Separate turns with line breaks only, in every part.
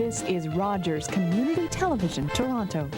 This is Rogers Community Television, Toronto.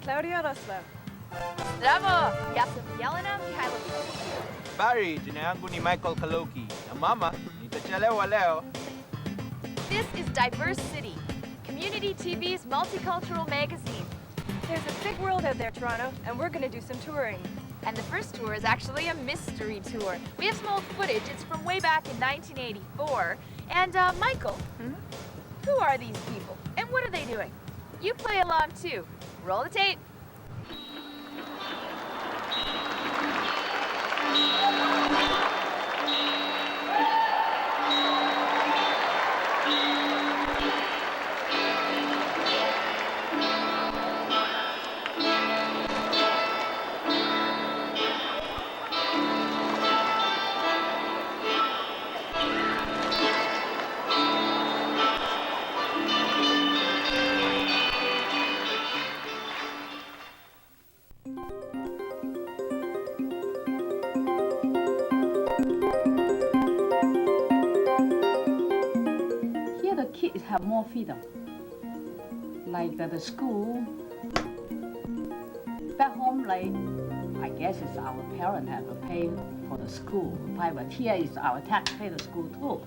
Claudia Rosler.
Zdravo, ja sam Jelena Mihajlović.
Barry, jinayangu ni Michael Kaloki. Na mama, nitachelewa leo.
This is Diverse City, Community TV's multicultural magazine.
There's a big world out there, Toronto, and we're going to do some touring.
And the first tour is actually a mystery tour. We have some old footage. It's from way back in 1984. And, Michael, who are these people? And what are they doing? You play along, too. Roll the tape.
Kids have more freedom. Like the school, back home, like I guess it's our parents have to pay for the school. Private here is our tax pay the school too.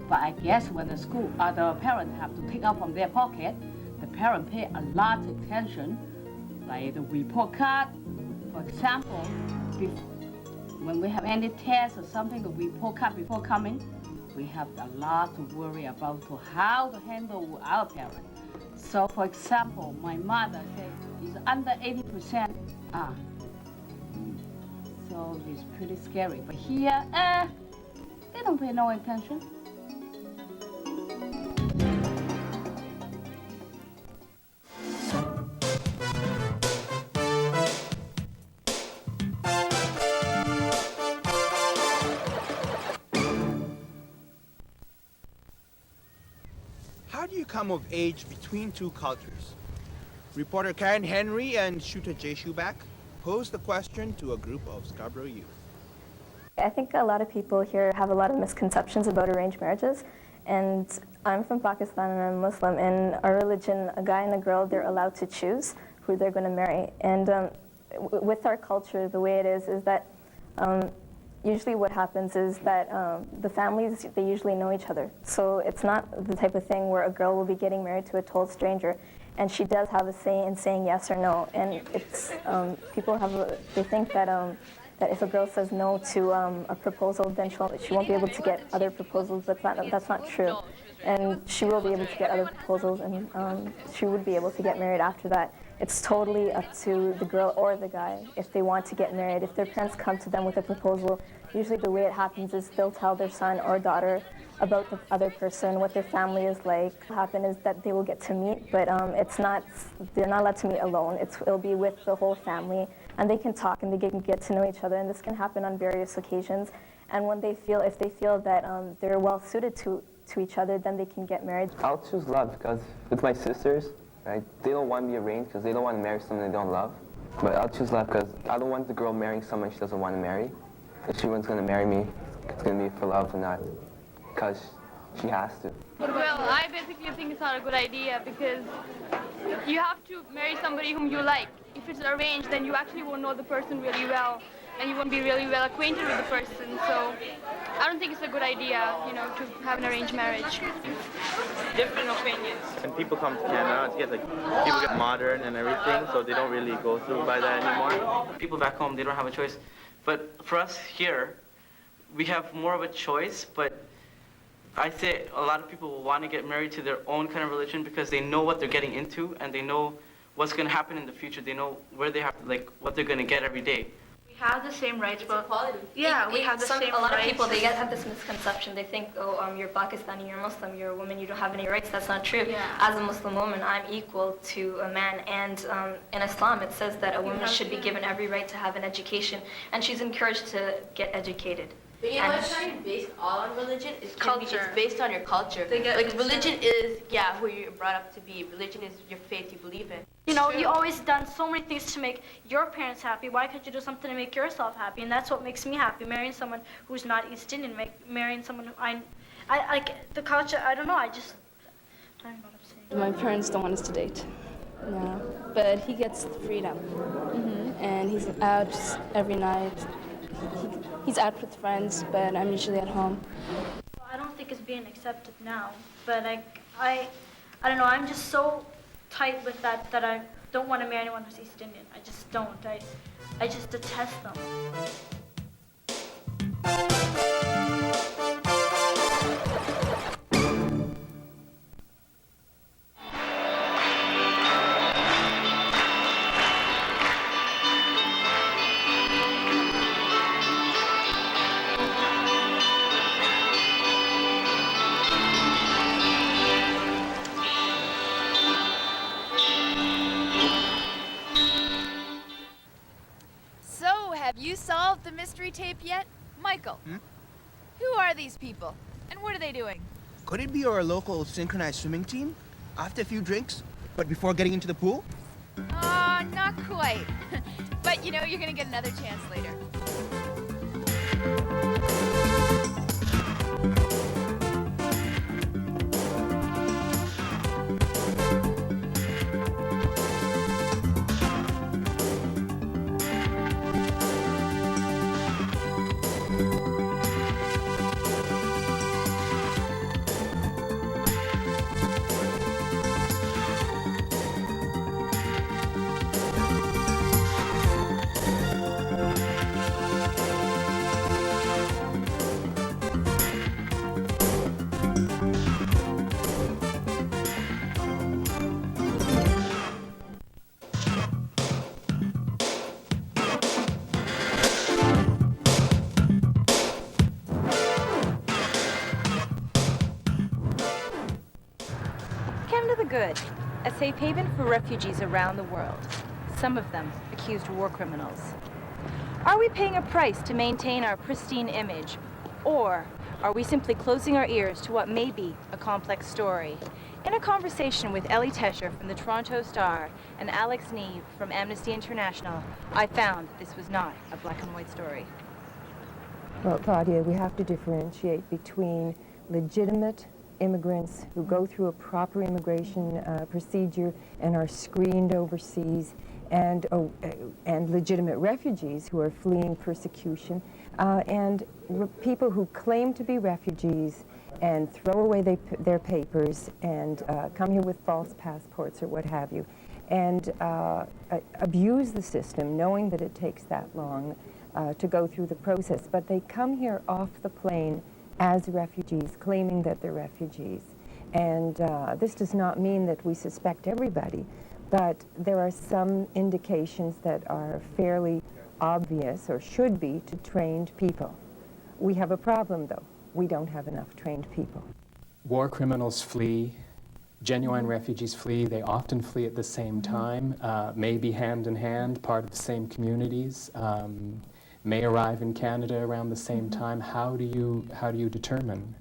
But I guess when the school, the parents have to take out from their pocket, the parents pay a lot of attention, like the report card. For example, when we have any test or something, the report card before coming, we have a lot to worry about to how to handle our parents. So, for example, my mother said it's under 80%. So it's pretty scary. But here, they don't pay no attention.
How do you come of age between two cultures? Reporter Karen Henry and shooter Jay Shuback posed the question to a group of Scarborough youth.
I think a lot of people here have a lot of misconceptions about arranged marriages. And I'm from Pakistan and I'm Muslim. In our religion, a guy and a girl, they're allowed to choose who they're going to marry. And with our culture, the way it is that usually what happens is that the families, they usually know each other. So it's not the type of thing where a girl will be getting married to a total stranger, and she does have a say in saying yes or no. And it's, people they think that if a girl says no to a proposal, then she won't be able to get other proposals, but that's not true. And she will be able to get other proposals, and she would be able to get married after that. It's totally up to the girl or the guy if they want to get married. If their parents come to them with a proposal, usually the way it happens is they'll tell their son or daughter about the other person, what their family is like. What will happen is that they will get to meet, but they're not allowed to meet alone. It'll be with the whole family, and they can talk and they can get to know each other, and this can happen on various occasions. And when if they feel that they're well suited to each other, then they can get married.
I'll choose love because with my sisters, right, they don't want to be arranged because they don't want to marry someone they don't love. But I'll choose love because I don't want the girl marrying someone she doesn't want to marry. If she was going to marry me, it's going to be for love and not because she has to.
Well, I basically think it's not a good idea because you have to marry somebody whom you like. If it's arranged, then you actually won't know the person really well, and you won't be really well acquainted with the person. So I don't think it's a good idea, to have an arranged marriage.
Different opinions. When people come to Canada, people get modern and everything, so they don't really go through by that anymore. People back home, they don't have a choice. But for us here, we have more of a choice, but I say a lot of people will want to get married to their own kind of religion because they know what they're getting into and they know what's going to happen in the future. They know where they have, what they're going to get every day.
We have the same rights, but
Equality.
yeah, we have the same
A lot of
rights.
people, they have this misconception. They think, oh, you're Pakistani, you're Muslim, you're a woman, you don't have any rights. That's not true.
Yeah.
As a Muslim woman, I'm equal to a man. And in Islam, it says that a woman should be given every right to have an education, and she's encouraged to get educated.
But you know, it's not even based all on religion. It's
Culture.
It's based on your culture. Like religion is, yeah, who you're brought up to be. Religion is your faith you believe in.
You know, you always done so many things to make your parents happy. Why can't you do something to make yourself happy? And that's what makes me happy. Marrying someone who's not East Indian, marrying someone who I like the culture. I don't know. I don't know what I'm saying.
My parents don't want us to date. No, but he gets the freedom, and he's out every night. He's out with friends, but I'm usually at home.
I don't think it's being accepted now, but I don't know. I'm just so tight with that I don't want to marry anyone who's East Indian. I just don't. I just detest them.
So, have you solved the mystery tape yet? Michael, who are these people? And what are they doing?
Could it be our local synchronized swimming team? After a few drinks, but before getting into the pool?
Not quite. But you know, you're gonna get another chance later.
Canada the Good, a safe haven for refugees around the world, some of them accused war criminals. Are we paying a price to maintain our pristine image, or are we simply closing our ears to what may be a complex story? In a conversation with Ellie Tesher from the Toronto Star and Alex Neve from Amnesty International, I found this was not a black and white story.
Well, Claudia, we have to differentiate between legitimate immigrants who go through a proper immigration procedure and are screened overseas, and legitimate refugees who are fleeing persecution, and people who claim to be refugees and throw away their papers and come here with false passports or what have you, and abuse the system knowing that it takes that long to go through the process. But they come here off the plane as refugees, claiming that they're refugees. And this does not mean that we suspect everybody, but there are some indications that are fairly obvious, or should be, to trained people. We have a problem, though. We don't have enough trained people.
War criminals flee. Genuine refugees flee. They often flee at the same time, maybe hand in hand, part of the same communities. May arrive in Canada around the same time. How do you determine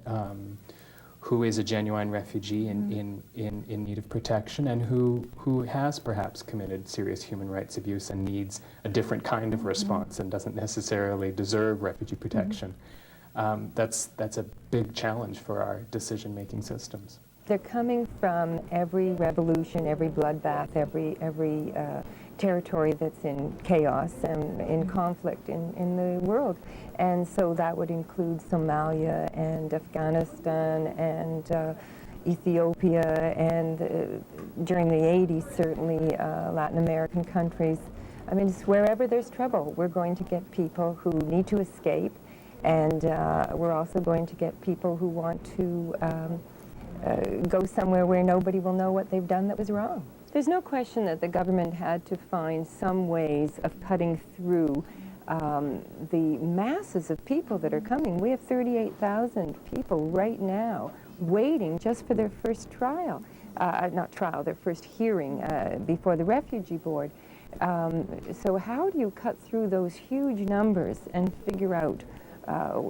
who is a genuine refugee in need of protection, and who has perhaps committed serious human rights abuse and needs a different kind of response and doesn't necessarily deserve refugee protection? That's a big challenge for our decision-making systems.
They're coming from every revolution, every bloodbath, every territory that's in chaos and in conflict in the world. And so that would include Somalia and Afghanistan and Ethiopia, and during the 80s, certainly Latin American countries. I mean, it's wherever there's trouble, we're going to get people who need to escape, and we're also going to get people who want to go somewhere where nobody will know what they've done that was wrong. There's no question that the government had to find some ways of cutting through the masses of people that are coming. We have 38,000 people right now waiting just for their first trial, not trial, their first hearing before the Refugee Board. So how do you cut through those huge numbers and figure out,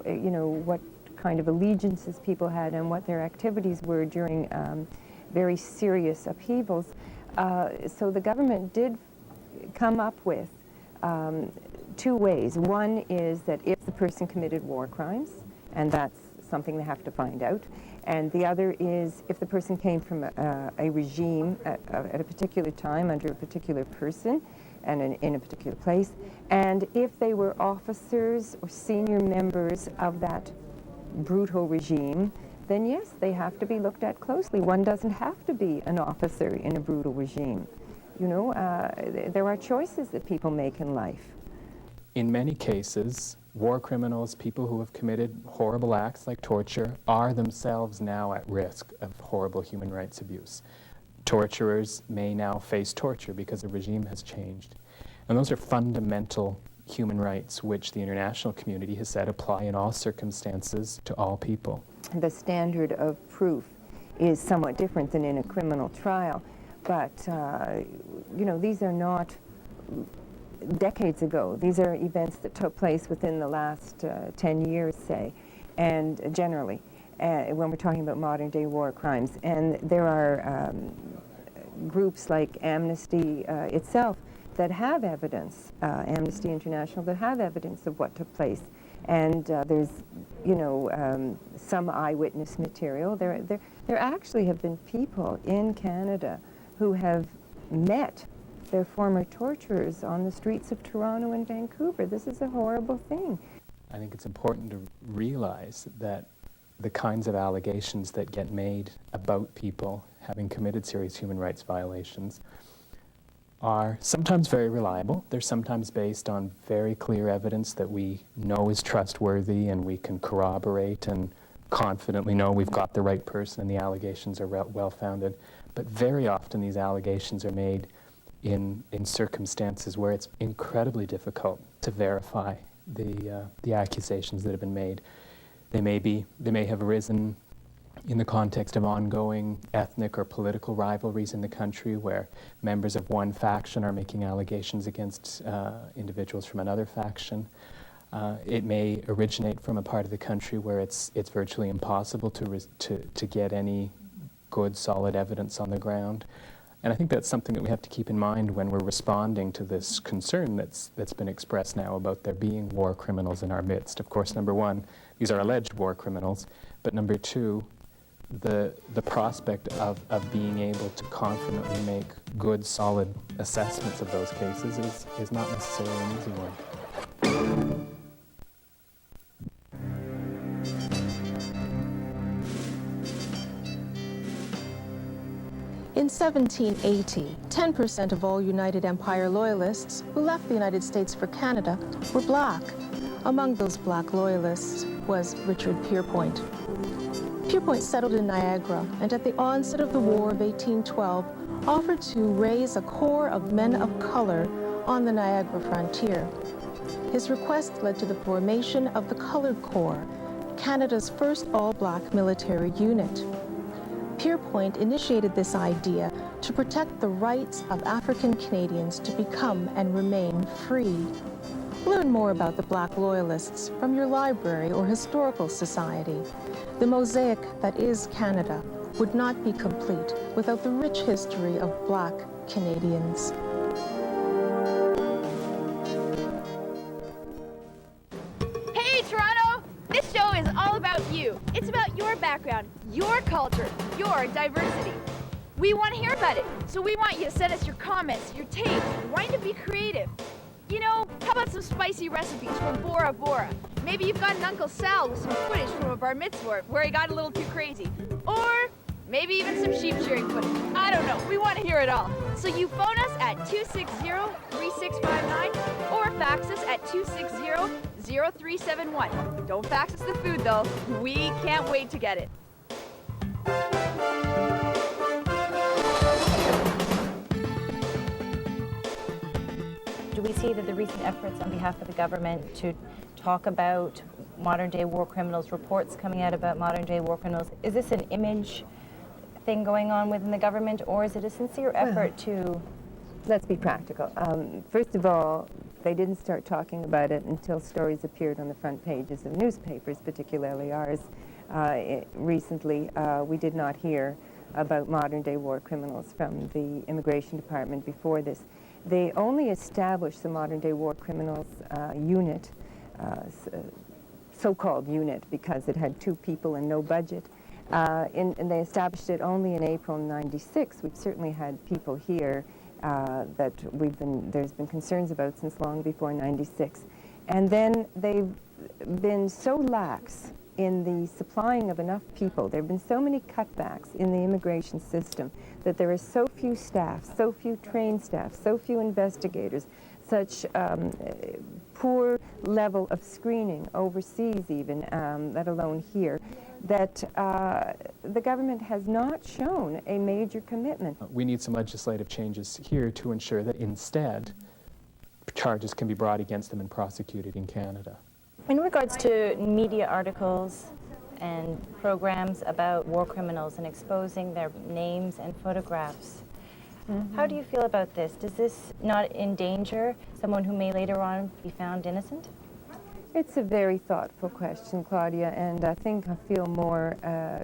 you know, what kind of allegiances people had and what their activities were during very serious upheavals? So the government did come up with two ways. One is that if the person committed war crimes, and that's something they have to find out, and the other is if the person came from a regime at a particular time under a particular person and in a particular place, and if they were officers or senior members of that brutal regime, then yes, they have to be looked at closely. One doesn't have to be an officer in a brutal regime. You know, there are choices that people make in life.
In many cases, war criminals, people who have committed horrible acts like torture, are themselves now at risk of horrible human rights abuse. Torturers may now face torture because the regime has changed. And those are fundamental human rights which the international community has said apply in all circumstances to all people.
The standard of proof is somewhat different than in a criminal trial, but you know, these are not decades ago. These are events that took place within the last 10 years, say, and generally, when we're talking about modern day war crimes. And there are groups like Amnesty itself that have evidence, Amnesty International, that have evidence of what took place. And there's, you know, some eyewitness material. There actually have been people in Canada who have met their former torturers on the streets of Toronto and Vancouver. This is a horrible thing.
I think it's important to realize that the kinds of allegations that get made about people having committed serious human rights violations are sometimes very reliable. They're sometimes based on very clear evidence that we know is trustworthy and we can corroborate and confidently know we've got the right person and the allegations are well-founded. But very often these allegations are made in circumstances where it's incredibly difficult to verify the accusations that have been made. They may have arisen in the context of ongoing ethnic or political rivalries in the country where members of one faction are making allegations against individuals from another faction. It may originate from a part of the country where it's virtually impossible to get any good, solid evidence on the ground. And I think that's something that we have to keep in mind when we're responding to this concern that's been expressed now about there being war criminals in our midst. Of course, number one, these are alleged war criminals, but number two, the prospect of being able to confidently make good, solid assessments of those cases is not necessarily an easy one.
In 1780, 10% of all United Empire Loyalists who left the United States for Canada were black. Among those black loyalists was Richard Pierpoint. Pierpoint settled in Niagara, and at the onset of the War of 1812, offered to raise a corps of men of color on the Niagara frontier. His request led to the formation of the Colored Corps, Canada's first all-black military unit. Pierpoint initiated this idea to protect the rights of African Canadians to become and remain free. Learn more about the Black Loyalists from your library or historical society. The mosaic that is Canada would not be complete without the rich history of Black Canadians.
Hey, Toronto! This show is all about you. It's about your background, your culture, your diversity. We want to hear about it, so we want you to send us your comments, your takes, why to be creative. You know, how about some spicy recipes from Bora Bora? Maybe you've got an Uncle Sal with some footage from a bar mitzvah where he got a little too crazy. Or maybe even some sheep shearing footage. I don't know, we want to hear it all. So you phone us at 260-3659 or fax us at 260-0371. Don't fax us the food though, we can't wait to get it.
Do we
we see that the recent efforts on behalf of the government to talk about modern-day war criminals, reports coming out about modern-day war criminals, is this an image thing going on within the government, or is it a sincere effort to...
Let's be practical. First of all, they didn't start talking about it until stories appeared on the front pages of newspapers, particularly ours. Recently, we did not hear about modern-day war criminals from the Immigration Department before this. They only established the modern-day war criminals unit, so-called unit, because it had 2 people and no budget. And they established it only in April '96. We've certainly had people here that there's been concerns about since long before '96. And then they've been so lax in the supplying of enough people. There have been so many cutbacks in the immigration system that there are so few staff, so few trained staff, so few investigators, such poor level of screening overseas even, let alone here, that the government has not shown a major commitment.
We need some legislative changes here to ensure that instead charges can be brought against them and prosecuted in Canada.
In regards to media articles and programs about war criminals and exposing their names and photographs, how do you feel about this? Does this not endanger someone who may later on be found innocent?
It's a very thoughtful question, Claudia, and I think I feel more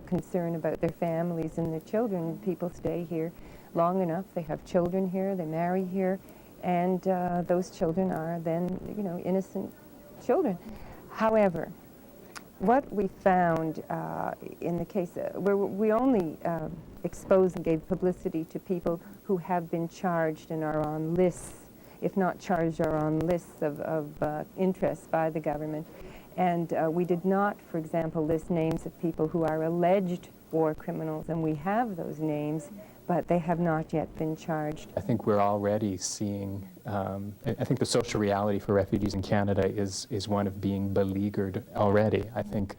concern about their families and their children. People stay here long enough, they have children here, they marry here, and those children are then, innocent children. However, what we found in the case where we only exposed and gave publicity to people who have been charged and are on lists, if not charged, are on lists of interest by the government. And we did not, for example, list names of people who are alleged war criminals, and we have those names, but they have not yet been charged.
I think we're already seeing, I think the social reality for refugees in Canada is one of being beleaguered already. I think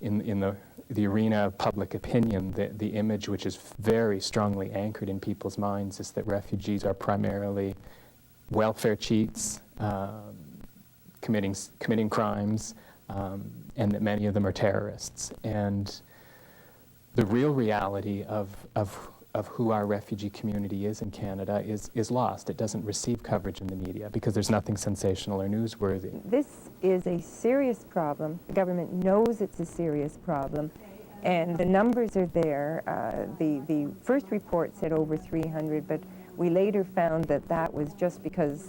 in the arena of public opinion, the image which is very strongly anchored in people's minds is that refugees are primarily welfare cheats, committing crimes, and that many of them are terrorists. And the real reality of who our refugee community is in Canada is lost. It doesn't receive coverage in the media because there's nothing sensational or newsworthy.
This is a serious problem. The government knows it's a serious problem, and the numbers are there. The first report said over 300, but we later found that that was just because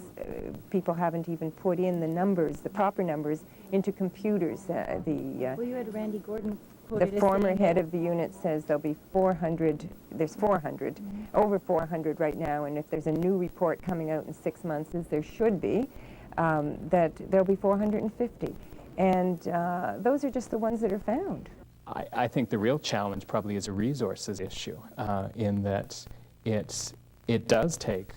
people haven't even put in the numbers, the proper numbers, into computers.
Well, you had Randy Gordon.
The former head of the unit says there'll be 400, there's 400, over 400 right now, and if there's a new report coming out in 6 months, as there should be, that there'll be 450. And those are just the ones that are found.
I think the real challenge probably is a resources issue, in that it does take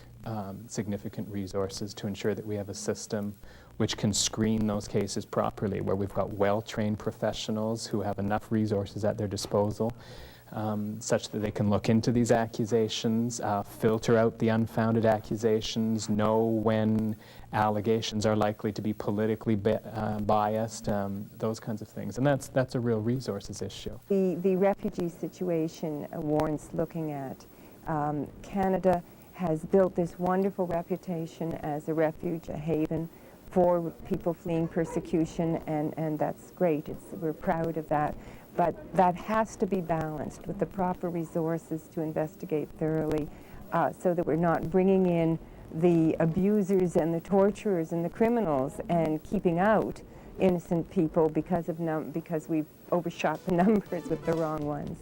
significant resources to ensure that we have a system which can screen those cases properly, where we've got well-trained professionals who have enough resources at their disposal such that they can look into these accusations, filter out the unfounded accusations, know when allegations are likely to be politically biased, those kinds of things. And that's a real resources issue.
The refugee situation warrants looking at. Canada has built this wonderful reputation as a refuge, a haven for people fleeing persecution, and that's great. We're proud of that. But that has to be balanced with the proper resources to investigate thoroughly so that we're not bringing in the abusers and the torturers and the criminals and keeping out innocent people because we've overshot the numbers with the wrong ones.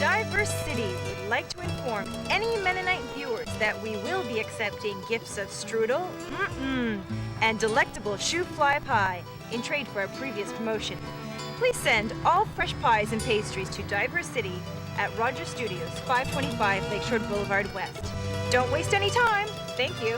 Diverse City would like to inform any Mennonite viewers that we will be accepting gifts of strudel and delectable shoe fly pie in trade for a previous promotion. Please send all fresh pies and pastries to Diverse City at Rogers Studios, 525 Lakeshore Boulevard West. Don't waste any time. Thank you.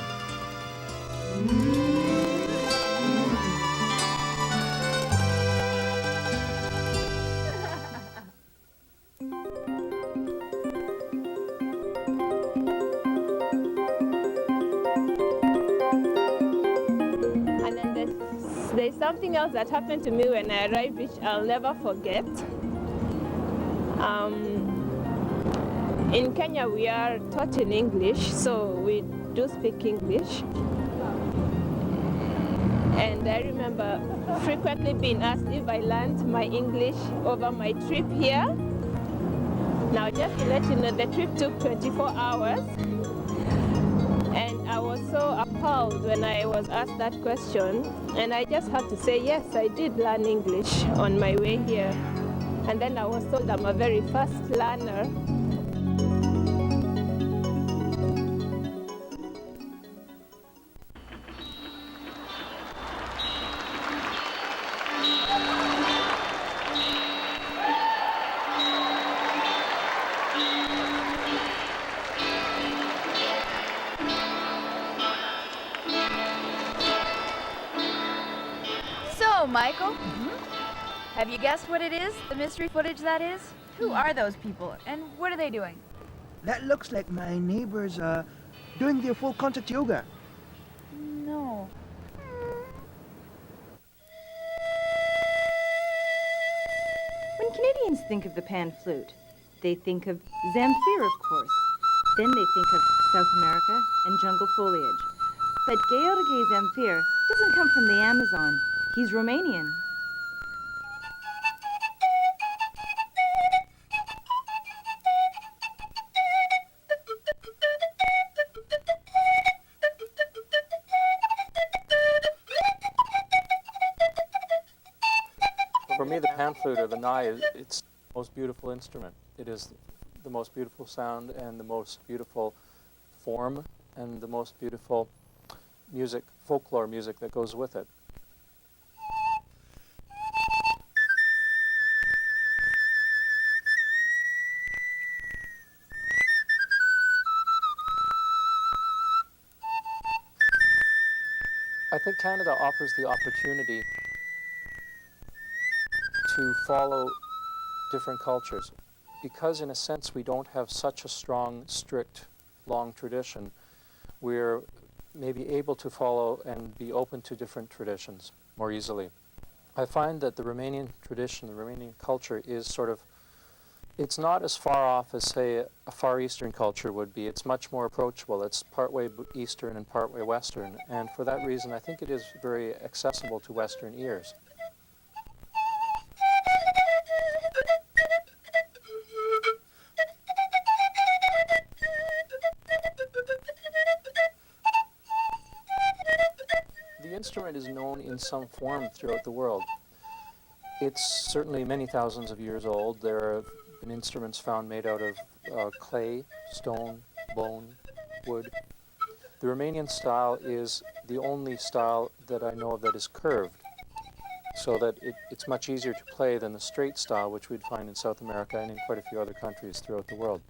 And then there's something else that happened to me when I arrived, which I'll never forget. In Kenya, we are taught in English, so we do speak English. And I remember frequently being asked if I learned my English over my trip here. Now, just to let you know, the trip took 24 hours. And I was so appalled when I was asked that question. And I just had to say, yes, I did learn English on my way here. And then I was told I'm a very fast learner.
So, Michael, have you guessed what it is? The mystery footage that is? Who are those people, and what are they doing?
That looks like my neighbors doing their full contact yoga.
No.
When Canadians think of the pan flute, they think of Zamfir, of course. Then they think of South America and jungle foliage. But George Zamfir doesn't come from the Amazon. He's Romanian.
For me, the pan flute or the nai it's the most beautiful instrument. It is the most beautiful sound and the most beautiful form and the most beautiful music, folklore music that goes with it. I think Canada offers the opportunity to follow different cultures. Because in a sense we don't have such a strong, strict, long tradition, we're maybe able to follow and be open to different traditions more easily. I find that the Romanian tradition, the Romanian culture is sort of, it's not as far off as, say, a Far Eastern culture would be. It's much more approachable. It's partway Eastern and partway Western. And for that reason, I think it is very accessible to Western ears. The instrument is known in some form throughout the world. It's certainly many thousands of years old. There have been instruments found made out of clay, stone, bone, wood. The Romanian style is the only style that I know of that is curved, so that it's much easier to play than the straight style, which we'd find in South America and in quite a few other countries throughout the world.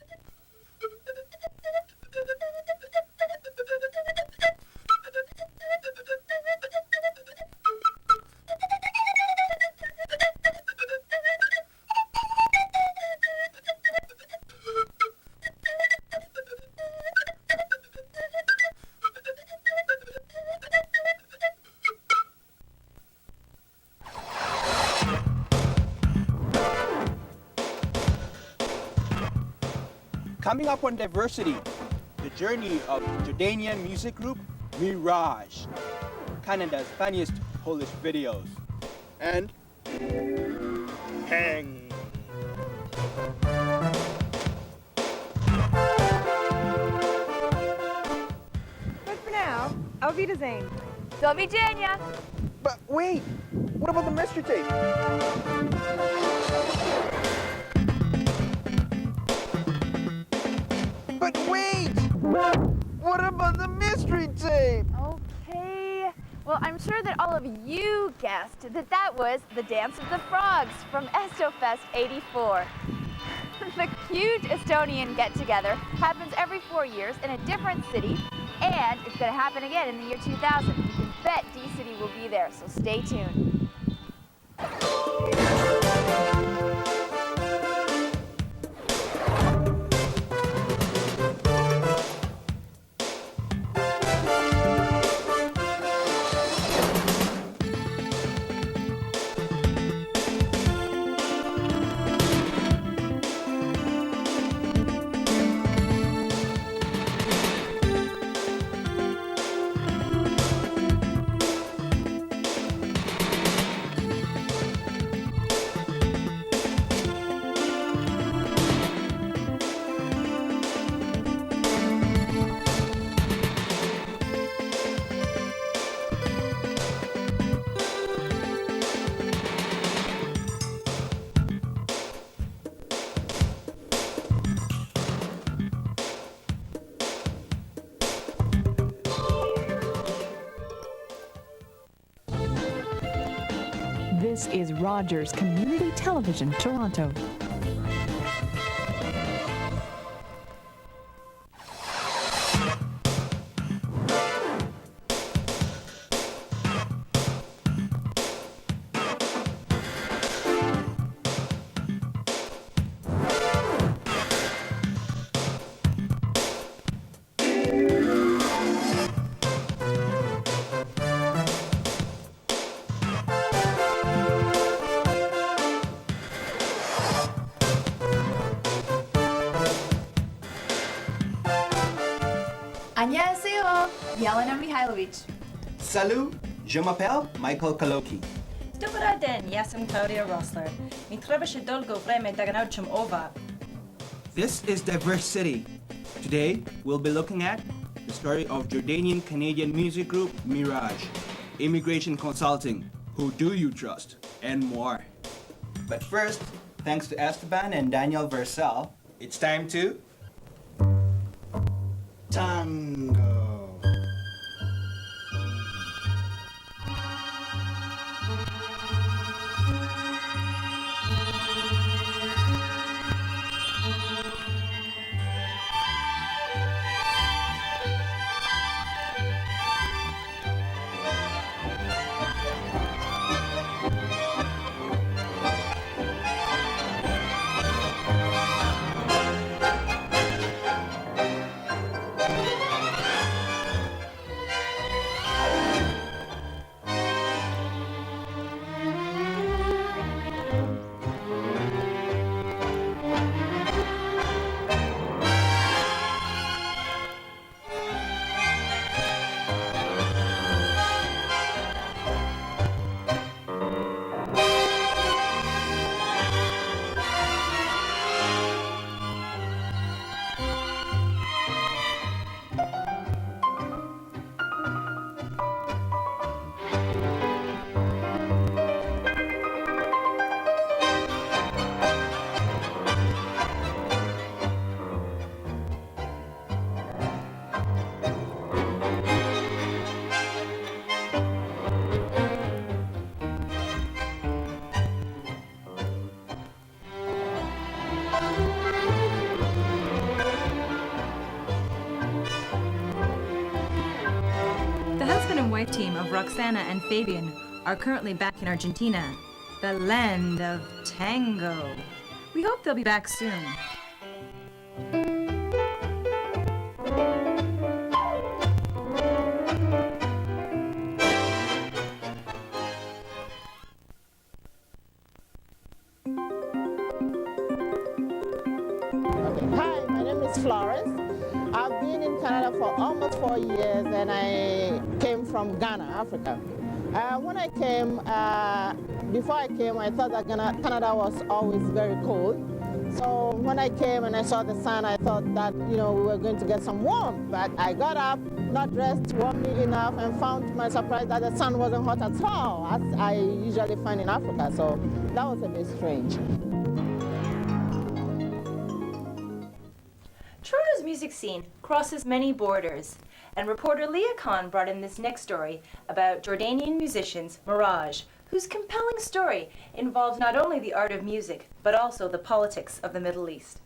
Coming up on Diversity, the journey of Jordanian music group Mirage, Canada's funniest Polish videos, and Hang.
But for now, Auf Wiedersehen.
До видения.
But wait, what about the mystery tape? But wait! What about the mystery tape?
Okay. Well, I'm sure that all of you guessed that that was the Dance of the Frogs from Estofest 84. The huge Estonian get-together happens every 4 years in a different city, and it's going to happen again in the year 2000. You can bet D-City will be there, so stay tuned.
This is Rogers Community Television, Toronto.
안녕하세요, Yelena Mihailovich.
Salut, je m'appelle Michael Kaloki.
Добрий день, я сам Claudia Rossler. Мені треба ще довго время да навчим ова.
This is Diverse City. Today, we'll be looking at the story of Jordanian-Canadian music group Mirage, Immigration Consulting, Who Do You Trust, and more. But first, thanks to Esteban and Daniel Versal, it's time to tango.
Team of Roxana and Fabian are currently back in Argentina, the land of tango. We hope they'll be back soon.
Hi, my name is Florence. I've been in Canada for almost 4 years, and I came from Ghana, Africa. When I came, before I came, I thought that Canada was always very cold. So when I came and I saw the sun, I thought that, we were going to get some warmth. But I got up, not dressed warmly enough, and found to my surprise that the sun wasn't hot at all, as I usually find in Africa. So that was a bit strange.
Toronto's
music scene crosses many borders, and reporter Leah Khan brought in this next story about Jordanian musicians Mirage, whose compelling story involves not only the art of music, but also the politics of the Middle East.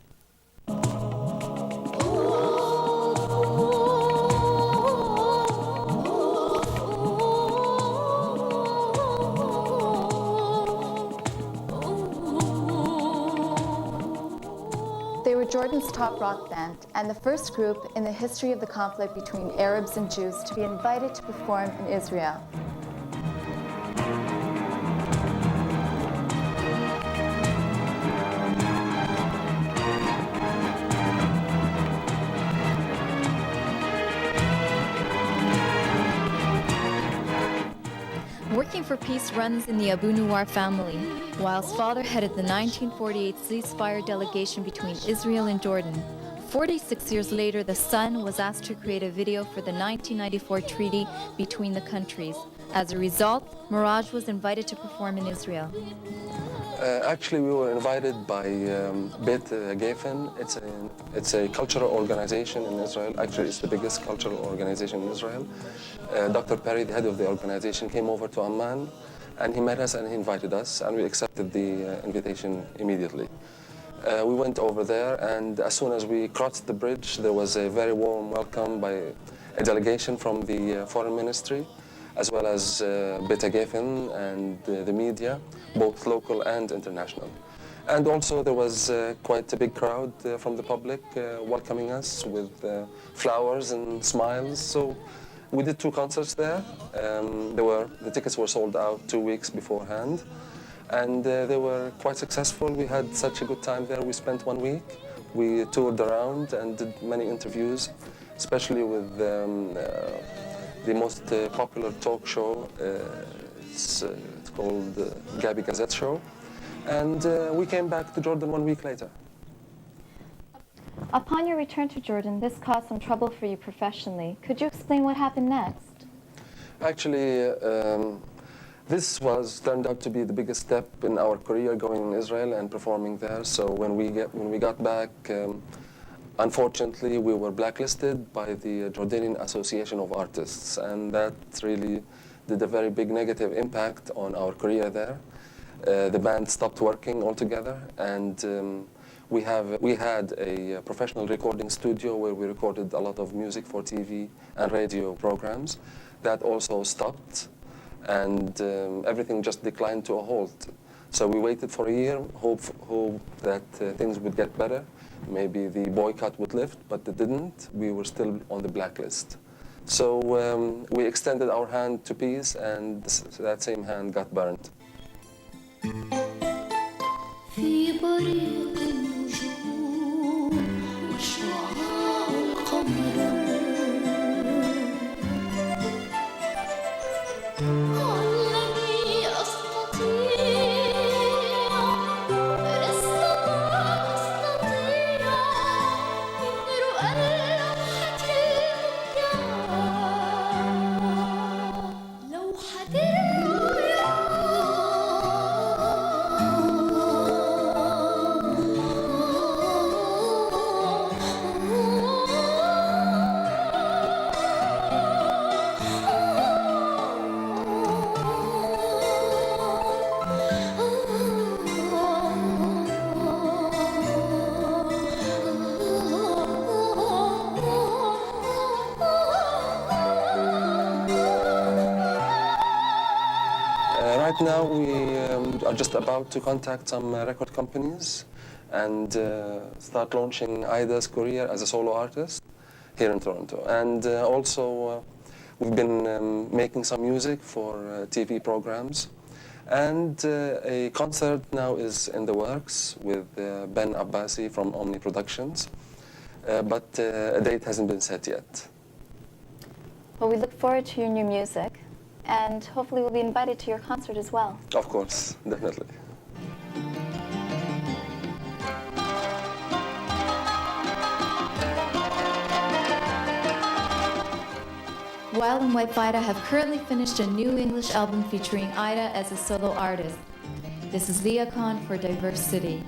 They were Jordan's top rock band and the first group in the history of the conflict between Arabs and Jews to be invited to perform in Israel. Working for Peace runs in the Abu Nuwar family, while his father headed the 1948 ceasefire delegation between Israel and Jordan. 46 years later, the son was asked to create a video for the 1994 treaty between the countries. As a result, Mirage was invited to perform in Israel.
Actually, we were invited by Bet Geffen. It's a cultural organization in Israel. Actually, it's the biggest cultural organization in Israel. Dr. Perry, the head of the organization, came over to Amman, and he met us and he invited us, and we accepted the invitation immediately. We went over there, and as soon as we crossed the bridge, there was a very warm welcome by a delegation from the foreign ministry, as well as Beta Geffen and the media, both local and international. And also there was quite a big crowd from the public welcoming us with flowers and smiles. So we did 2 concerts there. The tickets were sold out 2 weeks beforehand, and they were quite successful. We had such a good time there. We spent 1 week. We toured around and did many interviews, especially with the most popular talk show. It's called Gabi Gazette Show. And we came back to Jordan 1 week later.
Upon your return to Jordan, this caused some trouble for you professionally. Could you explain what happened next?
Actually, this turned out to be the biggest step in our career, going in Israel and performing there. So when we got back, unfortunately, we were blacklisted by the Jordanian Association of Artists, and that really did a very big negative impact on our career there. The band stopped working altogether, and we had a professional recording studio where we recorded a lot of music for TV and radio programs. That also stopped, and everything just declined to a halt. So we waited for a year, hope that things would get better. Maybe the boycott would lift, but it didn't. We were still on the blacklist. So we extended our hand to peace, and that same hand got burned. Right now, we are just about to contact some record companies and start launching Aida's career as a solo artist here in Toronto. And also, we've been making some music for TV programs. And a concert now is in the works with Ben Abbasi from Omni Productions. But a date hasn't been set yet.
Well, we look forward to your new music, and hopefully we'll be invited to your concert as well.
Of course, definitely.
Wild and White Vida have currently finished a new English album featuring Aida as a solo artist. This is Leah Khan for Diverse City.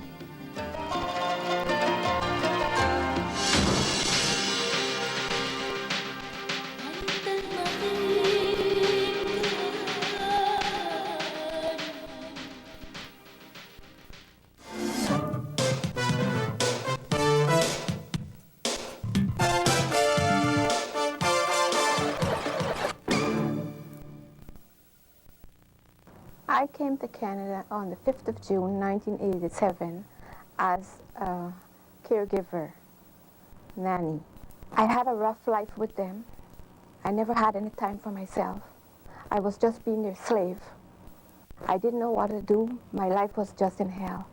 I came to Canada on the 5th of June, 1987, as a caregiver, nanny. I had a rough life with them. I never had any time for myself. I was just being their slave. I didn't know what to do. My life was just in hell.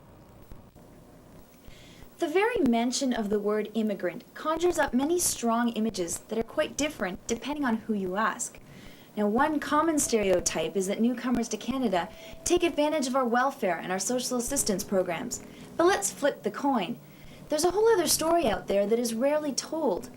The very mention of the word immigrant conjures up many strong images that are quite different depending on who you ask. Now, one common stereotype is that newcomers to Canada take advantage of our welfare and our social assistance programs. But let's flip the coin. There's a whole other story out there that is rarely told.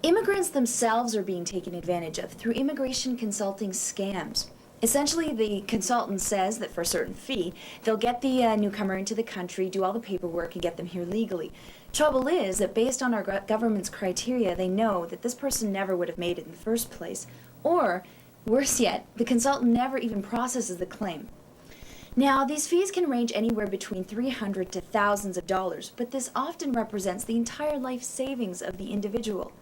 Immigrants themselves are being taken advantage of through immigration consulting scams. Essentially, the consultant says that for a certain fee, they'll get the newcomer into the country, do all the paperwork, and get them here legally. Trouble is that based on our government's criteria, they know that this person never would have made it in the first place. Or, worse yet, the consultant never even processes the claim. Now, these fees can range anywhere between $300 to thousands of dollars, but this often represents the entire life savings of the individual.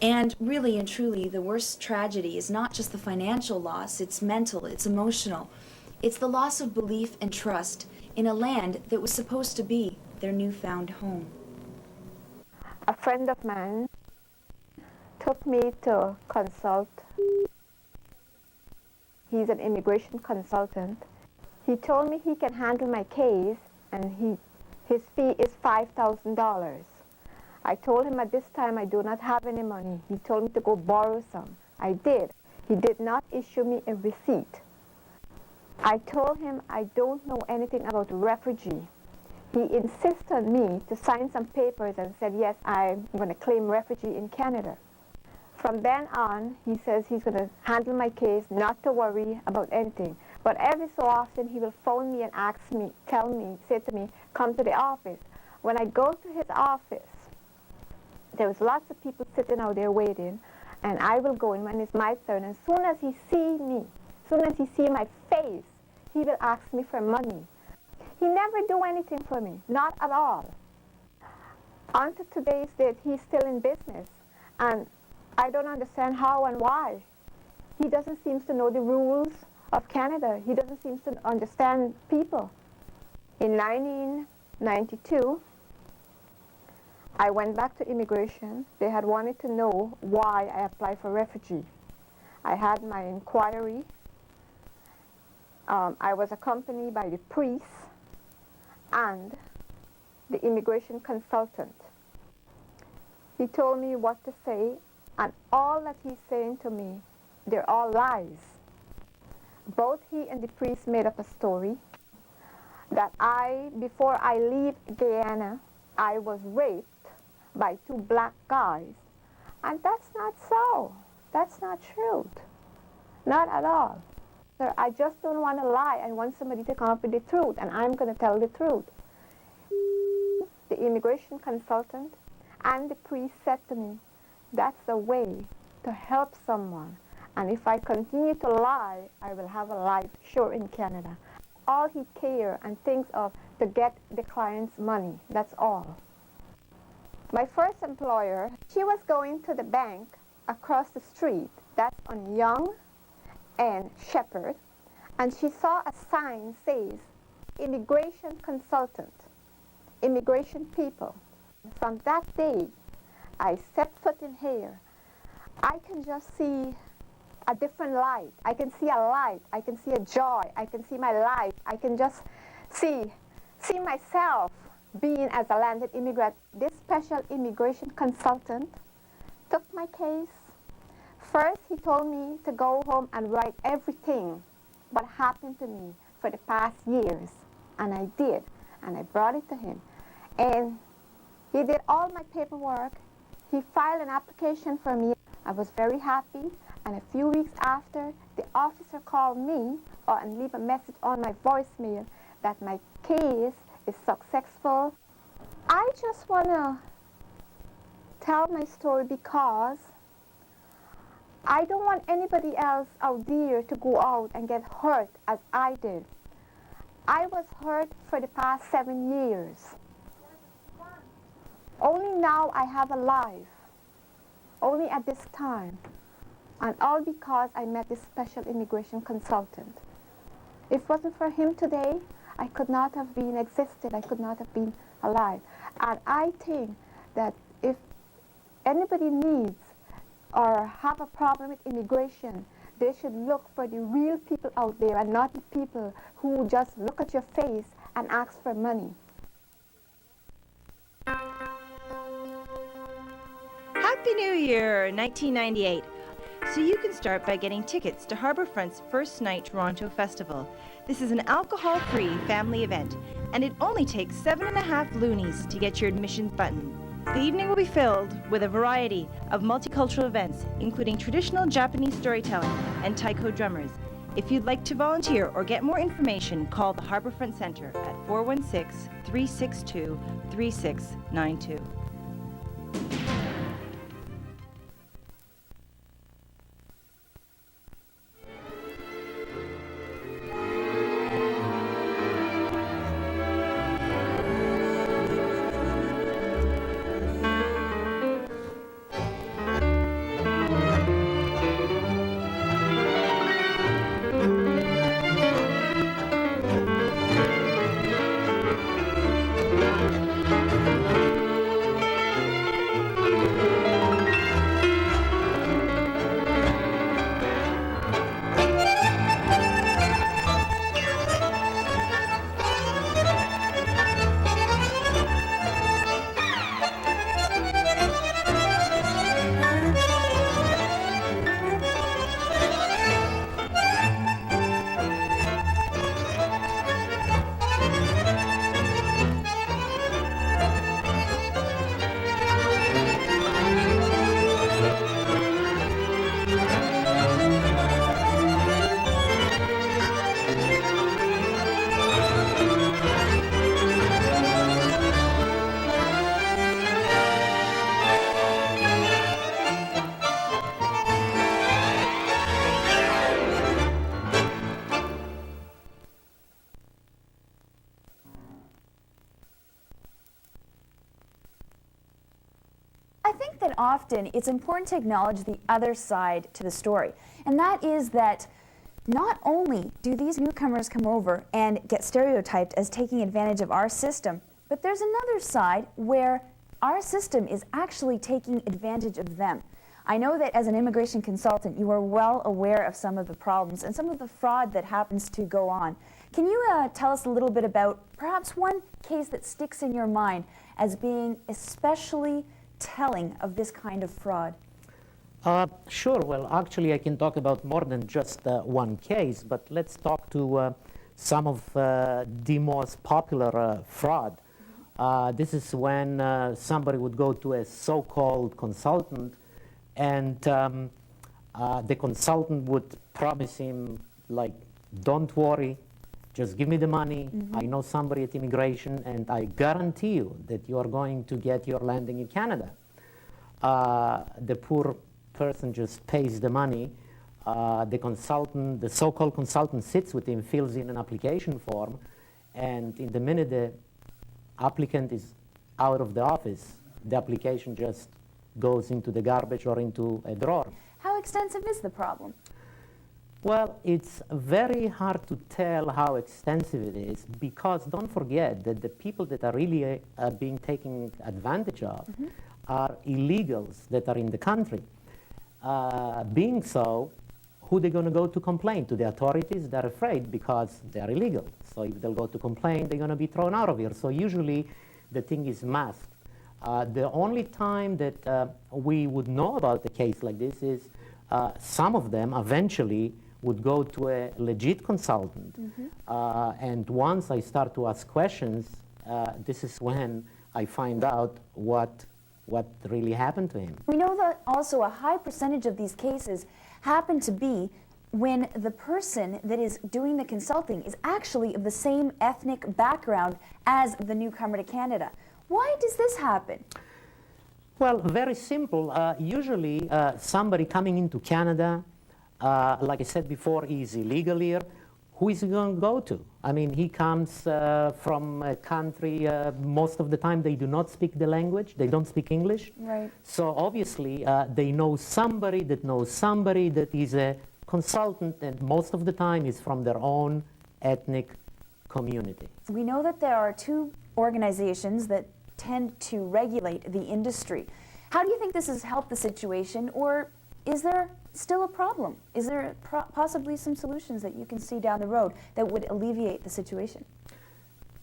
And really and truly, the worst tragedy is not just the financial loss, it's mental, it's emotional. It's the loss of belief and trust in a land that was supposed to be their newfound home.
A friend of mine took me to consult. He's an immigration consultant. He told me he can handle my case and his fee is $5,000. I told him at this time I do not have any money. He told me to go borrow some. I did. He did not issue me a receipt. I told him I don't know anything about refugee. He insisted on me to sign some papers and said, yes, I'm going to claim refugee in Canada. From then on, he says he's going to handle my case, not to worry about anything. But every so often, he will phone me and ask me, say to me, come to the office. When I go to his office, there's lots of people sitting out there waiting, and I will go in when it's my turn. As soon as he sees me, as soon as he sees my face, he will ask me for money. He never do anything for me, not at all. Until today's date, he's still in business, and I don't understand how and why. He doesn't seem to know the rules of Canada. He doesn't seem to understand people. In 1992, I went back to immigration. They had wanted to know why I applied for refugee. I had my inquiry. I was accompanied by the priest and the immigration consultant. He told me what to say, and all that he's saying to me, they're all lies. Both he and the priest made up a story that before I leave Guyana, I was raped by 2 black guys. And that's not so. That's not true. Not at all. Sir, I just don't want to lie. I want somebody to come up with the truth, and I'm going to tell the truth. The immigration consultant and the priest said to me, that's a way to help someone. And if I continue to lie, I will have a life sure in Canada. All he cares and thinks of to get the client's money. That's all. My first employer, she was going to the bank across the street. That's on Young and Shepherd. And she saw a sign says, immigration consultant, immigration people. From that day, I set foot in here. I can just see a different light. I can see a light. I can see a joy. I can see my life. I can just see myself being as a landed immigrant. This special immigration consultant took my case. First, he told me to go home and write everything what happened to me for the past years. And I did. And I brought it to him. And he did all my paperwork. He filed an application for me. I was very happy. And a few weeks after, the officer called me and leave a message on my voicemail that my case is successful. I just want to tell my story because I don't want anybody else out there to go out and get hurt as I did. I was hurt for the past 7 years. Only now I have a life. Only at this time. And all because I met this special immigration consultant. If it wasn't for him today, I could not have been existed. I could not have been alive. And I think that if anybody needs or have a problem with immigration, they should look for the real people out there and not the people who just look at your face and ask for money.
Happy New Year, 1998. So you can start by getting tickets to Harbourfront's First Night Toronto Festival. This is an alcohol-free family event, and it only takes 7.5 loonies to get your admissions button. The evening will be filled with a variety of multicultural events, including traditional Japanese storytelling and taiko drummers. If you'd like to volunteer or get more information, call the Harbourfront Centre at 416-362-3692.
Often it's important to acknowledge the other side to the story, and that is that not only do these newcomers come over and get stereotyped as taking advantage of our system, but there's another side where our system is actually taking advantage of them. I know that as an immigration consultant, you are well aware of some of the problems and some of the fraud that happens to go on. Can you tell us a little bit about perhaps one case that sticks in your mind as being especially telling of this kind of fraud?
Sure. Well, actually, I can talk about more than just one case, but let's talk to some of the most popular fraud. This is when somebody would go to a so-called consultant, and the consultant would promise him, like, don't worry, just give me the money. I know somebody at immigration, and I guarantee you that you are going to get your landing in Canada. The poor person just pays the money. The consultant, the so-called consultant, sits with him, fills in an application form, and in the minute the applicant is out of the office, the application just goes into the garbage or into a drawer.
How extensive is the problem?
Well, it's very hard to tell how extensive it is, because don't forget that the people that are really being taken advantage of are illegals that are in the country. Being so, who are they going to go to complain? To the authorities? They're afraid because they're illegal. So if they'll go to complain, they're going to be thrown out of here. So usually the thing is masked. The only time that we would know about a case like this is some of them eventually would go to a legit consultant. And once I start to ask questions, this is when I find out what really happened to him.
We know that also a high percentage of these cases happen to be when the person that is doing the consulting is actually of the same ethnic background as the newcomer to Canada. Why does this happen?
Well, very simple. Usually somebody coming into Canada, like I said before, is illegal here. Who is he going to go to? I mean, he comes from a country, most of the time they do not speak the language, they don't speak English.
Right.
So obviously they know somebody that knows somebody that is a consultant, and most of the time is from their own ethnic community.
We know that there are two organizations that tend to regulate the industry. How do you think this has helped the situation, or is there still a problem? Is there possibly some solutions that you can see down the road that would alleviate the situation?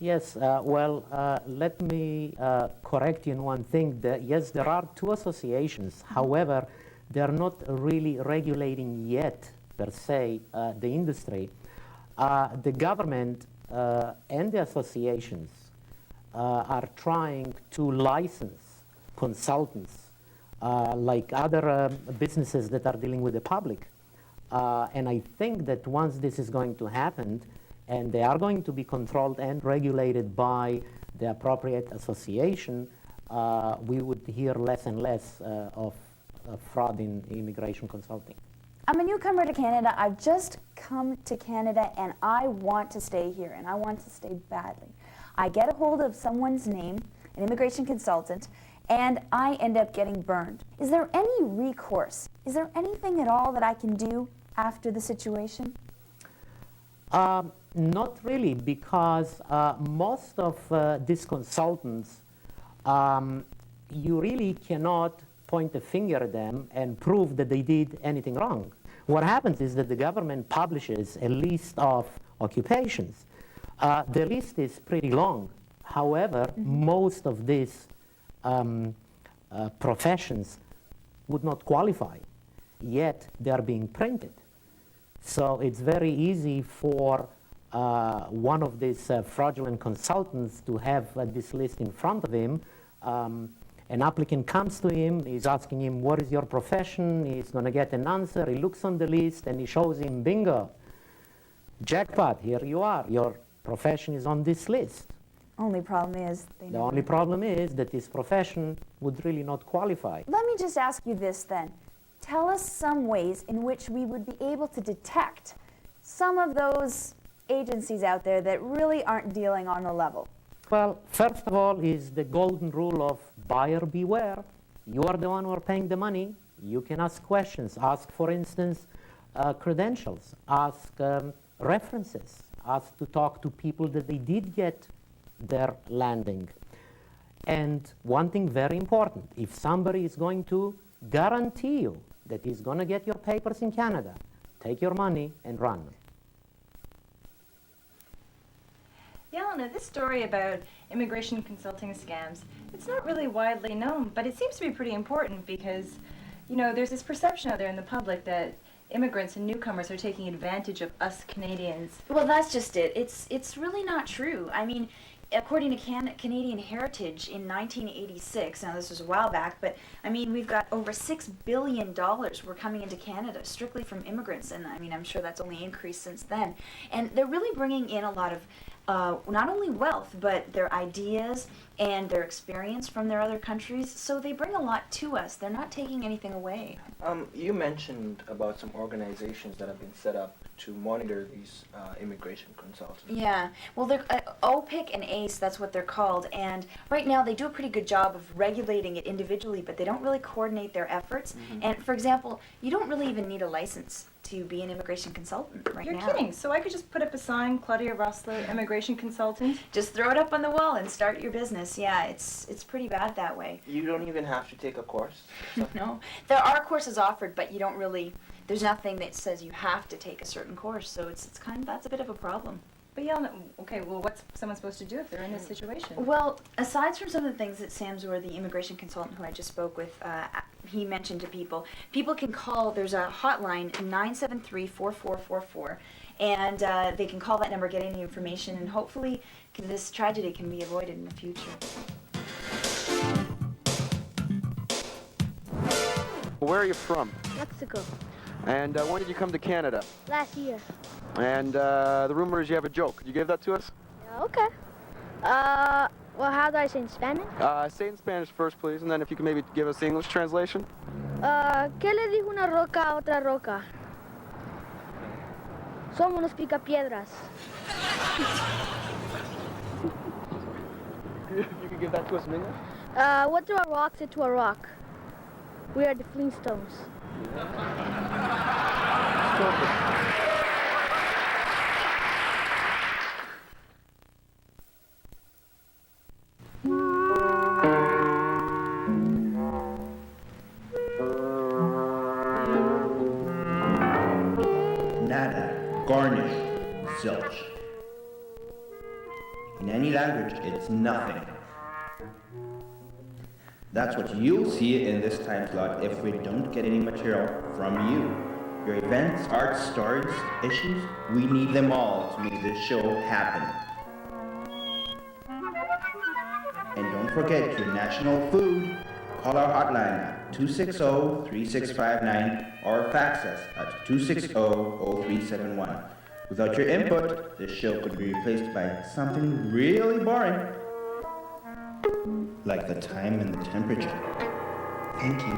Yes, let me correct you in one thing. Yes, there are two associations. However, they're not really regulating yet, per se, the industry. The government and the associations are trying to license consultants like other businesses that are dealing with the public. And I think that once this is going to happen, and they are going to be controlled and regulated by the appropriate association, we would hear less and less of fraud in immigration consulting.
I'm a newcomer to Canada. I've just come to Canada and I want to stay here, and I want to stay badly. I get a hold of someone's name, an immigration consultant, and I end up getting burned. Is there any recourse? Is there anything at all that I can do after the situation?
Not really, because most of these consultants, you really cannot point a finger at them and prove that they did anything wrong. What happens is that the government publishes a list of occupations. The list is pretty long. However, most of these professions would not qualify, yet they are being printed. So it's very easy for one of these fraudulent consultants to have this list in front of him. An applicant comes to him, he's asking him, what is your profession? He's going to get an answer. He looks on the list and he shows him, bingo, jackpot, here you are. Your profession is on this list.
Only problem is
the only problem is that this profession would really not qualify.
Let me just ask you this then. Tell us some ways in which we would be able to detect some of those agencies out there that really aren't dealing on the level.
Well, first of all is the golden rule of buyer beware. You are the one who are paying the money. You can ask questions. Ask, for instance, credentials. Ask references. Ask to talk to people that they did get their landing. And one thing very important, if somebody is going to guarantee you that he's going to get your papers in Canada, take your money and run.
Yelena, this story about immigration consulting scams, it's not really widely known, but it seems to be pretty important because, you know, there's this perception out there in the public that immigrants and newcomers are taking advantage of us Canadians.
Well, that's just it. It's really not true. I mean, according to Canadian Heritage in 1986, now this was a while back, but I mean, we've got over $6 billion were coming into Canada strictly from immigrants, and I mean, I'm sure that's only increased since then. And they're really bringing in a lot of not only wealth, but their ideas and their experience from their other countries, so they bring a lot to us. They're not taking anything away.
You mentioned about some organizations that have been set up to monitor these immigration consultants.
Yeah, well, they're OPIC and ACE, that's what they're called, and right now they do a pretty good job of regulating it individually, but they don't really coordinate their efforts. And for example, you don't really even need a license to be an immigration consultant right now.
You're kidding. So I could just put up a sign, Claudia Rossler, immigration consultant?
Just throw it up on the wall and start your business. Yeah, it's pretty bad that way.
You don't even have to take a course?
No. There are courses offered, but you don't really, there's nothing that says you have to take a certain course, so it's kind of, that's a bit of a problem.
But Yelena, okay, well, what's someone supposed to do if they're in this situation?
Well, aside from some of the things that Sam Zor, the immigration consultant who I just spoke with, he mentioned to people, people can call, there's a hotline, 973-4444, and they can call that number, get any information, and hopefully this tragedy can be avoided in the future.
Where are you from?
Mexico.
And when did you come to Canada?
Last year.
And the rumor is you have a joke. Could you give that to us?
Yeah, okay. Well, how do I say in Spanish?
Say it in Spanish first, please, and then if you can maybe give us the English translation.
¿Qué le dijo una roca a otra roca? Somos unos picapiedras.
You could give that to us in English?
What do a rock say to a rock? We are the Flintstones.
language, it's nothing. That's what you'll see in this time slot if we don't get any material from you. Your events, art, stories, issues, we need them all to make this show happen. And don't forget your national food. Call our hotline at 260-3659 or fax us at 260-0371. Without your input, this show could be replaced by something really boring, like the time and the temperature. Thank you.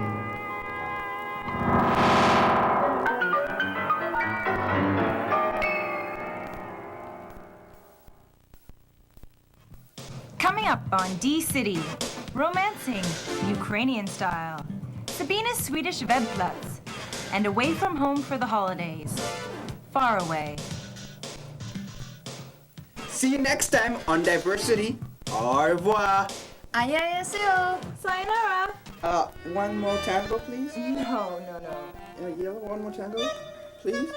Coming up on D-City, romancing, Ukrainian style, Sabina's Swedish Vedplatz, and away from home for the holidays, far away.
See you next time on Diversity. Au revoir.
안녕하세요. Sayonara.
One more tango, please.
No.
Yellow, one more tango, please.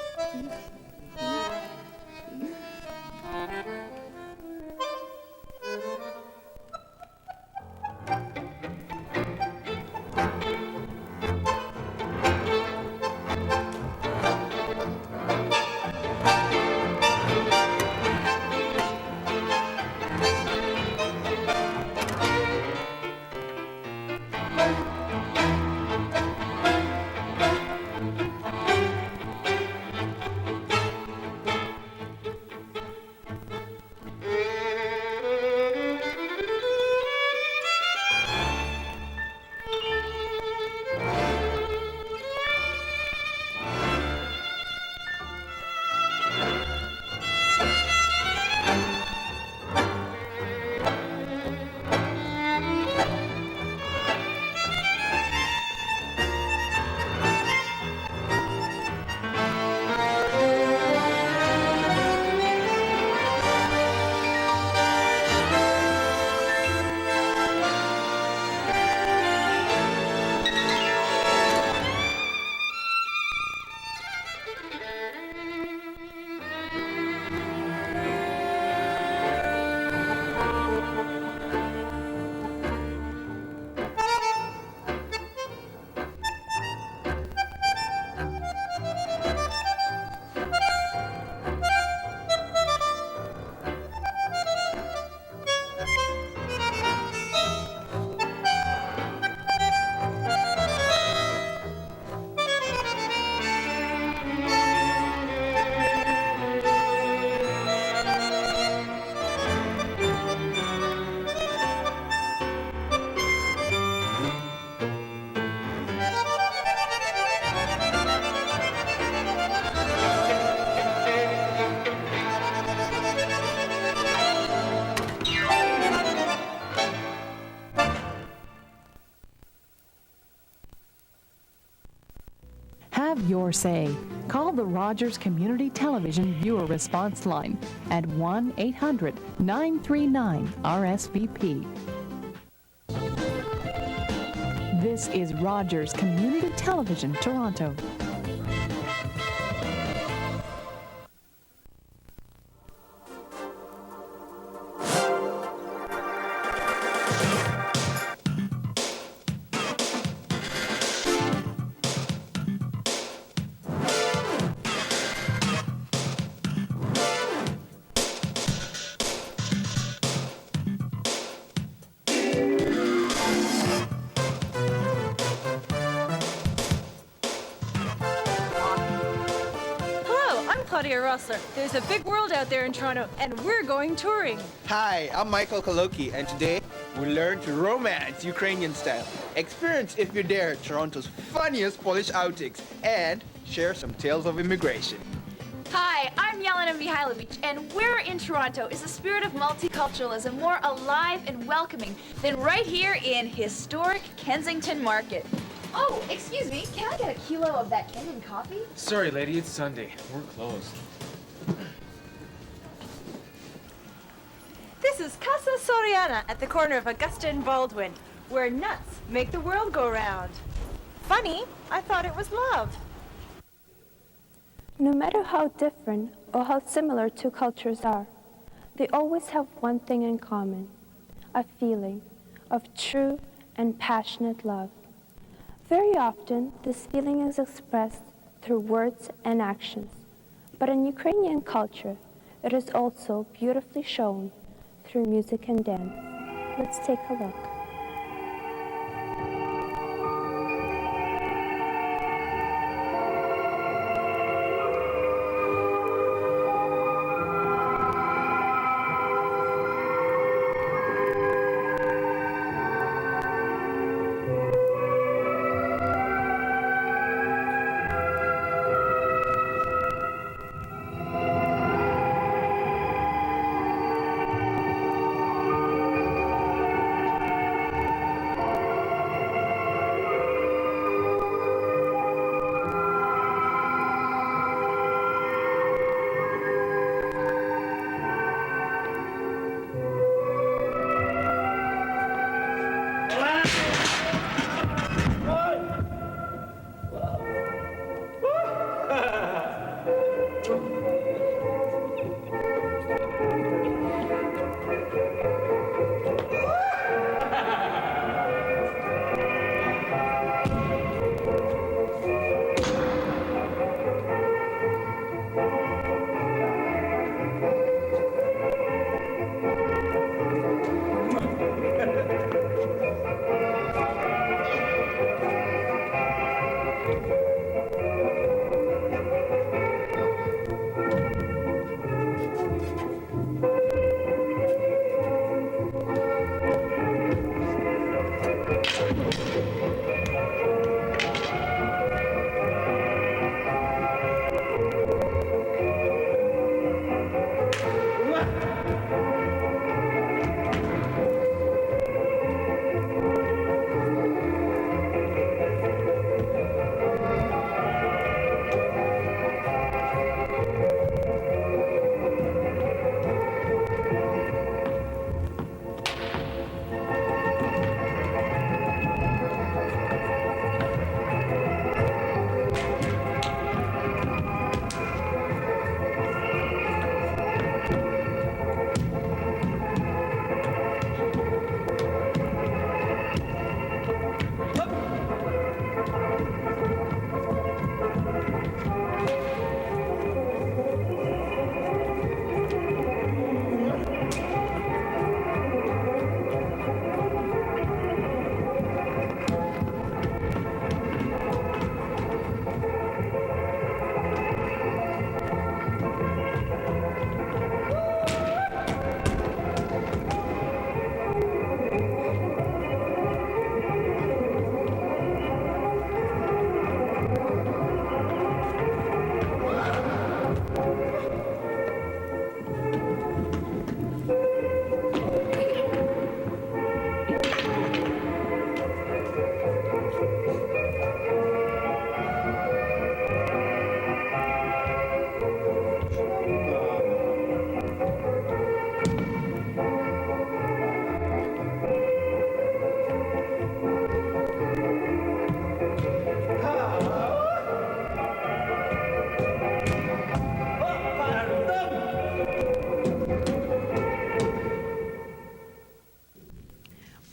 Have your say. Call the Rogers Community Television Viewer Response Line at 1-800-939-RSVP. This is Rogers Community Television, Toronto.
Claudia Rossler. There's a big world out there in Toronto, and we're going touring.
Hi, I'm Michael Koloki, and today we learn to romance Ukrainian style. Experience, if you're there, Toronto's funniest Polish outtakes, and share some tales of immigration.
Hi, I'm Yelena Mihailovich, and where in Toronto is the spirit of multiculturalism more alive and welcoming than right here in historic Kensington Market? Oh, excuse me, can I get a kilo of that Kenyan coffee?
Sorry, lady, it's Sunday. We're closed.
This is Casa Soriana at the corner of Augusta and Baldwin, where nuts make the world go round. Funny, I thought it was love.
No matter how different or how similar two cultures are,
They always have one thing in common, a feeling of true and passionate love. Very often, this feeling is expressed through words and actions, but in Ukrainian culture, it is also beautifully shown through music and dance. Let's take a look.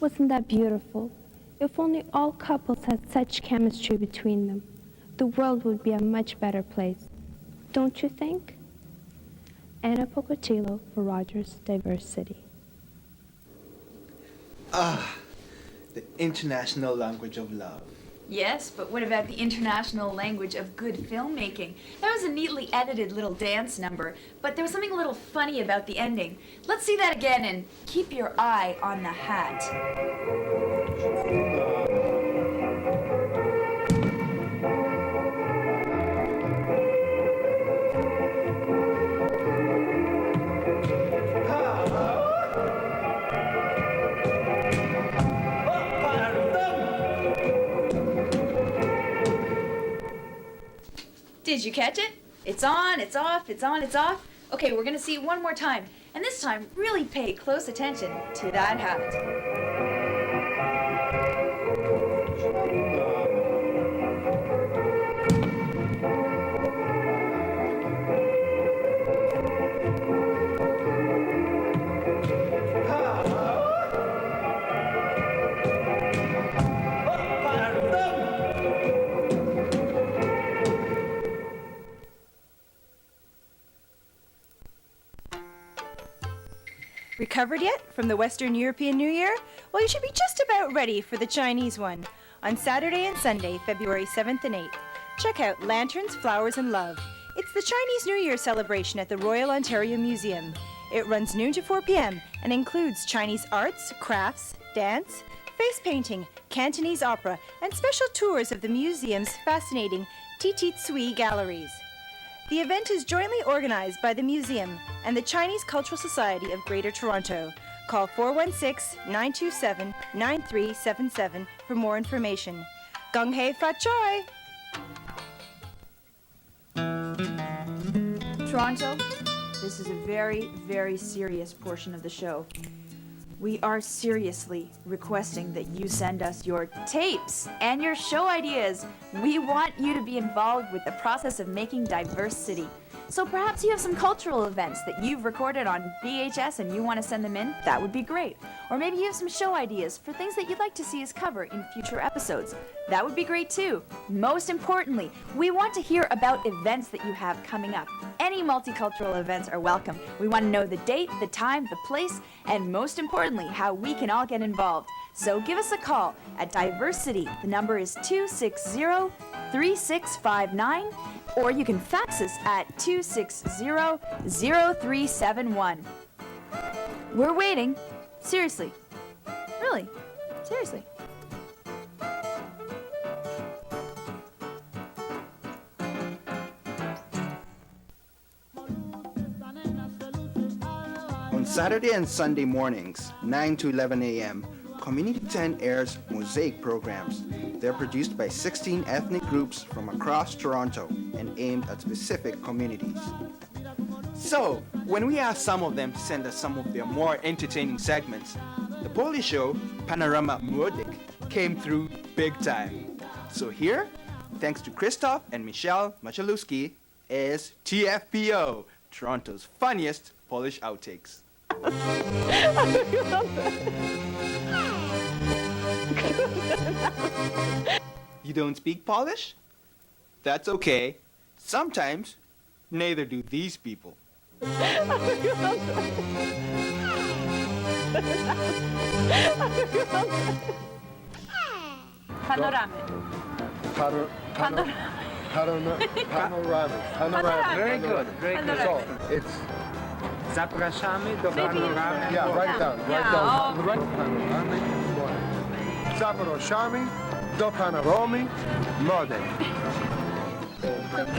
Wasn't that beautiful? If only all couples had such chemistry between them, the world would be a much better place. Don't you think? Anna Pocotilo for Rogers Diverse City.
Ah, the international language of love.
Yes, but what about the international language of good filmmaking? That was a neatly edited little dance number, but there was something a little funny about the ending. Let's see that again and keep your eye on the hat. Did you catch it? It's on, it's off, it's on, it's off. Okay, we're gonna see it one more time. And this time, really pay close attention to that hat.
recovered yet from the Western European New Year? Well, you should be just about ready for the Chinese one on Saturday and Sunday, February 7th and 8th. Check out Lanterns, Flowers, and Love. It's the Chinese New Year celebration at the Royal Ontario Museum. It runs noon to 4 p.m. and includes Chinese arts, crafts, dance, face painting, Cantonese opera, and special tours of the museum's fascinating Titit Sui galleries. The event is jointly organized by the museum and the Chinese Cultural Society of Greater Toronto. Call 416-927-9377 for more information. Gung Hei Fat Choi!
Toronto, this is a very, very serious portion of the show. We are seriously requesting that you send us your tapes and your show ideas. We want you to be involved with the process of making Diverse City. So perhaps you have some cultural events that you've recorded on VHS and you want to send them in. That would be great. Or maybe you have some show ideas for things that you'd like to see us cover in future episodes. That would be great too. Most importantly, we want to hear about events that you have coming up. Any multicultural events are welcome. We want to know the date, the time, the place, and most importantly, how we can all get involved. So give us a call at Diverse City. The number is 260-3659, or you can fax us at 260-0371. We're waiting. Seriously. Really. Seriously.
On Saturday and Sunday mornings, 9 to 11 a.m., Community 10 airs Mosaic programs. They're produced by 16 ethnic groups from across Toronto and aimed at specific communities.
So, when we asked some of them to send us some of their more entertaining segments, the Polish show, Panorama Młodych, came through big time. So here, thanks to Krzysztof and Michelle Machaluski, is TFPO, Toronto's funniest Polish outtakes. You don't speak Polish? That's okay. Sometimes, neither do these people.
Panoramy.
Panoramic. Very good. Very good. So it's zapraszamy do panoramy. Yeah, write it down. Write down. Panoramy. Zapraszamy do panoramy młodej.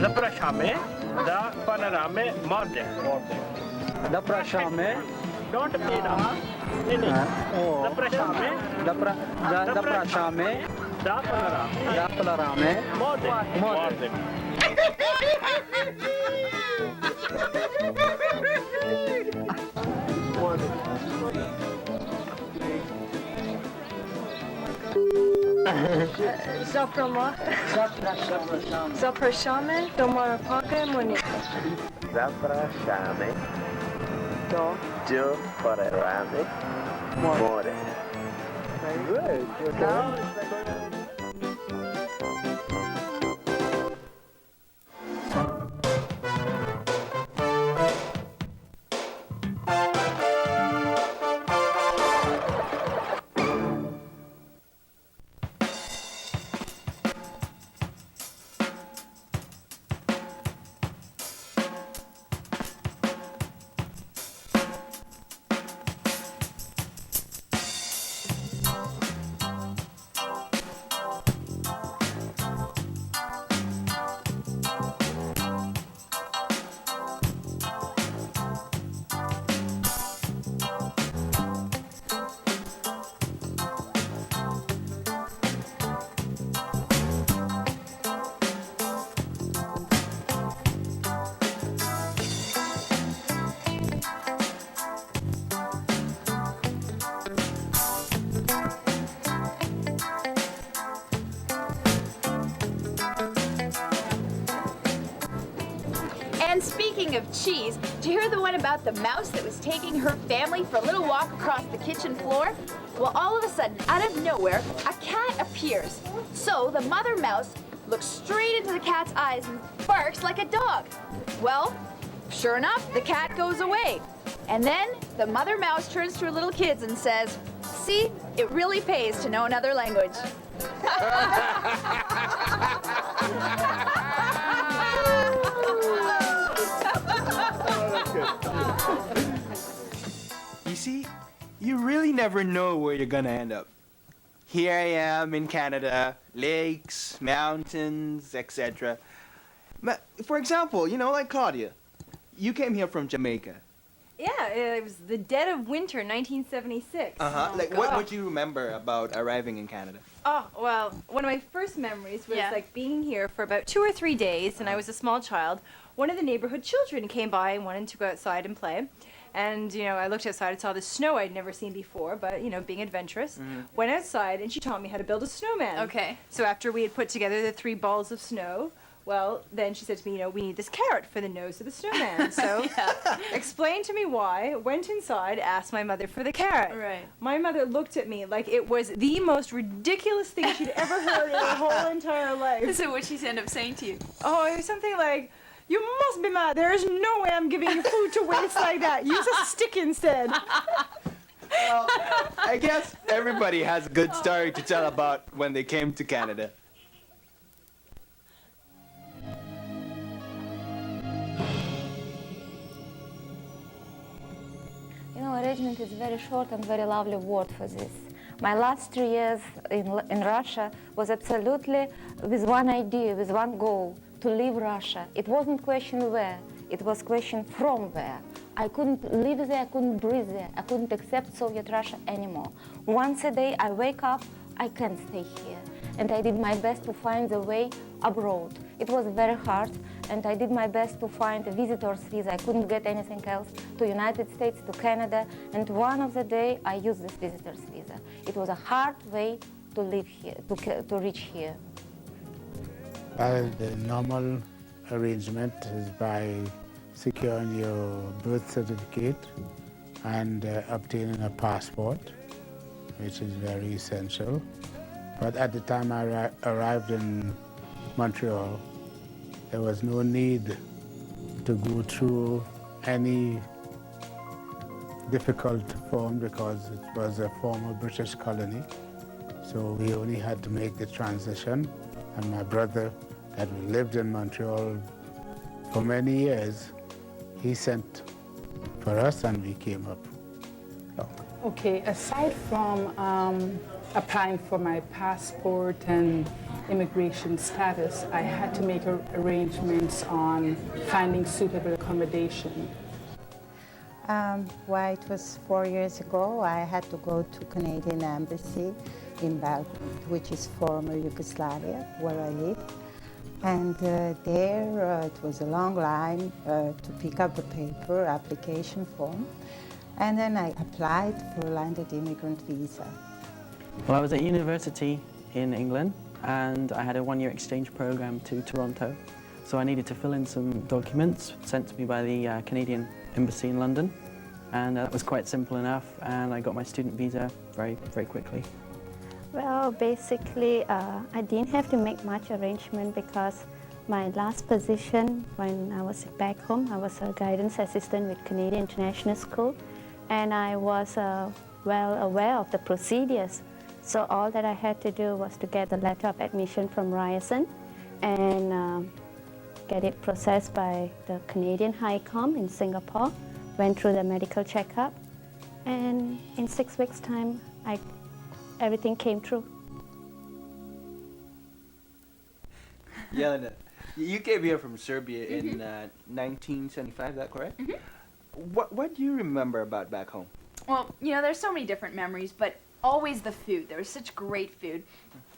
Zapraszamy do panoramy młodych.
Zapraszamy.
Don't play now. Zapraszamy.
Zapraszamy
do panoramy
młodych.
Zapraszamy do Marapaga Monika.
Zapraszamy do panoramy młodych. Good.
And speaking of cheese, did you hear the one about the mouse that was taking her family for a little walk across the kitchen floor? Well, all of a sudden, out of nowhere, a cat appears. So the mother mouse looks straight into the cat's eyes and barks like a dog. Well, sure enough, the cat goes away. And then the mother mouse turns to her little kids and says, "See, it really pays to know another language."
You see, you really never know where you're gonna end up. Here I am in Canada, lakes, mountains, etc. For example, like Claudia, you came here from Jamaica.
Yeah, it was the dead of winter, 1976.
What do you remember about arriving in Canada?
Oh, well, one of my first memories was like being here for about 2 or 3 days, and I was a small child. One of the neighborhood children came by and wanted to go outside and play. And, I looked outside and saw the snow I'd never seen before, but, being adventurous, went outside and she taught me how to build a snowman.
Okay.
So after we had put together the 3 balls of snow, well, then she said to me, we need this carrot for the nose of the snowman. So explained to me why, went inside, asked my mother for the carrot.
Right.
My mother looked at me like it was the most ridiculous thing she'd ever heard in her whole entire life.
So what she ended up saying to you?
Oh, it was something like, "You must be mad. There is no way I'm giving you food to waste like that. Use a stick instead."
Well, I guess everybody has a good story to tell about when they came to Canada.
Arrangement is very short and very lovely word for this. My last 3 years in Russia was absolutely with one idea, with one goal, to leave Russia. It wasn't question where, it was question from where. I couldn't live there, I couldn't breathe there, I couldn't accept Soviet Russia anymore. Once a day I wake up, I can't stay here. And I did my best to find the way abroad. It was very hard, and I did my best to find a visitor's visa. I couldn't get anything else, to United States, to Canada, and one of the day I used this visitor's visa. It was a hard way to live here, to reach here.
Well, the normal arrangement is by securing your birth certificate and obtaining a passport, which is very essential. But at the time I arrived in Montreal, there was no need to go through any difficult form because it was a former British colony. So we only had to make the transition, and my brother that lived in Montreal for many years, he sent for us and we came up.
Okay, aside from applying for my passport and immigration status, I had to make arrangements on finding suitable accommodation.
Well, it was 4 years ago. I had to go to Canadian Embassy in Belgrade, which is former Yugoslavia, where I live. And there it was a long line to pick up the paper, application form. And then I applied for a landed immigrant visa.
Well, I was at university in England, and I had a one-year exchange program to Toronto. So I needed to fill in some documents sent to me by the Canadian Embassy in London. And that was quite simple enough, and I got my student visa very, very quickly.
Well, basically, I didn't have to make much arrangement because my last position when I was back home, I was a guidance assistant with Canadian International School, and I was well aware of the procedures. So all that I had to do was to get the letter of admission from Ryerson and get it processed by the Canadian High Com in Singapore, went through the medical checkup, and in 6 weeks' time, everything came through.
Yelena, you came here from Serbia in 1975, is that correct? What do you remember about back home?
Well, there's so many different memories, but always the food. There was such great food,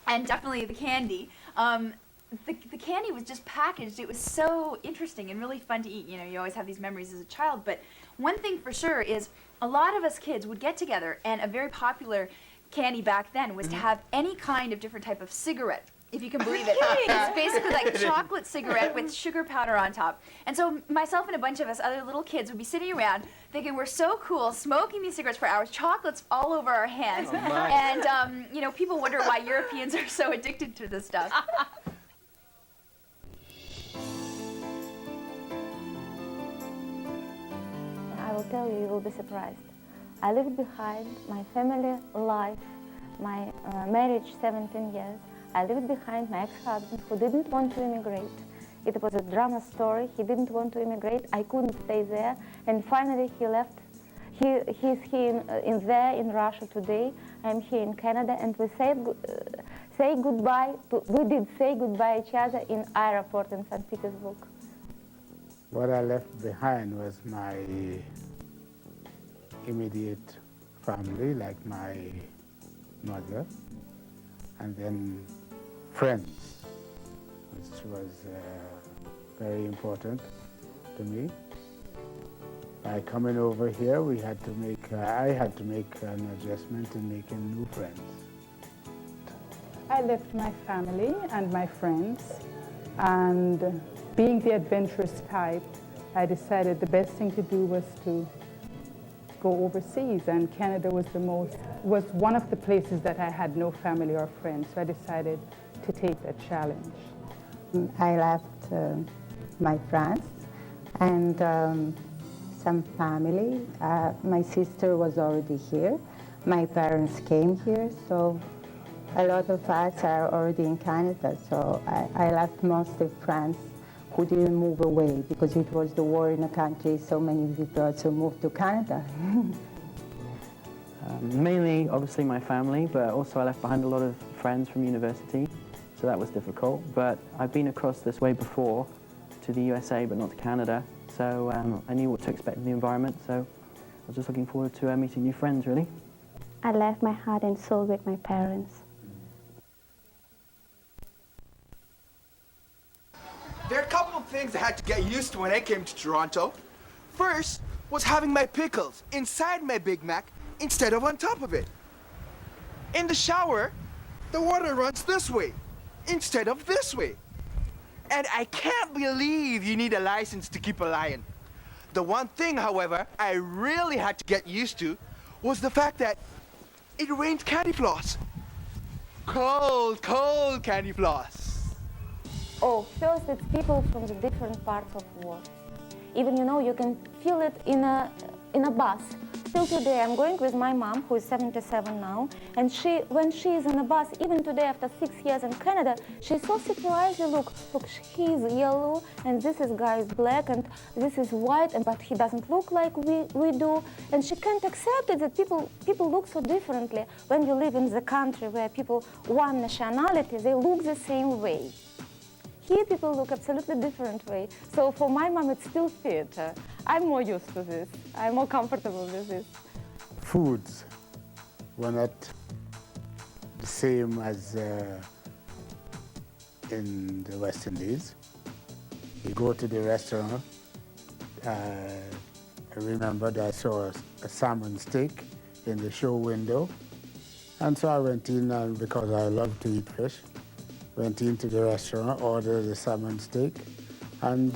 and definitely the candy. The candy was just packaged. It was so interesting and really fun to eat. You always have these memories as a child, but one thing for sure is a lot of us kids would get together, and a very popular candy back then was to have any kind of different type of cigarette, if you can believe it. It's basically like chocolate cigarette with sugar powder on top. And so myself and a bunch of us other little kids would be sitting around thinking we're so cool, smoking these cigarettes for hours, chocolates all over our hands.
Oh my.
And, people wonder why Europeans are so addicted to this stuff.
I will tell you, you will be surprised. I left behind my family life, my marriage, 17 years. I left behind my ex-husband who didn't want to immigrate. It was a drama story. He didn't want to immigrate. I couldn't stay there. And finally he left. He's here in Russia today. I'm here in Canada, and we say goodbye. We did say goodbye each other in airport in St. Petersburg.
What I left behind was my immediate family, like my mother, and then friends, which was very important to me. By coming over here, I had to make an adjustment in making new friends.
I left my family and my friends, and being the adventurous type, I decided the best thing to do was to go overseas, and Canada was one of the places that I had no family or friends, so I decided to take that challenge.
I left my friends and some family. My sister was already here. My parents came here, so a lot of us are already in Canada, so I left mostly friends who didn't move away because it was the war in the country, so many people also moved to Canada.
Mainly, obviously, my family, but also I left behind a lot of friends from university, so that was difficult. But I've been across this way before to the USA, but not to Canada, so I knew what to expect in the environment, so I was just looking forward to meeting new friends, really.
I left my heart and soul with my parents.
There are a couple of things I had to get used to when I came to Toronto. First was having my pickles inside my Big Mac instead of on top of it. In the shower, the water runs this way instead of this way. And I can't believe you need a license to keep a lion. The one thing, however, I really had to get used to was the fact that it rained candy floss. Cold, cold candy floss.
Oh, first it's people from the different parts of the world. Even, you can feel it in a bus. Still today, I'm going with my mom, who is 77 now, and when she is in a bus, even today after 6 years in Canada, she's so surprised. Look, he's yellow, and this guy is black, and this is white, but he doesn't look like we do, and she can't accept it that people look so differently. When you live in the country where people, one nationality, they look the same way. Here people look absolutely different way. So for my mom, it's still theater. I'm more used to this. I'm more comfortable with this.
Foods were not the same as in the West Indies. You go to the restaurant, I remembered I saw a salmon steak in the show window. And so I went in, and because I love to eat fish, went into the restaurant, ordered a salmon steak, and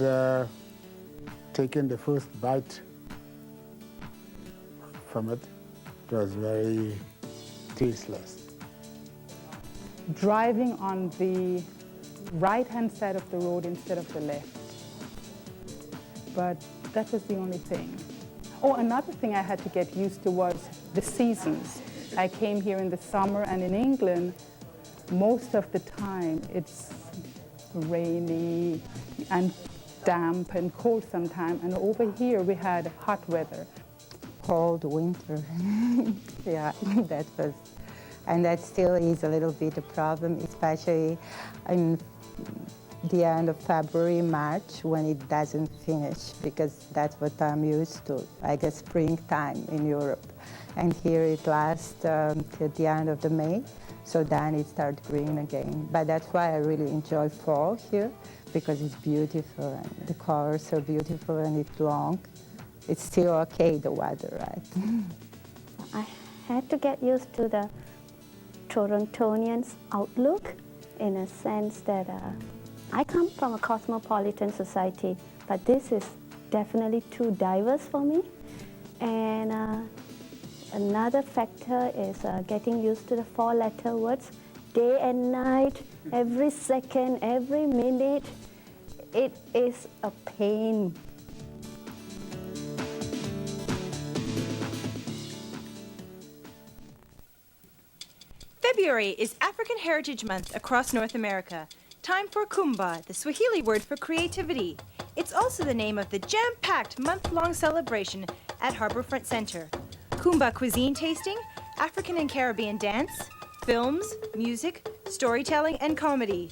taking the first bite from it, it was very tasteless.
Driving on the right-hand side of the road instead of the left. But that was the only thing. Oh, another thing I had to get used to was the seasons. I came here in the summer, and in England, most of the time it's rainy and damp and cold sometimes, and over here we had hot weather.
Cold winter. Yeah, and that still is a little bit a problem, especially in the end of February, March, when it doesn't finish, because that's what I'm used to, like a springtime in Europe. And here it lasts till the end of the May, so then it starts green again. But that's why I really enjoy fall here, because it's beautiful, and the colors are beautiful, and it's long. It's still okay, the weather, right?
I had to get used to the Torontonians' outlook, in a sense that I come from a cosmopolitan society, but this is definitely too diverse for me. And another factor is getting used to the four-letter words, day and night, every second, every minute. It is a pain.
February is African Heritage Month across North America. Time for Kumba, the Swahili word for creativity. It's also the name of the jam-packed month-long celebration at Harbourfront Centre. Kumba cuisine tasting, African and Caribbean dance, films, music, storytelling, and comedy.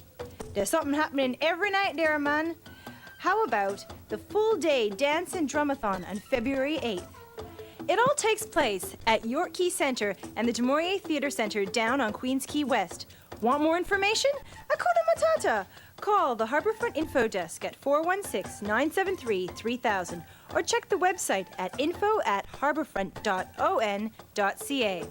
There's something happening every night there, man. How about the full-day dance and drumathon on February 8th? It all takes place at York Quay Centre and the Demorier Theatre Centre down on Queens Quay West. Want more information? Hakuna Matata! Call the Harbourfront Info Desk at 416-973-3000 or check the website at info@harbourfront.on.ca.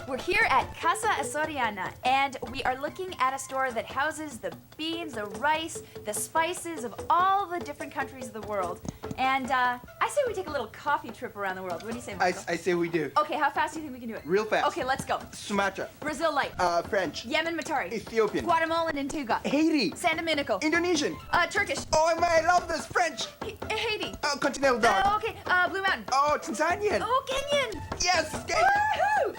We're here at Casa Azoriana, and we are looking at a store that houses the beans, the rice, the spices of all the different countries of the world. And I say we take a little coffee trip around the world. What do you say, Michael?
I say we do.
Okay, how fast do you think we can do it?
Real fast.
Okay, let's go.
Sumatra.
Brazil Light.
French.
Yemen Matari.
Ethiopian.
Guatemalan Antigua.
Haiti.
San Domenico.
Indonesian.
Turkish.
Oh, man, I love this. French.
Haiti.
Continental Dog.
Okay, Blue Mountain.
Oh, Tanzanian.
Oh, Kenyan.
Yes, Kenyan.
Woohoo!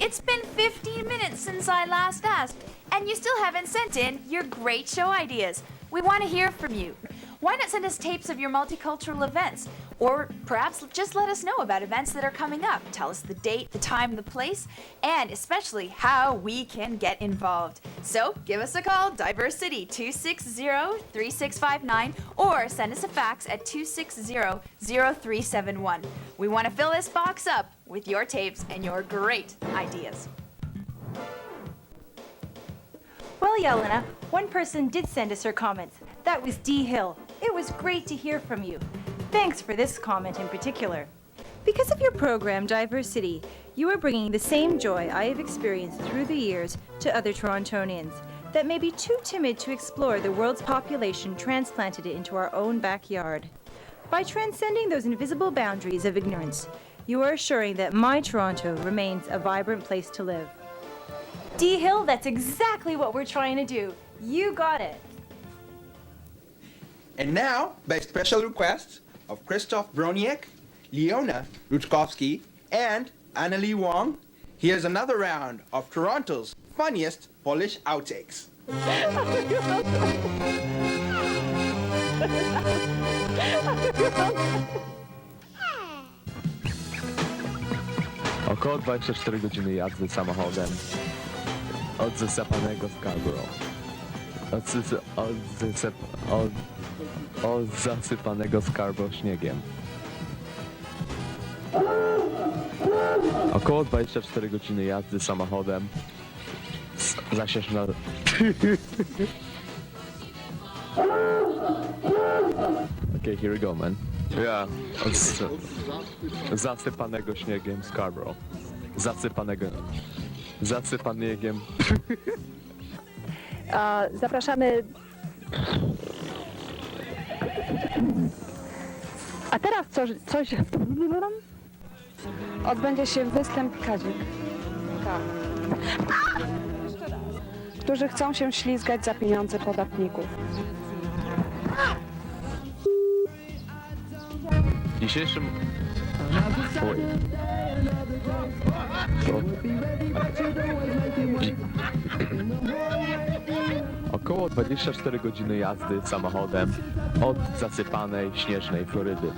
It's been 15 minutes since I last asked, and you still haven't sent in your great show ideas. We want to hear from you. Why not send us tapes of your multicultural events? Or perhaps just let us know about events that are coming up. Tell us the date, the time, the place, and especially how we can get involved. So give us a call, Diverse City 260-3659, or send us a fax at 260-0371. We want to fill this box up with your tapes and your great ideas.
Well, Yelena, one person did send us her comments. That was D. Hill. It was great to hear from you. Thanks for this comment in particular. Because of your program, Diverse City, you are bringing the same joy I have experienced through the years to other Torontonians that may be too timid to explore the world's population transplanted it into our own backyard. By transcending those invisible boundaries of ignorance, you are assuring that my Toronto remains a vibrant place to live. D. Hill, that's exactly what we're trying to do. You got it.
And now, by special request of Christoph Broniek, Leona Rutkowski, and Annalie Wong, here's another round of Toronto's funniest Polish outtakes.
Około 24 godziny jazdy samochodem od zasypanego Scarborough. Od zasypanego Scarborough śniegiem. Około 24 godziny jazdy samochodem zasiesz na... Okay, here we go, man. Yeah, zasypanego śniegiem Scarborough. Zasypanego...
Zapraszamy. A teraz coś...
Odbędzie się występ Kazik. Tak. Którzy chcą się ślizgać za pieniądze podatników.
W dzisiejszym... Około 24 godziny jazdy samochodem od zasypanej śnieżnej Florydy.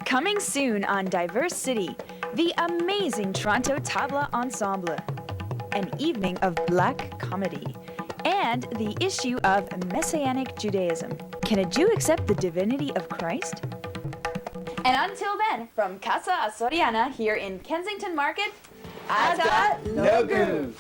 Coming soon on Diverse City, the amazing Toronto Tabla Ensemble, an evening of black comedy, and the issue of Messianic Judaism. Can a Jew accept the divinity of Christ? And until then, from Casa Soriana here in Kensington Market, hasta luego.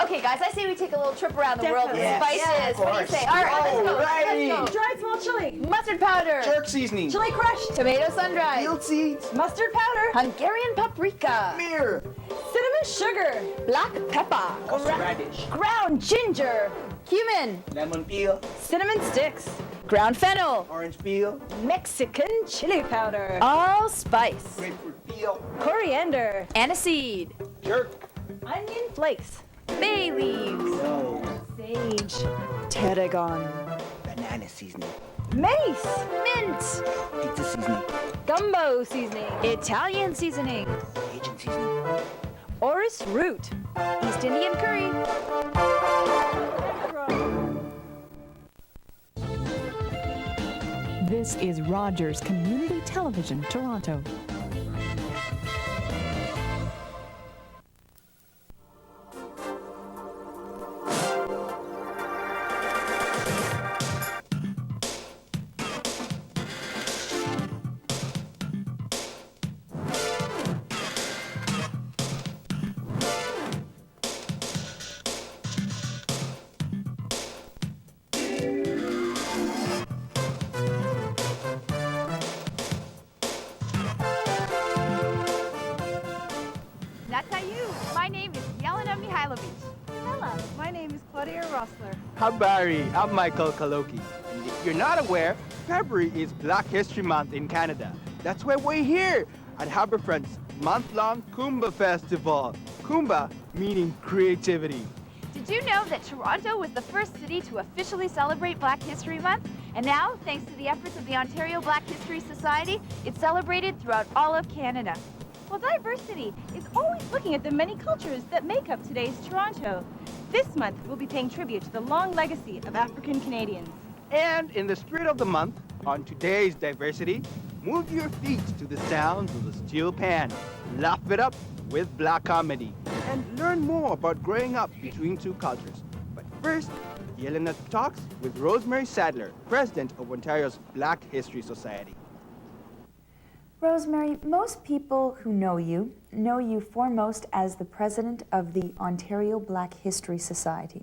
Okay, guys, I say we take a little trip around the world with spices. What do you say? All right, let's go. Let's go.
Dried small chili.
Mustard powder.
Jerk seasoning.
Chili crushed.
Tomato sun-dried.
Field seeds.
Mustard powder.
Hungarian paprika.
Beer.
Cinnamon sugar.
Black pepper.
Radish.
Ground ginger. Cumin.
Lemon peel.
Cinnamon sticks.
Ground fennel.
Orange peel.
Mexican chili powder.
Allspice.
Grapefruit peel.
Coriander.
Aniseed.
Jerk.
Onion flakes.
Bay leaves.
Sage. Tarragon.
Banana seasoning.
Mace.
Mint.
Pizza seasoning.
Gumbo seasoning.
Italian seasoning.
Cajun seasoning.
Orris root.
East Indian curry.
This is Rogers Community Television, Toronto.
My name is Yelena Mihailovich.
Hello, my name is Claudia Rossler.
Habari, I'm Michael Kaloki. And if you're not aware, February is Black History Month in Canada. That's why we're here at Harbourfront's month-long Kumba Festival. Kumba meaning creativity.
Did you know that Toronto was the first city to officially celebrate Black History Month? And now, thanks to the efforts of the Ontario Black History Society, it's celebrated throughout all of Canada.
Well, diversity is always looking at the many cultures that make up today's Toronto. This month, we'll be paying tribute to the long legacy of African Canadians.
And in the spirit of the month, on today's diversity, move your feet to the sounds of the steel pan. Laugh it up with Black comedy. And learn more about growing up between two cultures. But first, Yelena talks with Rosemary Sadler, President of Ontario's Black History Society.
Rosemary, most people who know you foremost as the president of the Ontario Black History Society.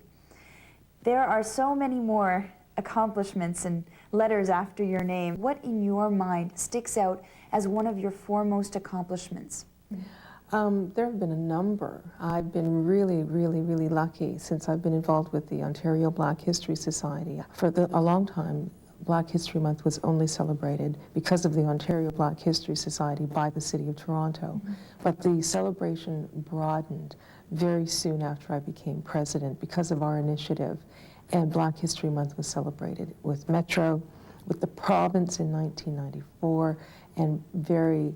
There are so many more accomplishments and letters after your name. What in your mind sticks out as one of your foremost accomplishments?
There have been a number. I've been really lucky since I've been involved with the Ontario Black History Society. For a long time, Black History Month was only celebrated because of the Ontario Black History Society by the City of Toronto. But the celebration broadened very soon after I became president because of our initiative. And Black History Month was celebrated with Metro, with the province in 1994, and very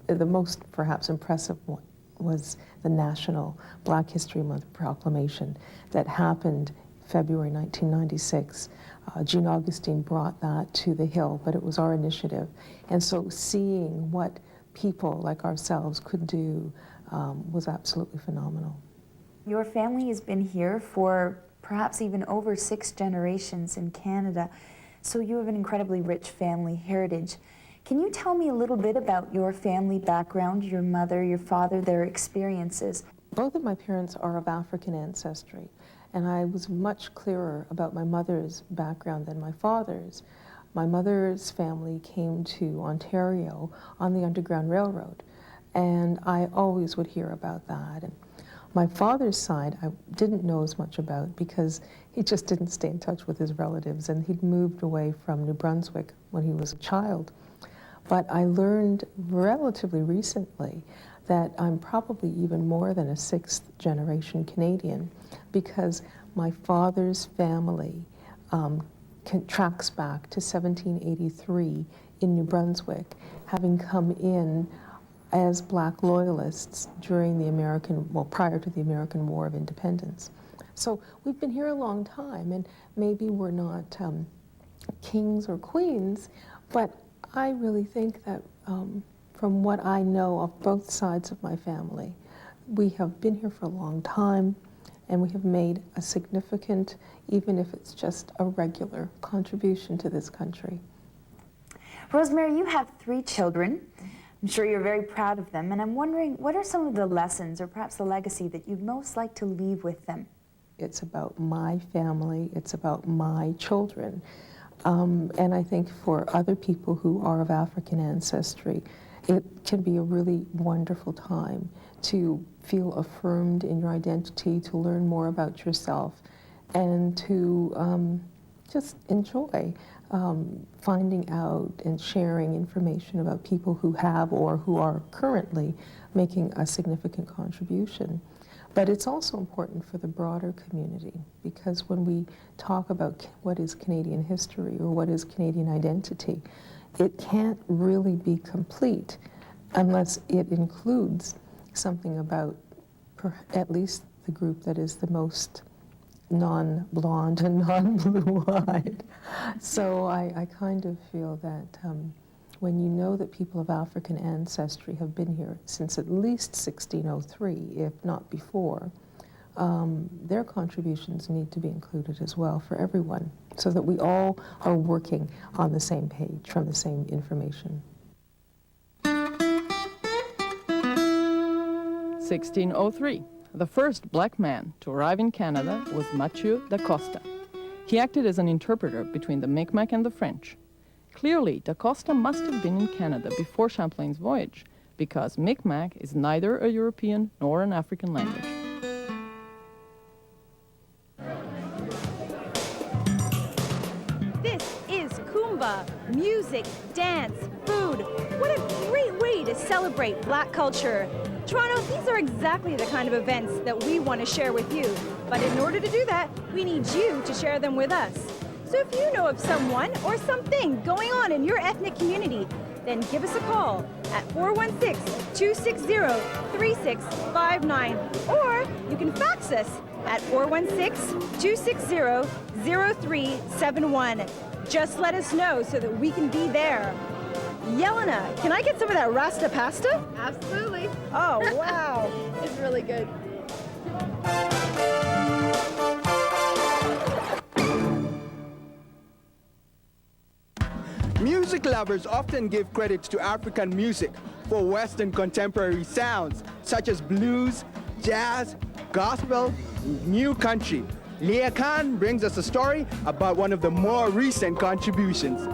the most perhaps impressive one was the National Black History Month proclamation that happened February 1996. Jean Augustine brought that to the Hill, but it was our initiative. And so seeing what people like ourselves could do was absolutely phenomenal.
Your family has been here for perhaps even over 6 generations in Canada, so you have an incredibly rich family heritage. Can you tell me a little bit about your family background, your mother, your father, their experiences?
Both of my parents are of African ancestry, and I was much clearer about my mother's background than my father's. My mother's family came to Ontario on the Underground Railroad, and I always would hear about that. And my father's side, I didn't know as much about because he just didn't stay in touch with his relatives, and he'd moved away from New Brunswick when he was a child. But I learned relatively recently that I'm probably even more than a 6th generation Canadian because my father's family tracks back to 1783 in New Brunswick, having come in as Black loyalists during the prior to the American War of Independence. So we've been here a long time, and maybe we're not kings or queens, but I really think that from what I know of both sides of my family, we have been here for a long time, and we have made a significant, even if it's just a regular, contribution to this country.
Rosemary, you have 3 children. I'm sure you're very proud of them, and I'm wondering, what are some of the lessons or perhaps the legacy that you'd most like to leave with them?
It's about my family, it's about my children. And I think for other people who are of African ancestry, it can be a really wonderful time to feel affirmed in your identity, to learn more about yourself, and to just enjoy finding out and sharing information about people who have or who are currently making a significant contribution. But it's also important for the broader community, because when we talk about what is Canadian history or what is Canadian identity, it can't really be complete unless it includes something about at least the group that is the most non-blonde and non-blue-eyed. So I kind of feel that when you know that people of African ancestry have been here since at least 1603, if not before, their contributions need to be included as well for everyone, so that we all are working on the same page from the same information.
1603. The first black man to arrive in Canada was Mathieu da Costa. He acted as an interpreter between the Micmac and the French. Clearly, da Costa must have been in Canada before Champlain's voyage, because Micmac is neither a European nor an African language.
This is Kumba. Music, dance, food. What a great way to celebrate Black culture. Toronto, these are exactly the kind of events that we want to share with you. But in order to do that, we need you to share them with us. So if you know of someone or something going on in your ethnic community, then give us a call at 416-260-3659. Or you can fax us at 416-260-0371. Just let us know so that we can be there. Yelena, can I get some of that Rasta pasta?
Absolutely.
Oh, wow.
It's really good.
Music lovers often give credit to African music for Western contemporary sounds, such as blues, jazz, gospel, new country. Leah Khan brings us a story about one of the more recent contributions.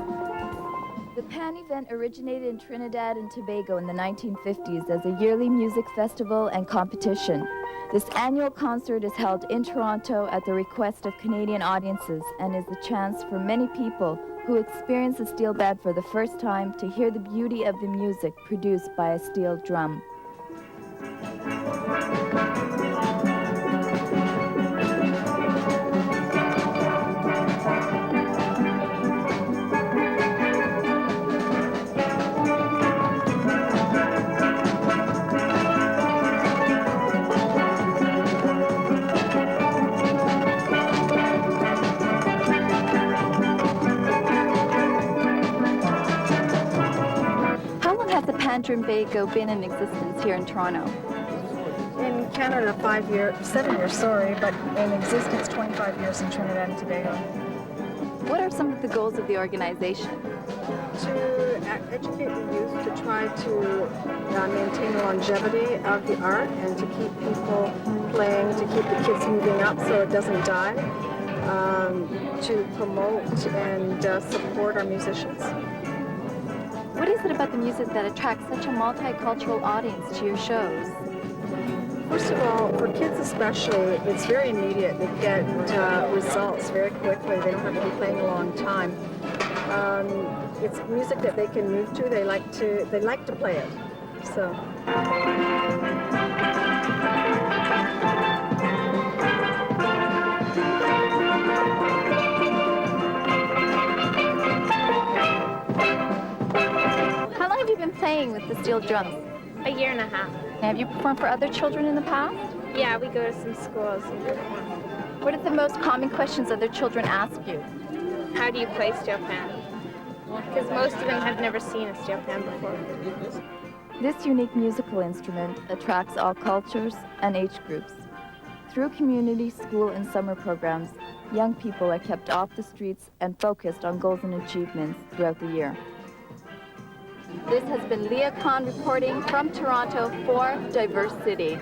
The PAN event originated in Trinidad and Tobago in the 1950s as a yearly music festival and competition. This annual concert is held in Toronto at the request of Canadian audiences and is a chance for many people who experience a steel band for the first time to hear the beauty of the music produced by a steel drum. Trinbago been in existence here in Toronto?
In Canada, 7 years, sorry, but in existence, 25 years in Trinidad and Tobago.
What are some of the goals of the organization?
To educate the youth, to try to maintain the longevity of the art and to keep people playing, to keep the kids moving up so it doesn't die, to promote and support our musicians.
What is it about the music that attracts such a multicultural audience to your shows?
First of all, for kids especially, it's very immediate. They get results very quickly. They don't have to be playing a long time. It's music that they can move to. They like to play it. So.
How long have you been playing with the steel drums?
A year and a half.
Have you performed for other children in the past?
Yeah, we go to some schools.
What are the most common questions other children ask you?
How do you play steel pan? Because most of them have never seen a steel pan before.
This unique musical instrument attracts all cultures and age groups. Through community, school, and summer programs, young people are kept off the streets and focused on goals and achievements throughout the year.
This has been Leah Khan reporting from Toronto for Diverse City.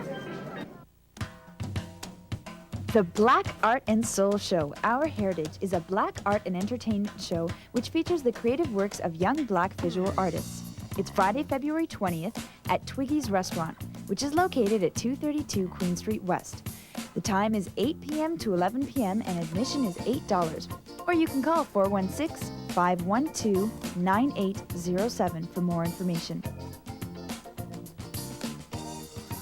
The Black Art and Soul Show, Our Heritage, is a black art and entertainment show which features the creative works of young black visual artists. It's Friday, February 20th at Twiggy's Restaurant, which is located at 232 Queen Street West. The time is 8 p.m. to 11 p.m. and admission is $8. Or you can call 416-512-9807 for more information.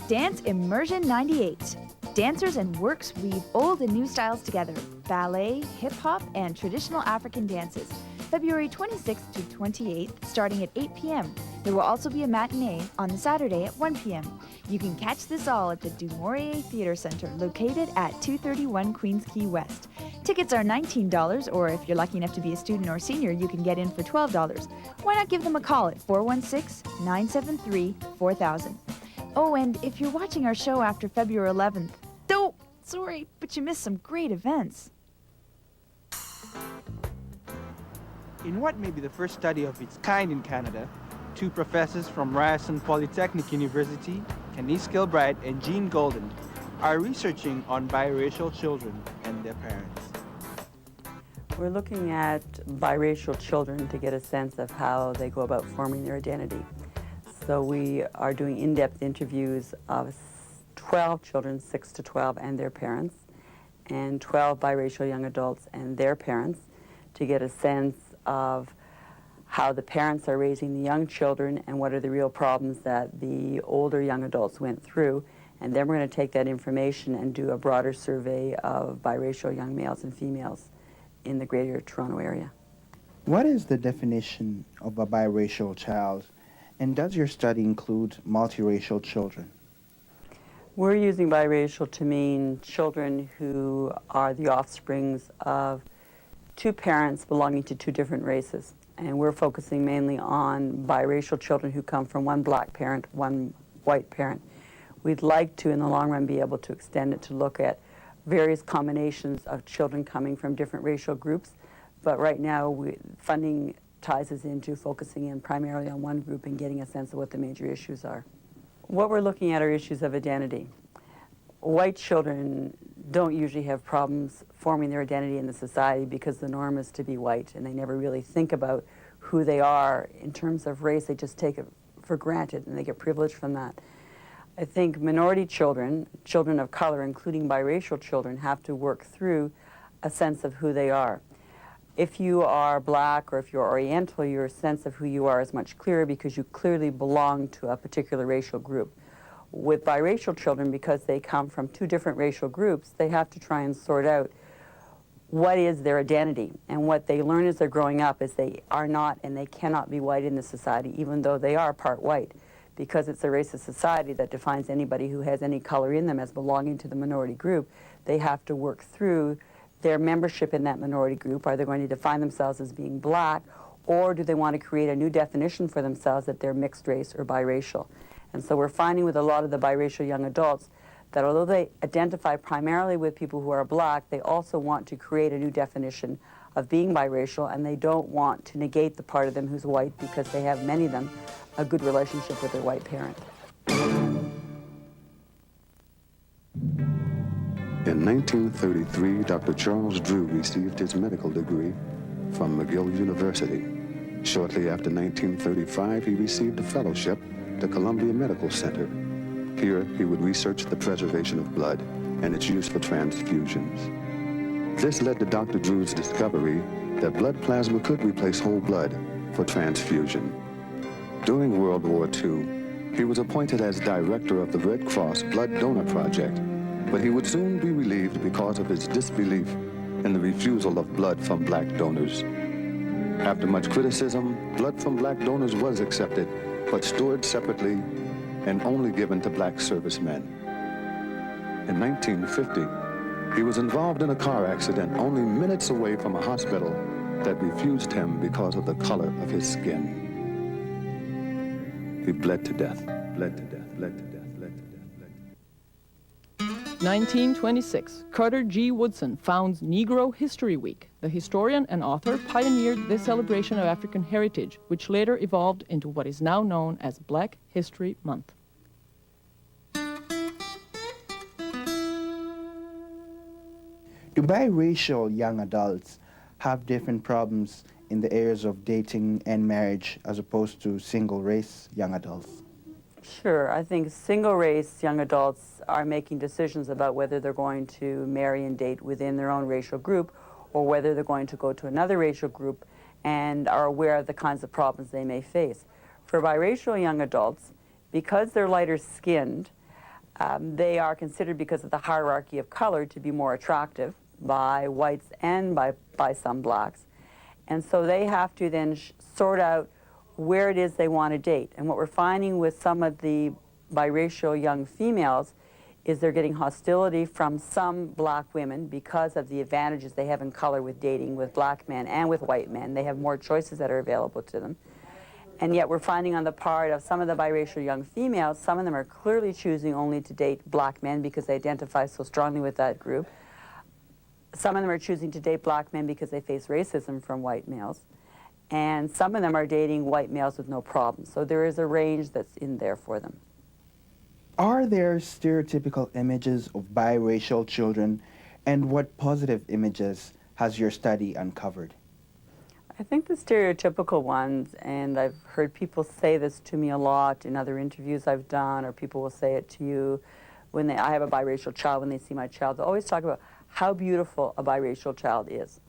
Dance Immersion 98. Dancers and works weave old and new styles together. Ballet, hip-hop, and traditional African dances. February 26th to 28th, starting at 8 p.m. There will also be a matinee on the Saturday at 1 p.m. You can catch this all at the Du Maurier Theatre Center, located at 231 Queens Quay West. Tickets are $19, or if you're lucky enough to be a student or senior, you can get in for $12. Why not give them a call at 416-973-4000. Oh, and if you're watching our show after February 11th, sorry, but you missed some great events.
In what may be the first study of its kind in Canada, two professors from Ryerson Polytechnic University, Kenise Kilbride and Jean Golden, are researching on biracial children and their parents.
We're looking at biracial children to get a sense of how they go about forming their identity. So we are doing in-depth interviews of 12 children, 6 to 12, and their parents, and 12 biracial young adults and their parents to get a sense of how the parents are raising the young children and what are the real problems that the older young adults went through. And then we're going to take that information and do a broader survey of biracial young males and females in the Greater Toronto Area.
What is the definition of a biracial child, and does your study include multiracial children?
We're using biracial to mean children who are the offsprings of two parents belonging to two different races. And we're focusing mainly on biracial children who come from one black parent, one white parent. We'd like to, in the long run, be able to extend it to look at various combinations of children coming from different racial groups. But right now, funding ties us into focusing in primarily on one group and getting a sense of what the major issues are. What we're looking at are issues of identity. White children don't usually have problems forming their identity in the society because the norm is to be white, and they never really think about who they are in terms of race. They just take it for granted, and they get privilege from that. I think minority children, children of color, including biracial children, have to work through a sense of who they are. If you are black or if you're Oriental, your sense of who you are is much clearer because you clearly belong to a particular racial group. With biracial children, because they come from two different racial groups, they have to try and sort out what is their identity. And what they learn as they're growing up is they are not and they cannot be white in the society, even though they are part white. Because it's a racist society that defines anybody who has any color in them as belonging to the minority group, they have to work through their membership in that minority group. Are they going to define themselves as being black, or do they want to create a new definition for themselves that they're mixed race or biracial? And so we're finding with a lot of the biracial young adults that although they identify primarily with people who are black, they also want to create a new definition of being biracial, and they don't want to negate the part of them who's white because they have, many of them, a good relationship with their white parent.
In 1933, Dr. Charles Drew received his medical degree from McGill University. Shortly after 1935, he received a fellowship to Columbia Medical Center. Here, he would research the preservation of blood and its use for transfusions. This led to Dr. Drew's discovery that blood plasma could replace whole blood for transfusion. During World War II, he was appointed as director of the Red Cross Blood Donor Project, but he would soon be relieved because of his disbelief in the refusal of blood from black donors. After much criticism, blood from black donors was accepted, but stored separately and only given to black servicemen. In 1950, he was involved in a car accident only minutes away from a hospital that refused him because of the color of his skin. He bled to death, bled to death, bled to death, bled to death, bled to death.
1926, Carter G. Woodson founds Negro History Week. The historian and author pioneered this celebration of African heritage, which later evolved into what is now known as Black History Month.
Do biracial young adults have different problems in the areas of dating and marriage as opposed to single-race young adults?
Sure. I think single-race young adults are making decisions about whether they're going to marry and date within their own racial group or whether they're going to go to another racial group and are aware of the kinds of problems they may face. For biracial young adults, because they're lighter skinned, they are considered, because of the hierarchy of color, to be more attractive by whites and by some blacks. And so they have to then sort out where it is they want to date. And what we're finding with some of the biracial young females is they're getting hostility from some black women because of the advantages they have in color with dating with black men and with white men. They have more choices that are available to them. And yet we're finding on the part of some of the biracial young females, some of them are clearly choosing only to date black men because they identify so strongly with that group. Some of them are choosing to date black men because they face racism from white males. And some of them are dating white males with no problem. So there is a range that's in there for them.
Are there stereotypical images of biracial children, and what positive images has your study uncovered?
I think the stereotypical ones, and I've heard people say this to me a lot in other interviews I've done, or people will say it to you when I have a biracial child, when they see my child, they'll always talk about how beautiful a biracial child is.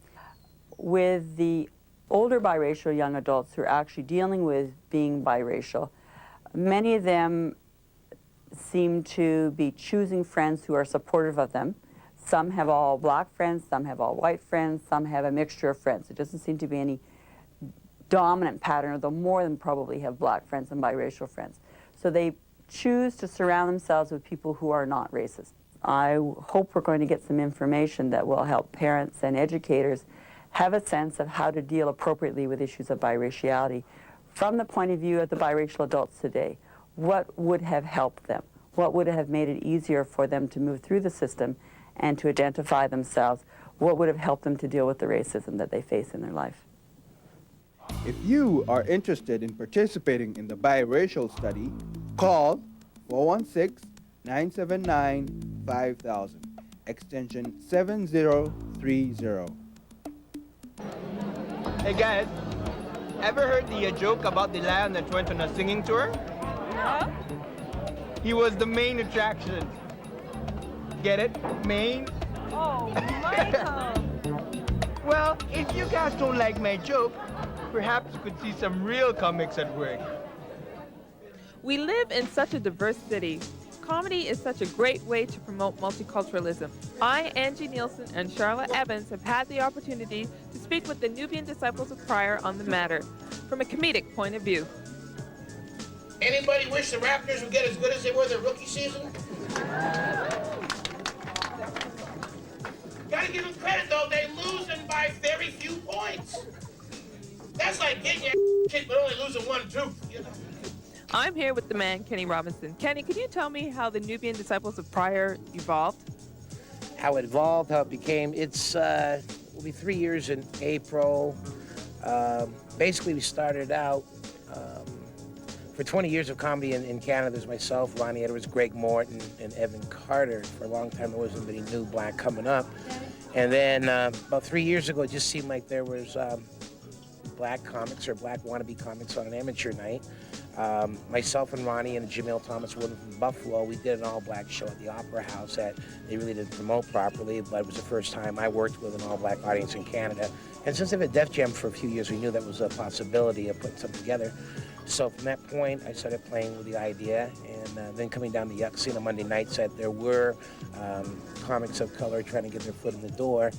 With the older biracial young adults who are actually dealing with being biracial, many of them seem to be choosing friends who are supportive of them. Some have all black friends, some have all white friends, some have a mixture of friends. It doesn't seem to be any dominant pattern, although more than probably have black friends and biracial friends. So they choose to surround themselves with people who are not racist. I hope we're going to get some information that will help parents and educators have a sense of how to deal appropriately with issues of biraciality from the point of view of the biracial adults today. What would have helped them? What would have made it easier for them to move through the system and to identify themselves? What would have helped them to deal with the racism that they face in their life?
If you are interested in participating in the biracial study, call 416-979-5000, extension 7030.
Hey guys, ever heard the joke about the lion that went on a singing tour? No. He was the main attraction. Get it? Main?
Oh, Michael!
Well, if you guys don't like my joke, perhaps you could see some real comics at work.
We live in such a diverse city. Comedy is such a great way to promote multiculturalism. I, Angie Nielsen, and Charlotte Evans have had the opportunity to speak with the Nubian disciples of Pryor on the matter from a comedic point of view.
Anybody wish the Raptors would get as good as they were their rookie season? Gotta give them credit though, they losing by very few points. That's like getting your kicked but only losing one tooth, you know?
I'm here with the man, Kenny Robinson. Kenny, can you tell me how the Nubian disciples of Pryor evolved?
How it evolved, how it became, will be 3 years in April. Basically, we started out for 20 years of comedy in Canada. There's myself, Ronnie Edwards, Greg Morton, and Evan Carter. For a long time, there wasn't any new black coming up. And then about 3 years ago, it just seemed like there was black comics or black wannabe comics on an amateur night. Myself and Ronnie and Jamil Thomas Woodman from Buffalo, we did an all-black show at the Opera House that they really didn't promote properly, but it was the first time I worked with an all-black audience in Canada. And since I've been at Def Jam for a few years, we knew that was a possibility of putting something together. So from that point, I started playing with the idea, and then coming down to Yucca Scene on Monday nights, that there were comics of color trying to get their foot in the door,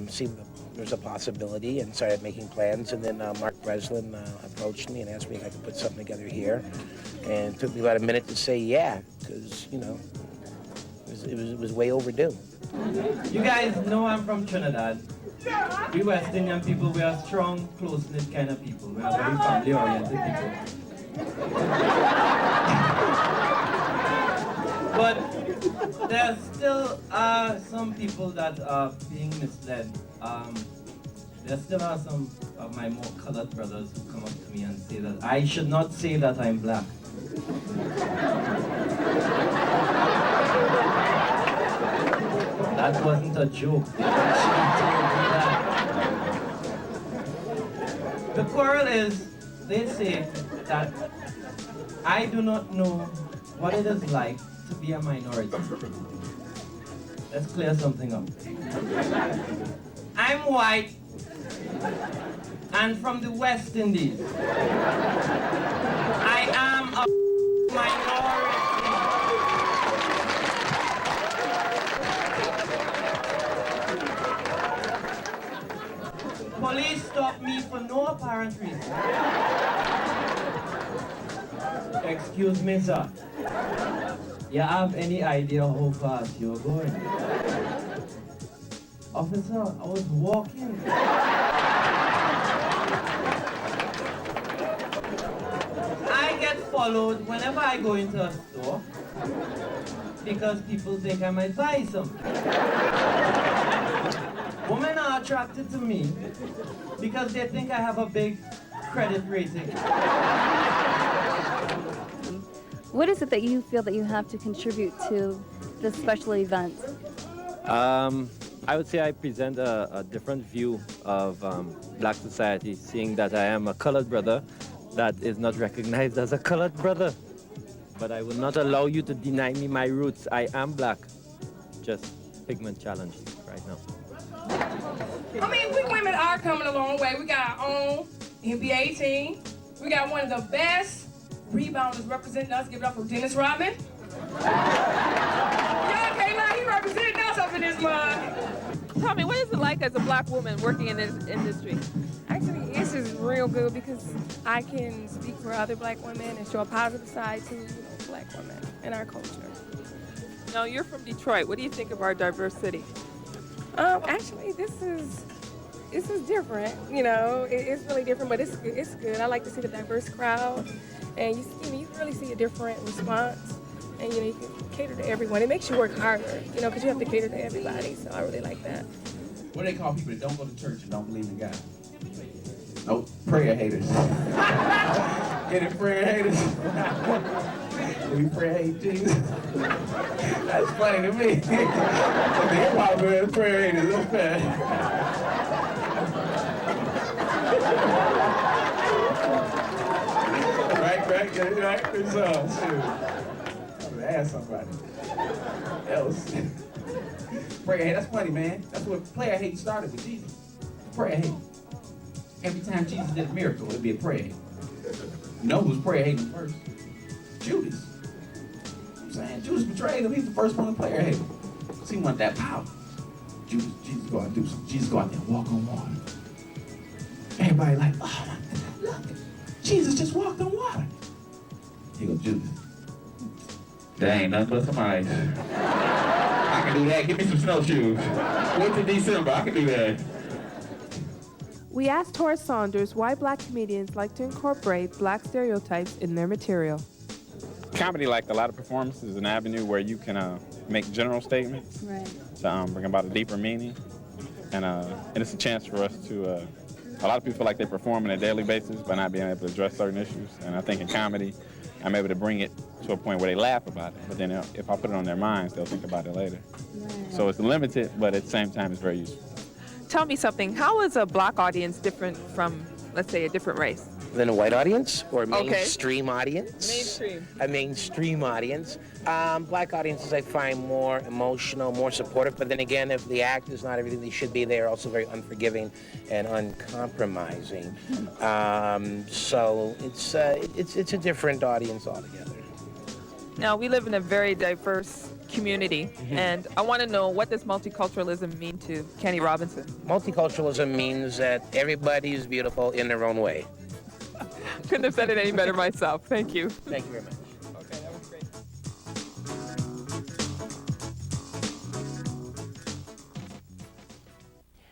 seemed there's a possibility, and started making plans. And then Mark Breslin approached me and asked me if I could put something together here, and it took me about a minute to say yeah, because you know it was way overdue.
You guys know I'm from Trinidad. We West Indian people, we are strong, close-knit kind of people. We are very family-oriented people. But there There still are some people that are being misled. There still are some of my more colored brothers who come up to me and say that I should not say that I'm black. That wasn't a joke. They actually told me that. The quarrel is, they say that I do not know what it is like to be a minority. Let's clear something up. I'm white and from the West Indies. I am a minority. Police stopped me for no apparent reason. Excuse me, sir. You have any idea how fast you're going? Officer, I was walking. I get followed whenever I go into a store because people think I might buy something. Women are attracted to me because they think I have a big credit rating.
What is it that you feel that you have to contribute to this special event?
I would say I present a different view of black society, seeing that I am a colored brother that is not recognized as a colored brother. But I will not allow you to deny me my roots. I am black, just pigment challenged right now.
I mean, we women are coming a long way. We got our own NBA team. We got one of the best rebounders representing us. Give it up for Dennis Rodman. Y'all can't lie, he representing us up in this mug.
Tell me, what is it like as a black woman working in this industry?
Actually, this is real good because I can speak for other black women and show a positive side to black women and our culture.
Now, you're from Detroit. What do you think of our diverse city?
Actually, this is different. You know, it's really different, but it's good. I like to see the diverse crowd, and you really see a different response, and you can cater to everyone. It makes you work harder, because you have to cater to everybody. So I really like that.
What do they call people that don't go to church and don't believe in God? Nope, prayer haters. Get it, prayer haters? We prayer hate Jesus. That's funny to me. The hip-hop is prayer haters, that's bad. Right, good song, shoot. I'm gonna ask somebody else. Prayer hate, that's funny, man. That's what prayer hate started with Jesus. Prayer hate. Every time Jesus did a miracle, it'd be a prayer hate. You know who was prayer hating first? Judas. I'm saying Judas betrayed him. He's the first one to prayer hate him. Because he wanted that power. Jesus go out and do something. Jesus go out there and walk on water. Everybody like, oh, look, Jesus just walked on water. Here goes Judas. That ain't nothing but some ice. I can do that. Give me some snowshoes. Wait till December. I can do that.
We asked Horace Saunders why black comedians like to incorporate black stereotypes in their material.
Comedy, like a lot of performances, is an avenue where you can make general statements to bring about a deeper meaning. And it's a chance for us to, a lot of people feel like they perform on a daily basis by not being able to address certain issues. And I think in comedy, I'm able to bring it to a point where they laugh about it. But then if I put it on their minds, they'll think about it later. So it's limited, but at the same time, it's very useful.
Tell me something. How is a black audience different from, let's say, a different race?
Than a white audience or a mainstream audience?
Mainstream.
A mainstream audience. Black audiences I find more emotional, more supportive, but then again, if the act is not everything they should be, they're also very unforgiving and uncompromising. So it's a different audience altogether.
Now, we live in a very diverse community, and I want to know, what does multiculturalism mean to Kenny Robinson?
Multiculturalism means that everybody is beautiful in their own way.
Couldn't have said it any better myself. Thank you.
Thank you very much.
Okay, that was great.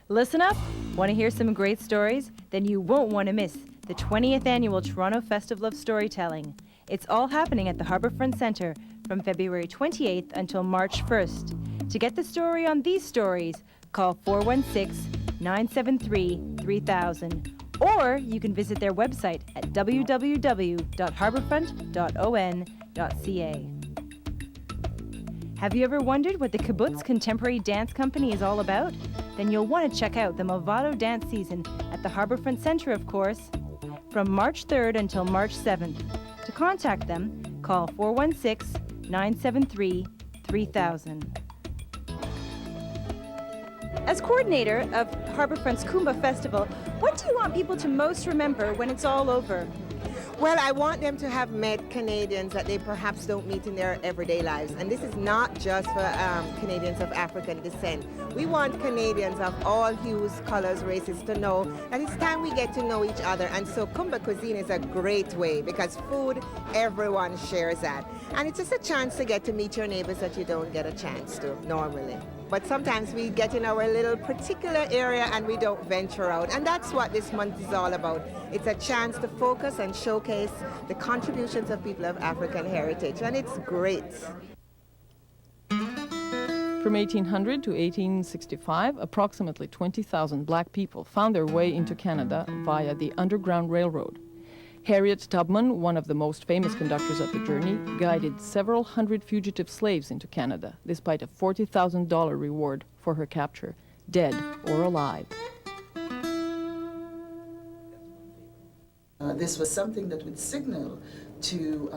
Listen up. Want to hear some great stories? Then you won't want to miss the 20th Annual Toronto Festival of Storytelling. It's all happening at the Harbourfront Centre from February 28th until March 1st. To get the story on these stories, call 416-973-3000, or you can visit their website at www.harbourfront.on.ca. Have you ever wondered what the Kibbutz Contemporary Dance Company is all about? Then you'll want to check out the Movado dance season at the Harbourfront Centre, of course, from March 3rd until March 7th. To contact them, call 416-973-3000. As coordinator of Harbourfront's Kumba Festival, what do you want people to most remember when it's all over?
Well, I want them to have met Canadians that they perhaps don't meet in their everyday lives. And this is not just for Canadians of African descent. We want Canadians of all hues, colors, races to know that it's time we get to know each other. And so Kumba cuisine is a great way because food, everyone shares that. And it's just a chance to get to meet your neighbors that you don't get a chance to normally. But sometimes we get in our little particular area and we don't venture out. And that's what this month is all about. It's a chance to focus and showcase the contributions of people of African heritage. And it's great.
From 1800 to 1865, approximately 20,000 black people found their way into Canada via the Underground Railroad. Harriet Tubman, one of the most famous conductors of the journey, guided several hundred fugitive slaves into Canada, despite a $40,000 reward for her capture, dead or alive.
This was something that would signal to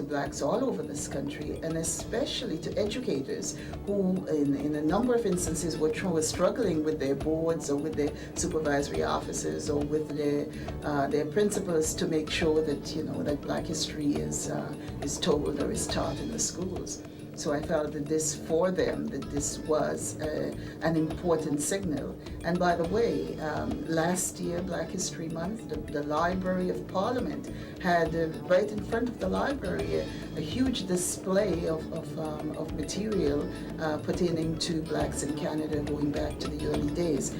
blacks all over this country, and especially to educators who, in a number of instances, were struggling with their boards or with their supervisory officers or with their principals to make sure that that Black history is told or is taught in the schools. So I felt that this for them, that this was an important signal. And by the way, last year, Black History Month, the Library of Parliament had right in front of the library a huge display of material pertaining to blacks in Canada going back to the early days.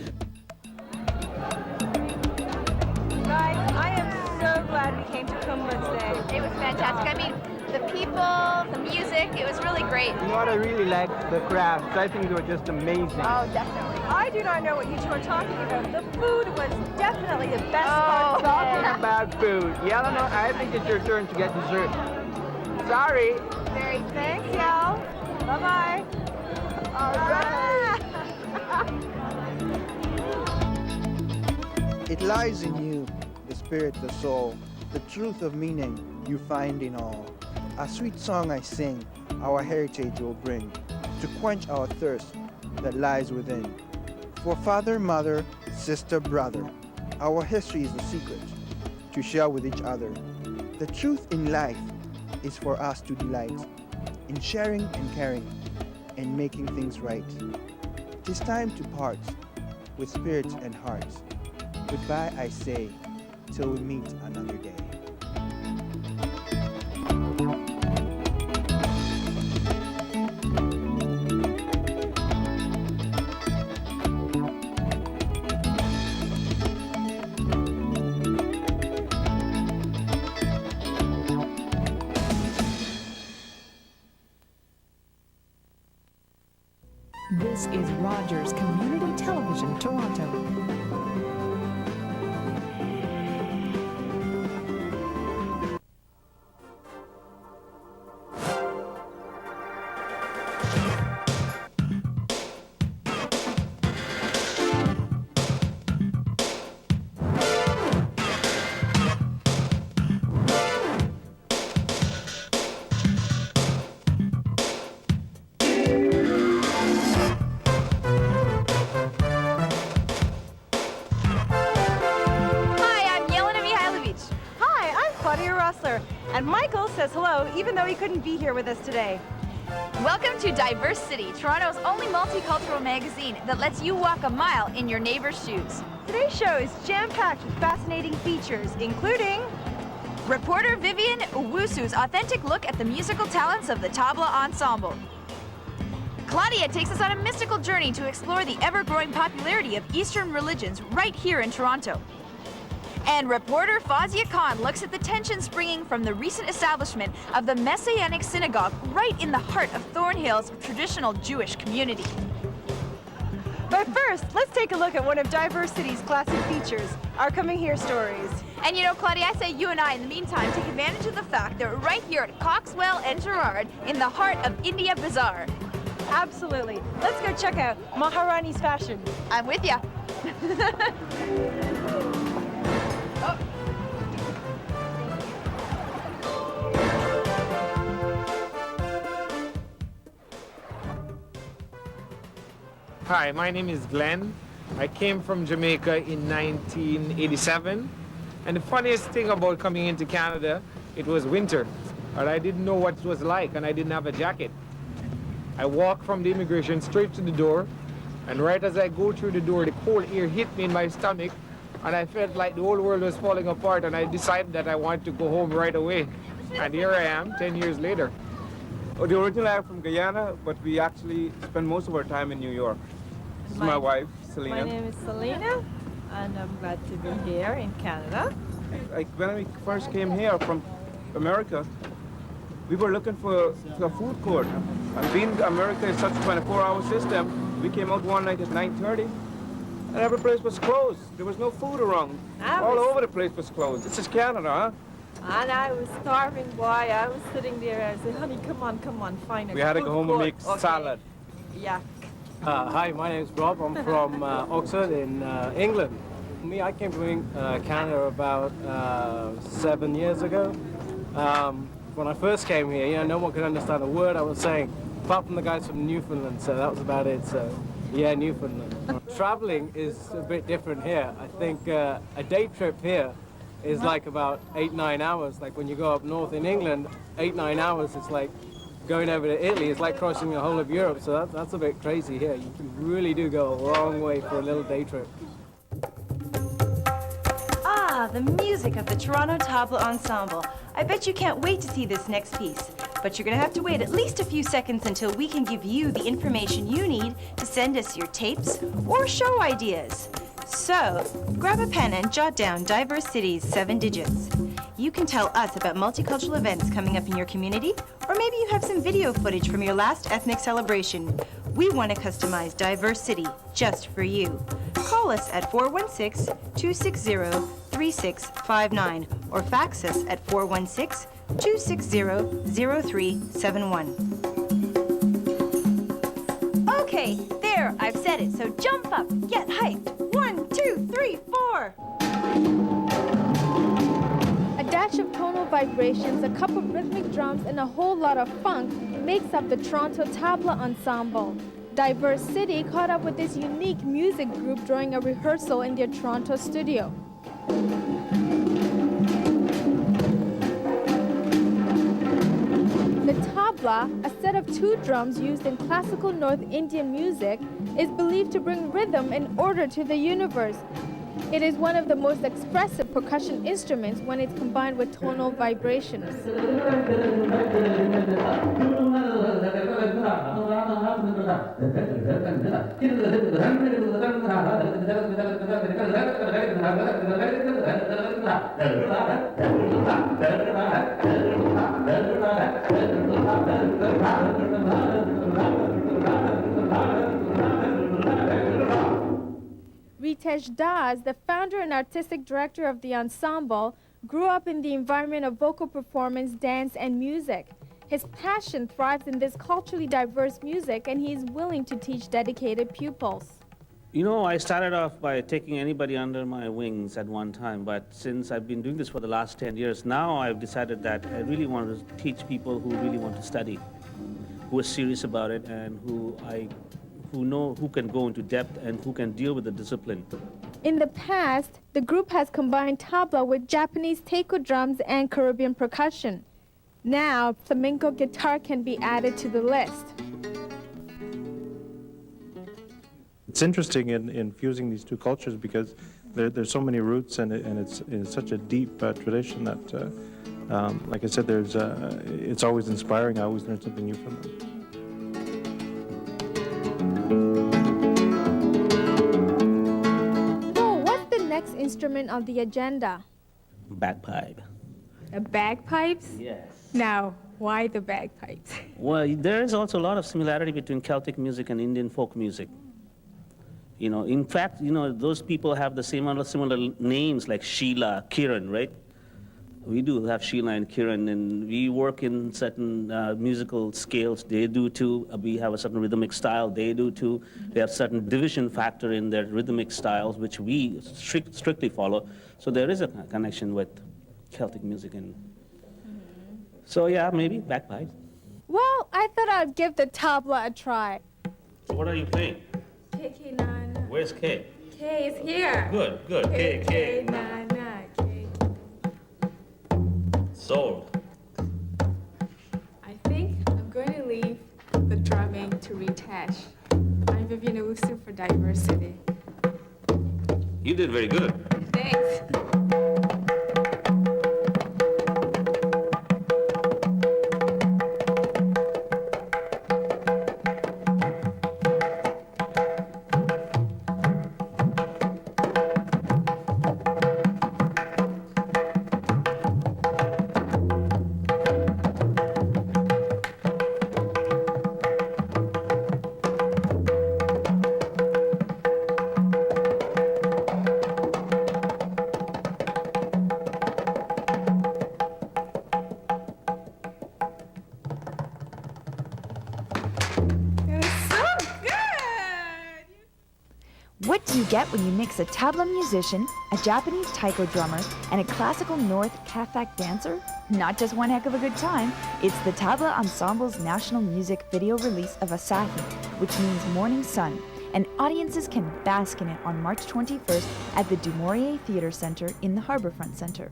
Guys, I am so glad we came to Kumba today.
It was fantastic. I mean, the people, the music, it was really great.
You know what I really liked? The crafts. I think they were just amazing.
Oh, definitely.
I do not know what you two are talking about. The food was definitely the best part.
Talking about food. Yelena, I think it's your turn to get dessert. Sorry.
Very thanks, y'all. Bye-bye.
All right.
It lies in you, the spirit, the soul, the truth of meaning you find in all. A sweet song I sing, our heritage will bring, to quench our thirst that lies within. For father, mother, sister, brother, our history is the secret to share with each other. The truth in life is for us to delight in sharing and caring and making things right. It is time to part with spirits and hearts. Goodbye, I say, till we meet another day.
This is Rogers Community Television, Toronto.
And Michael says hello, even though he couldn't be here with us today.
Welcome to Diverse City, Toronto's only multicultural magazine that lets you walk a mile in your neighbor's shoes.
Today's show is jam-packed with fascinating features, including
reporter Vivian Owusu's authentic look at the musical talents of the Tabla Ensemble. Claudia takes us on a mystical journey to explore the ever-growing popularity of Eastern religions right here in Toronto.
And reporter Fazia Khan looks at the tension springing from the recent establishment of the Messianic Synagogue right in the heart of Thornhill's traditional Jewish community.
But first, let's take a look at one of Diversity's classic features, our Coming Here stories.
And you know, Claudia, I say you and I, in the meantime, take advantage of the fact that we're right here at Coxwell and Gerard in the heart of India Bazaar.
Absolutely. Let's go check out Maharani's fashion.
I'm with ya.
Hi, my name is Glenn. I came from Jamaica in 1987. And the funniest thing about coming into Canada, it was winter. And I didn't know what it was like, and I didn't have a jacket. I walked from the immigration straight to the door, and right as I go through the door, the cold air hit me in my stomach, and I felt like the whole world was falling apart, and I decided that I wanted to go home right away. And here I am, 10 years later.
Originally I'm from Guyana, but we actually spend most of our time in New York. This is my wife, Selena.
My name is Selena, and I'm glad to be here in Canada.
Like when we first came here from America, we were looking for a food court. And being America is such a 24-hour system, we came out one night at 9:30, and every place was closed. There was no food around. All over the place was closed. This is Canada, huh?
And I was starving, boy. I was sitting there. I said, honey, come on, find a
We had to
food
go home
court.
and make salad.
Yeah.
Hi, my name is Rob. I'm from Oxford in England. Me, I came to Canada about 7 years ago. When I first came here, no one could understand a word I was saying, apart from the guys from Newfoundland, so that was about it. So, yeah, Newfoundland. Traveling is a bit different here. I think a day trip here is like about 8-9 hours. Like when you go up north in England, 8-9 hours, it's like going over to Italy. It's like crossing the whole of Europe, so that's a bit crazy here. You really do go a long way for a little day trip.
Ah, the music of the Toronto Tabla Ensemble. I bet you can't wait to see this next piece. But you're gonna have to wait at least a few seconds until we can give you the information you need to send us your tapes or show ideas. So, grab a pen and jot down Diverse City's 7 digits. You can tell us about multicultural events coming up in your community, or maybe you have some video footage from your last ethnic celebration. We want to customize Diverse City just for you. Call us at 416-260-3659 or fax us at 416-260-0371. Okay, there, I've said it, so jump up, get hyped. 1, 2, 3, 4.
A dash of tonal vibrations, a cup of rhythmic drums, and a whole lot of funk makes up the Toronto Tabla Ensemble. Diverse City caught up with this unique music group during a rehearsal in their Toronto studio. The tabla, a set of 2 drums used in classical North Indian music, is believed to bring rhythm and order to the universe. It is one of the most expressive percussion instruments when it's combined with tonal vibrations. Ritesh Das, the founder and artistic director of the ensemble, grew up in the environment of vocal performance, dance, and music. His passion thrives in this culturally diverse music, and he is willing to teach dedicated pupils.
You know, I started off by taking anybody under my wings at one time, but since I've been doing this for the last 10 years, now I've decided that I really want to teach people who really want to study, who are serious about it, and who can go into depth and who can deal with the discipline.
In the past, the group has combined tabla with Japanese taiko drums and Caribbean percussion. Now, flamenco guitar can be added to the list.
It's interesting in fusing these two cultures because there's so many roots and it's such a deep tradition that, like I said, it's always inspiring. I always learn something new from them.
instrument of the agenda?
Bagpipe.
Bagpipes?
Yes.
Now, why the bagpipes?
Well, there is also a lot of similarity between Celtic music and Indian folk music. You know, in fact, you know, those people have the similar names like Sheila, Kiran, right? We do have Sheila and Kiran, and we work in certain musical scales. They do too. We have a certain rhythmic style. They do too. They have certain division factor in their rhythmic styles, which we strictly follow. So there is a connection with Celtic music. And so yeah, maybe bagpipes.
Well, I thought I'd give the tabla a try.
So what are you playing?
K, nana.
Where's K?
K is here.
Good. K.
Nana, K.
Sold.
I think I'm going to leave the drumming to Ritesh. I'm Vivian Owusu for Diversity.
You did very good.
Thanks.
What do you get when you mix a tabla musician, a Japanese taiko drummer, and a classical North Kathak dancer? Not just one heck of a good time, it's the Tabla Ensemble's national music video release of Asahi, which means morning sun, and audiences can bask in it on March 21st at the Du Maurier Theatre Center in the Harbourfront Center.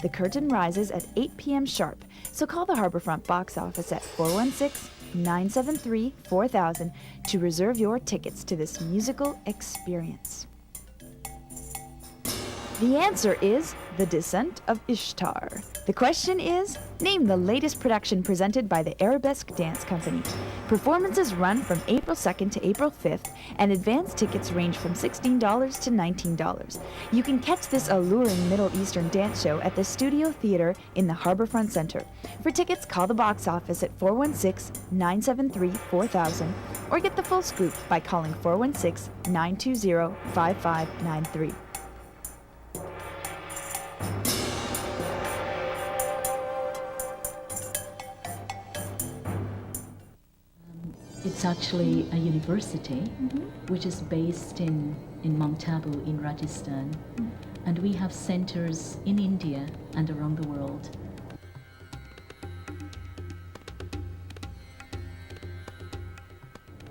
The curtain rises at 8 p.m. sharp, so call the Harbourfront box office at 416-973-4000 to reserve your tickets to this musical experience. The answer is The Descent of Ishtar. The question is, name the latest production presented by the Arabesque Dance Company. Performances run from April 2nd to April 5th, and advance tickets range from $16 to $19. You can catch this alluring Middle Eastern dance show at the Studio Theater in the Harbourfront Center. For tickets, call the box office at 416-973-4000, or get the full scoop by calling 416-920-5593.
It's actually a university which is based in Mount Abu in Rajasthan, and we have centers in India and around the world.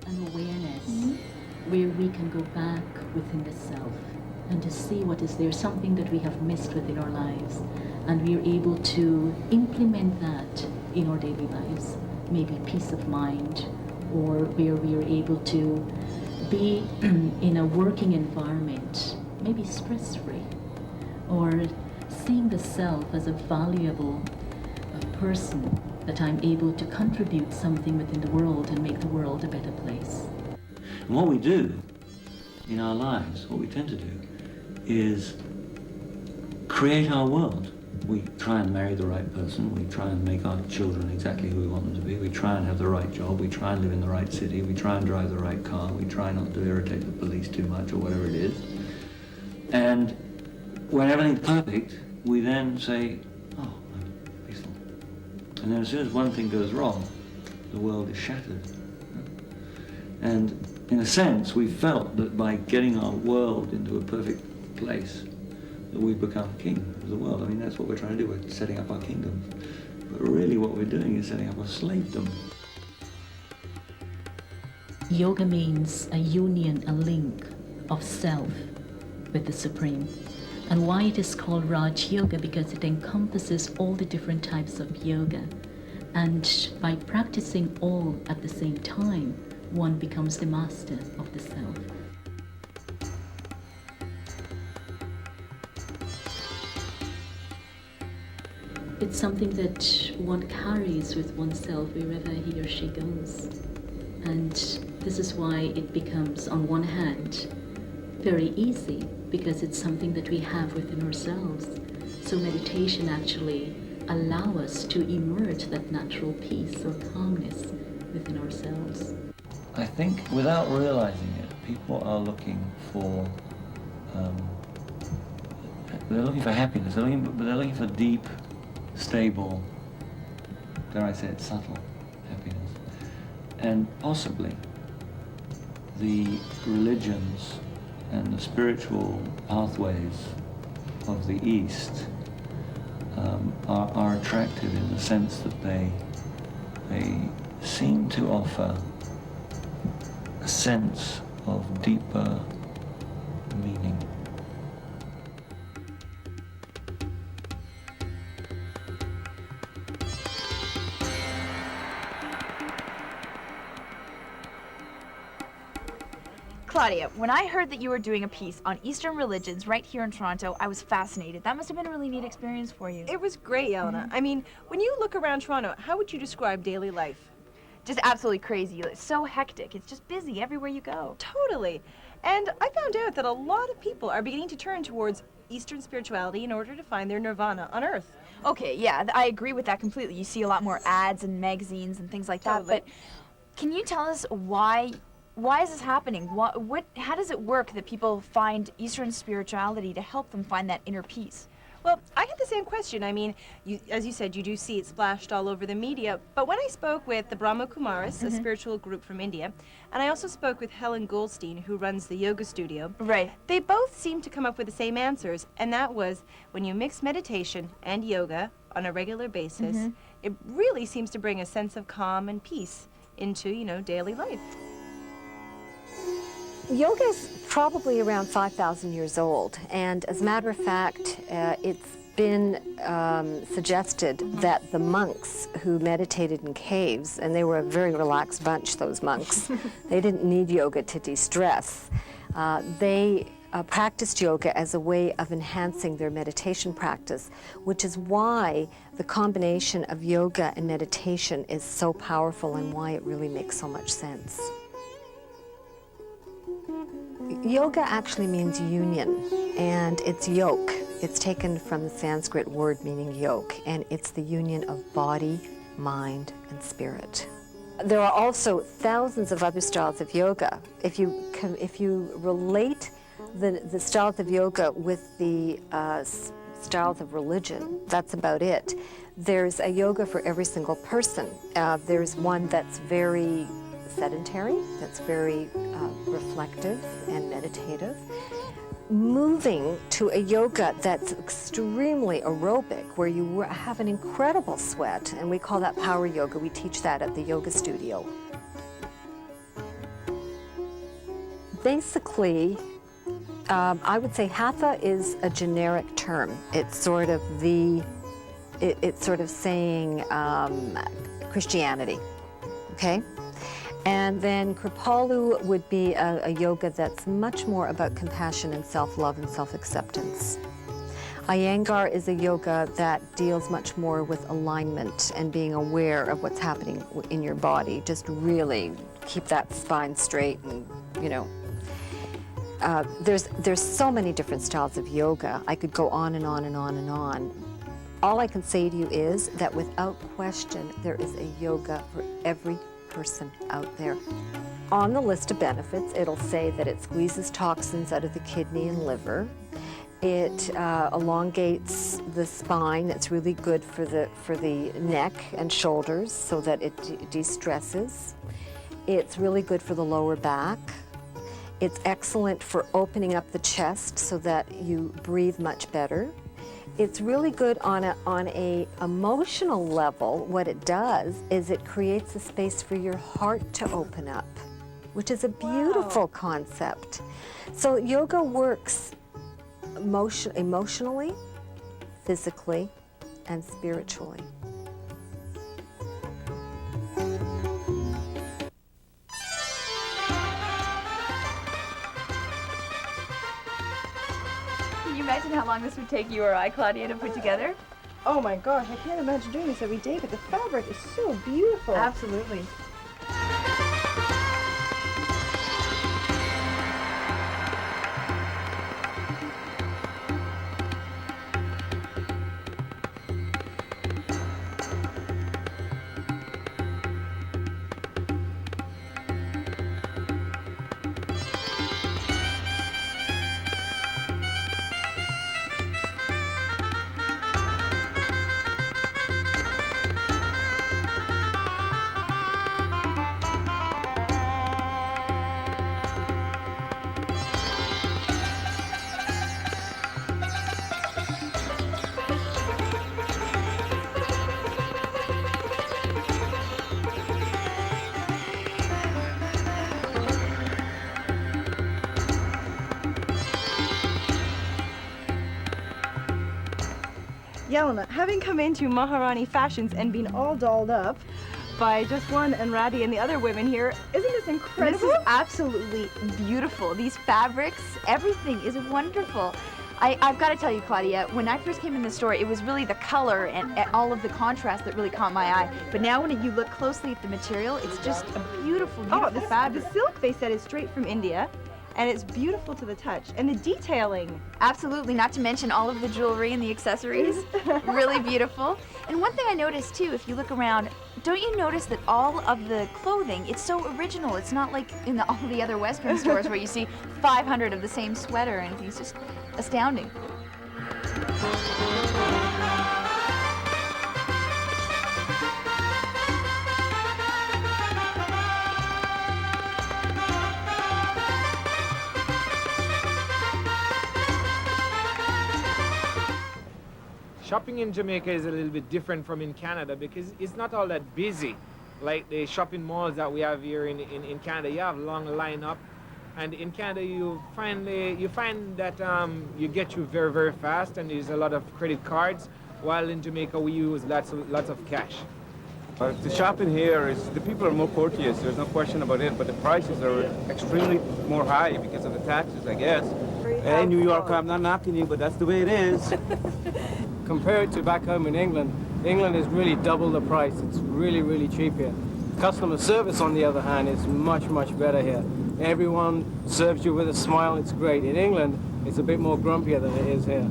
An awareness where we can go back within the self and to see what is there, something that we have missed within our lives, and we are able to implement that in our daily lives, maybe peace of mind, or where we are able to be in a working environment, maybe stress-free, or seeing the self as a valuable person, that I'm able to contribute something within the world and make the world a better place.
And what we do in our lives, what we tend to do, is create our world. We try and marry the right person, we try and make our children exactly who we want them to be, we try and have the right job, we try and live in the right city, we try and drive the right car, we try not to irritate the police too much or whatever it is. And when everything's perfect, we then say, oh, I'm peaceful. And then as soon as one thing goes wrong, the world is shattered. And in a sense, we felt that by getting our world into a perfect place, that we become king of the world. I mean, that's what we're trying to do. We're setting up our kingdoms. But really what we're doing is setting up a slavedom.
Yoga means a union, a link of self with the Supreme. And why it is called Raj Yoga? Because it encompasses all the different types of yoga. And by practicing all at the same time, one becomes the master of the self. It's something that one carries with oneself wherever he or she goes. And this is why it becomes, on one hand, very easy because it's something that we have within ourselves. So meditation actually allows us to emerge that natural peace or calmness within ourselves.
I think without realizing it, people are looking for happiness. They're looking for deep, stable, dare I say it, subtle happiness. And possibly the religions and the spiritual pathways of the East are attractive in the sense that they seem to offer a sense of deeper meaning.
Claudia, when I heard that you were doing a piece on Eastern religions right here in Toronto, I was fascinated. That must have been a really neat experience for you.
It was great, Elena. I mean, when you look around Toronto, how would you describe daily life?
Just absolutely crazy. It's so hectic. It's just busy everywhere you go.
Totally. And I found out that a lot of people are beginning to turn towards Eastern spirituality in order to find their nirvana on Earth.
Okay, yeah, I agree with that completely. You see a lot more ads and magazines and things like that. But can you tell us why is this happening? How does it work that people find Eastern spirituality to help them find that inner peace?
Well, I had the same question. I mean, as you said, you do see it splashed all over the media. But when I spoke with the Brahma Kumaris, a spiritual group from India, and I also spoke with Helen Goldstein, who runs the yoga studio, they both seemed to come up with the same answers. And that was, when you mix meditation and yoga on a regular basis, it really seems to bring a sense of calm and peace into, daily life.
Yoga is probably around 5,000 years old, and as a matter of fact, it's been suggested that the monks who meditated in caves, and they were a very relaxed bunch, those monks, they didn't need yoga to de-stress. They practiced yoga as a way of enhancing their meditation practice, which is why the combination of yoga and meditation is so powerful and why it really makes so much sense. Yoga actually means union, and it's yoke. It's taken from the Sanskrit word meaning yoke, and it's the union of body, mind, and spirit. There are also thousands of other styles of yoga. If you relate the styles of yoga with the styles of religion, that's about it. There's a yoga for every single person. There's one that's very sedentary, that's very reflective and meditative. Moving to a yoga that's extremely aerobic, where you have an incredible sweat, and we call that power yoga. We teach that at the yoga studio. Basically, I would say hatha is a generic term. It's sort of saying Christianity, okay? And then Kripalu would be a yoga that's much more about compassion and self-love and self-acceptance. Iyengar is a yoga that deals much more with alignment and being aware of what's happening in your body. Just really keep that spine straight and, there's so many different styles of yoga. I could go on and on and on and on. All I can say to you is that without question, there is a yoga for every person out there. On the list of benefits, it'll say that it squeezes toxins out of the kidney and liver. It elongates the spine. It's really good for the neck and shoulders so that it de-stresses. It's really good for the lower back. It's excellent for opening up the chest so that you breathe much better. It's really good on a emotional level. What it does is it creates a space for your heart to open up, which is a beautiful concept. So yoga works emotionally, physically, and spiritually.
Can you imagine how long this would take you or I, Claudia, to put together?
Oh my gosh, I can't imagine doing this every day, but the fabric is so beautiful.
Absolutely.
Yelena, having come into Maharani Fashions and been all dolled up by Jaswan and Radhi and the other women here, isn't this incredible?
This is absolutely beautiful. These fabrics, everything is wonderful. I've got to tell you, Claudia, when I first came in the store, it was really the color and all of the contrast that really caught my eye. But now when you look closely at the material, it's just a beautiful, beautiful fabric.
The silk they said is straight from India, and it's beautiful to the touch. And the detailing.
Absolutely, not to mention all of the jewelry and the accessories. Really beautiful. And one thing I noticed too, if you look around, don't you notice that all of the clothing, it's so original. It's not like in all the other Western stores where you see 500 of the same sweater and it's just astounding.
Shopping in Jamaica is a little bit different from in Canada because it's not all that busy like the shopping malls that we have here in Canada. You have long lineup, and in Canada you find that you get you very, very fast, and there's a lot of credit cards, while in Jamaica we use lots of cash.
The shopping here is, the people are more courteous, there's no question about it, but the prices are extremely more high because of the taxes, I guess. Hey, New York, I'm not knocking you, but that's the way it is.
Compared to back home in England, England is really double the price. It's really, really cheap here. Customer service, on the other hand, is much, much better here. Everyone serves you with a smile. It's great. In England, it's a bit more grumpier than it is here.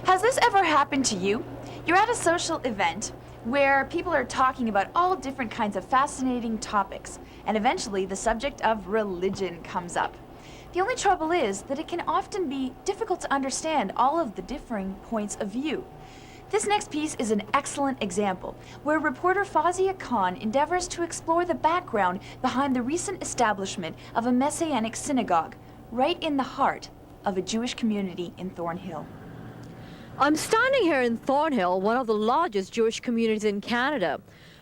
Has this ever happened to you? You're at a social event where people are talking about all different kinds of fascinating topics, and eventually the subject of religion comes up. The only trouble is that it can often be difficult to understand all of the differing points of view. This next piece is an excellent example, where reporter Fawzia Khan endeavors to explore the background behind the recent establishment of a Messianic synagogue, right in the heart of a Jewish community in Thornhill.
I'm standing here in Thornhill, one of the largest Jewish communities in Canada.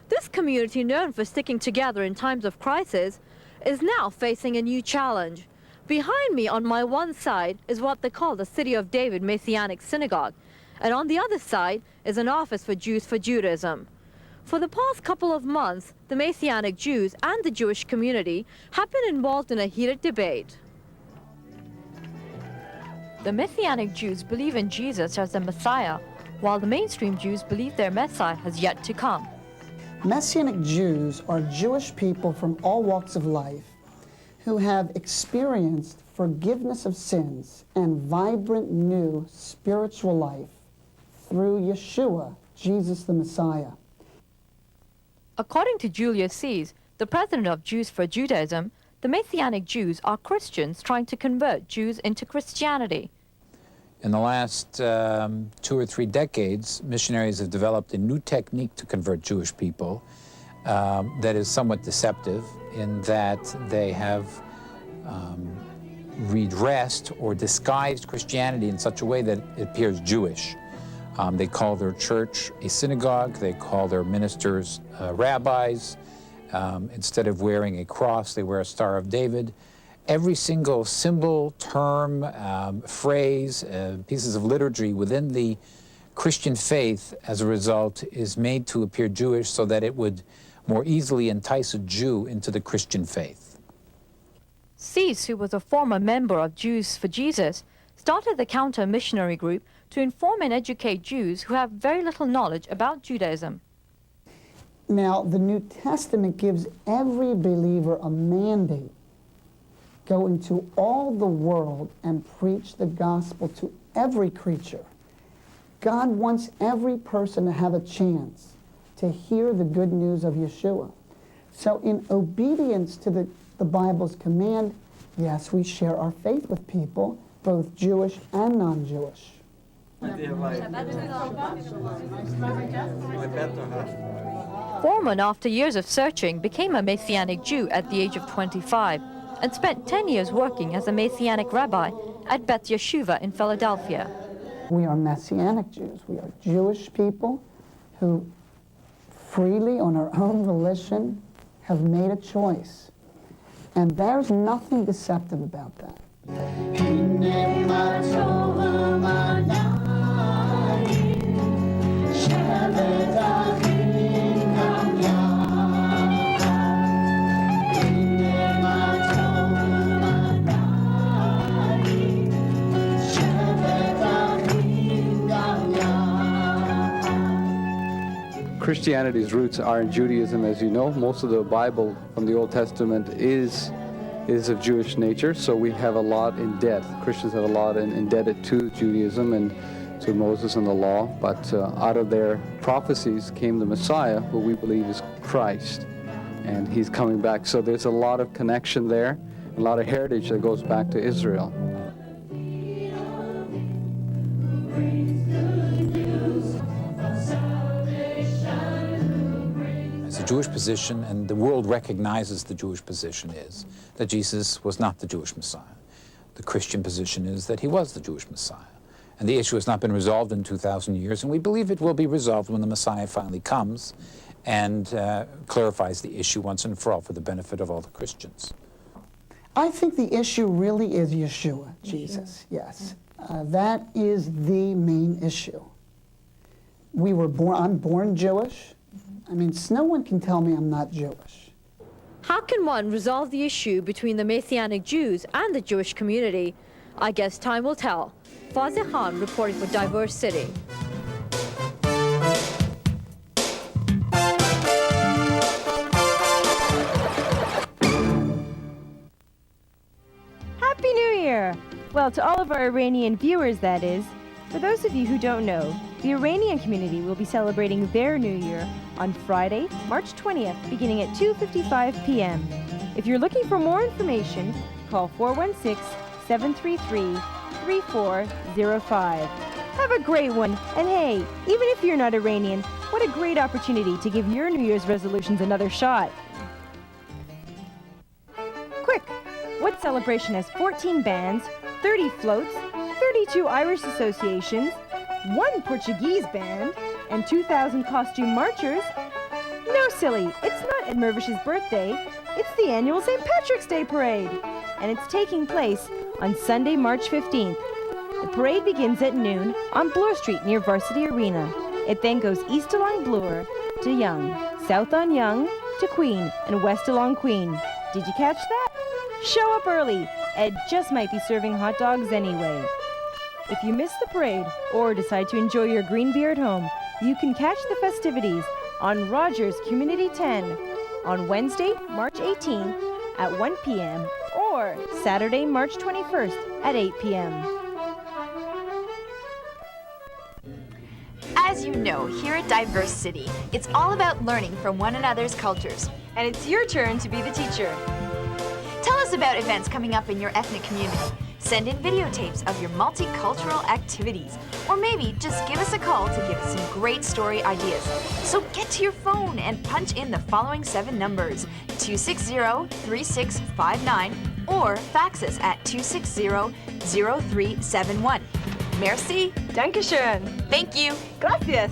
This community, known for sticking together in times of crisis, is now facing a new challenge. Behind me on my one side is what they call the City of David Messianic Synagogue, and on the other side is an office for Jews for Judaism. For the past couple of months, the Messianic Jews and the Jewish community have been involved in a heated debate. The Messianic Jews believe in Jesus as the Messiah, while the mainstream Jews believe their Messiah has yet to come.
Messianic Jews are Jewish people from all walks of life who have experienced forgiveness of sins and vibrant new spiritual life through Yeshua, Jesus the Messiah.
According to Julius Sees, the president of Jews for Judaism, the Messianic Jews are Christians trying to convert Jews into Christianity.
In the last 2 or 3 decades, missionaries have developed a new technique to convert Jewish people that is somewhat deceptive in that they have redressed or disguised Christianity in such a way that it appears Jewish. They call their church a synagogue, they call their ministers rabbis. Instead of wearing a cross, they wear a Star of David. Every single symbol, term, phrase, pieces of liturgy within the Christian faith, as a result, is made to appear Jewish so that it would more easily entice a Jew into the Christian faith.
Sees, who was a former member of Jews for Jesus, started the Counter Missionary Group to inform and educate Jews who have very little knowledge about Judaism.
Now, the New Testament gives every believer a mandate. Go into all the world and preach the gospel to every creature. God wants every person to have a chance to hear the good news of Yeshua. So in obedience to the Bible's command, yes, we share our faith with people, both Jewish and non-Jewish.
Foreman, after years of searching, became a Messianic Jew at the age of 25 and spent 10 years working as a Messianic rabbi at Beth Yeshuva in Philadelphia.
We are Messianic Jews. We are Jewish people who freely, on our own volition, have made a choice. And there's nothing deceptive about that.
Christianity's roots are in Judaism, as you know. Most of the Bible from the Old Testament is of Jewish nature, so we have a lot in debt. Christians have a lot indebted to Judaism and to Moses and the law, but out of their prophecies came the Messiah, who we believe is Christ, and he's coming back. So there's a lot of connection there, a lot of heritage that goes back to Israel.
The Jewish position, and the world recognizes the Jewish position, is that Jesus was not the Jewish Messiah. The Christian position is that he was the Jewish Messiah. And the issue has not been resolved in 2,000 years, and we believe it will be resolved when the Messiah finally comes and clarifies the issue once and for all for the benefit of all the Christians.
I think the issue really is Yeshua, Jesus, yes. That is the main issue. I'm born Jewish. I mean, no one can tell me I'm not Jewish.
How can one resolve the issue between the Messianic Jews and the Jewish community? I guess time will tell. Fazia Khan reporting for Diverse City.
Happy New Year! Well, to all of our Iranian viewers, that is. For those of you who don't know, the Iranian community will be celebrating their New Year on Friday, March 20th, beginning at 2:55 p.m. If you're looking for more information, call 416-733-3405. Have a great one, and hey, even if you're not Iranian, what a great opportunity to give your New Year's resolutions another shot. Quick! What celebration has 14 bands, 30 floats, 32 Irish associations, 1 Portuguese band, and 2,000 costume marchers? No, silly, it's not Ed Mirvish's birthday. It's the annual St. Patrick's Day Parade, and it's taking place on Sunday, March 15th. The parade begins at noon on Bloor Street near Varsity Arena. It then goes east along Bloor to Yonge, south on Yonge to Queen, and west along Queen. Did you catch that? Show up early. Ed just might be serving hot dogs anyway. If you miss the parade or decide to enjoy your green beer at home, you can catch the festivities on Rogers Community 10 on Wednesday, March 18th at 1 p.m. or Saturday, March 21st at 8 p.m.
As you know, here at Diverse City, it's all about learning from one another's cultures.
And it's your turn to be the teacher.
Tell us about events coming up in your ethnic community. Send in videotapes of your multicultural activities. Or maybe just give us a call to give us some great story ideas. So get to your phone and punch in the following 7 numbers: 260-3659 or fax us at 260-0371. Merci.
Dankeschön.
Thank you.
Gracias.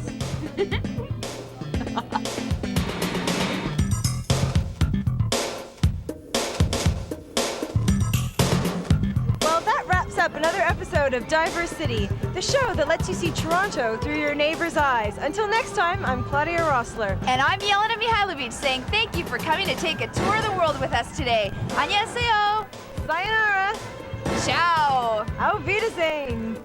Up another episode of Diverse City, the show that lets you see Toronto through your neighbor's eyes. Until next time, I'm Claudia Rossler.
And I'm Yelena Mihailovich saying thank you for coming to take a tour of the world with us today. Annyeonghaseyo.
Sayonara.
Ciao.
Auf Wiedersehen.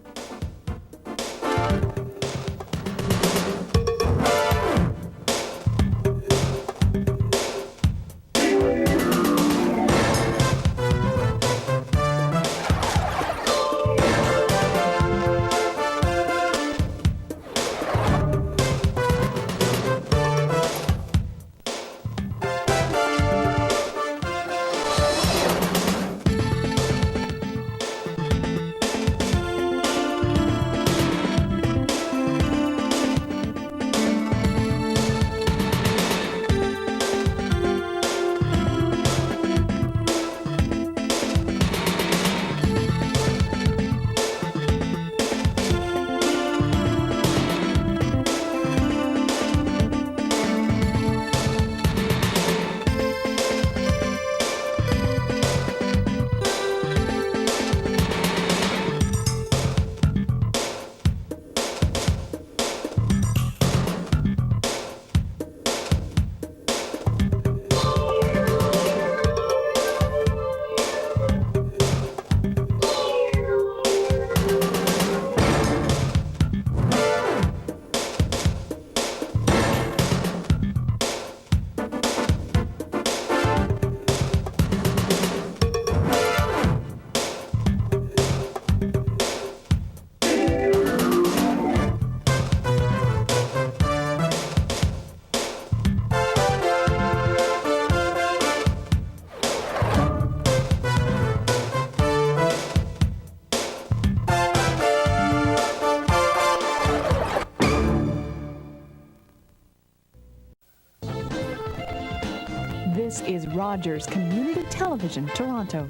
This is Rogers Community Television, Toronto.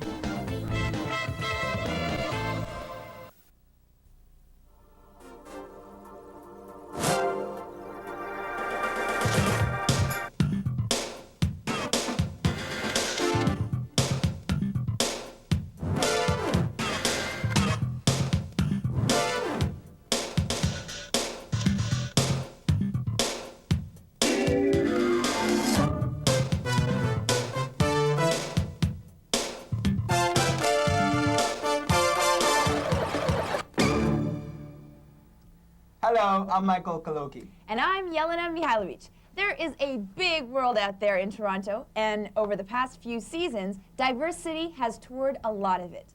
Hello, I'm Michael Kaloki.
And I'm Yelena Mihailovic. There is a big world out there in Toronto, and over the past few seasons, Diverse City has toured a lot of it.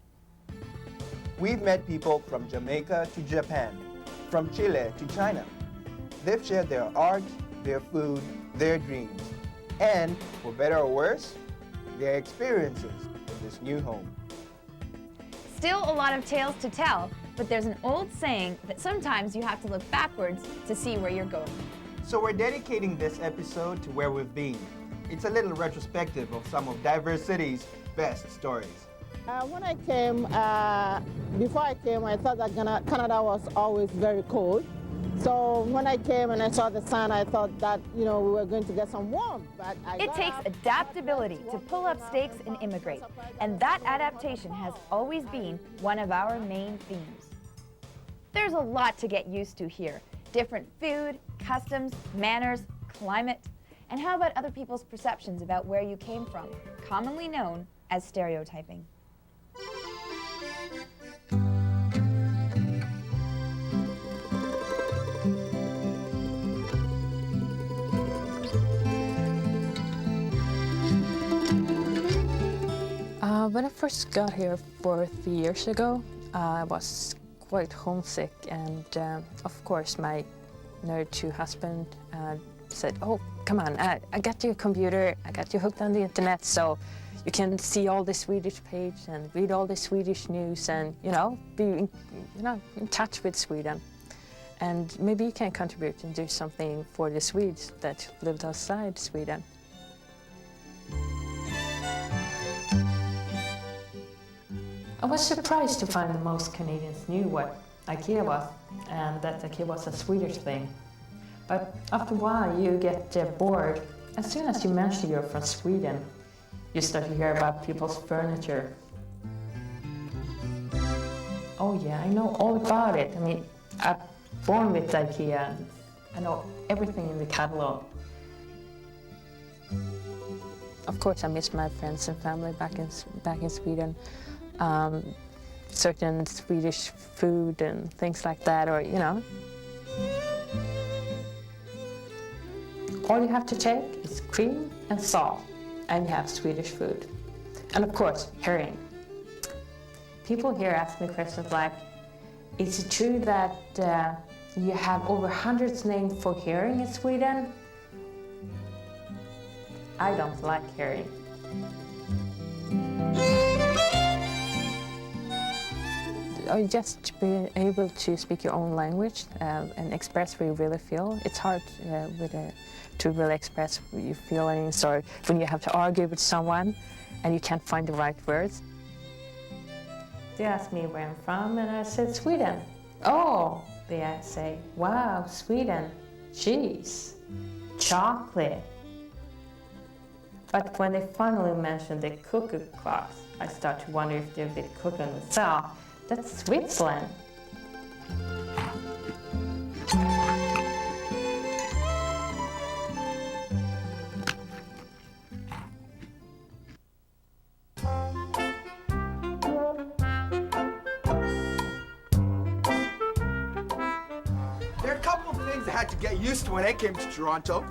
We've met people from Jamaica to Japan, from Chile to China. They've shared their art, their food, their dreams, and, for better or worse, their experiences in this new home.
Still a lot of tales to tell, but there's an old saying that sometimes you have to look backwards to see where you're going.
So we're dedicating this episode to where we've been. It's a little retrospective of some of Diverse City's best stories.
When I came, before I came, I thought that Canada was always very cold. So when I came and I saw the sun, I thought that, we were going to get some warmth. But
it takes adaptability to pull up stakes and immigrate. And that adaptation has always been one of our main themes. There's a lot to get used to here. Different food, customs, manners, climate. And how about other people's perceptions about where you came from, commonly known as stereotyping.
When I first got here 4 years ago, I was quite homesick, and of course my nerd 2 husband said, "Oh, come on, I got you a computer, I got you hooked on the internet, so you can see all the Swedish page and read all the Swedish news and, be in touch with Sweden. And maybe you can contribute and do something for the Swedes that lived outside Sweden." I was surprised to find that most Canadians knew what IKEA was, and that IKEA was a Swedish thing. But after a while, you get bored. As soon as you mention you're from Sweden, you start to hear about people's furniture. Oh yeah, I know all about it. I mean, I'm born with IKEA. I know everything in the catalog. Of course, I miss my friends and family back in Sweden. Certain Swedish food and things like that, or all you have to take is cream and salt, and you have Swedish food. And of course, hearing. People here ask me questions like, is it true that you have over 100 names for hearing in Sweden? I don't like hearing. Just being able to speak your own language and express what you really feel. It's hard to really express what you feel, or when you have to argue with someone and you can't find the right words. They ask me where I'm from, and I said Sweden. Oh, they say, wow, Sweden, cheese, chocolate. But when they finally mention the cuckoo clocks, I start to wonder if they've been cooking themselves. That's Switzerland.
There are a couple of things I had to get used to when I came to Toronto.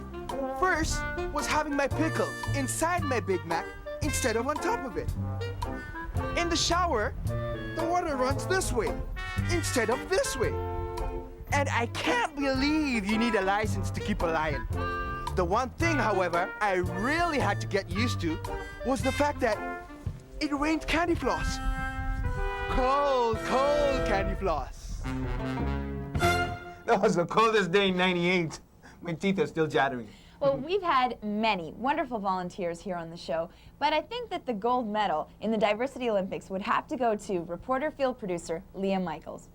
First was having my pickles inside my Big Mac instead of on top of it. In the shower, the water runs this way instead of this way. And I can't believe you need a license to keep a lion. The one thing, however, I really had to get used to was the fact that it rained candy floss. Cold, cold candy floss. That was the coldest day in '98. My teeth are still chattering.
Well, we've had many wonderful volunteers here on the show, but I think that the gold medal in the Diversity Olympics would have to go to reporter field producer Leah Michaels.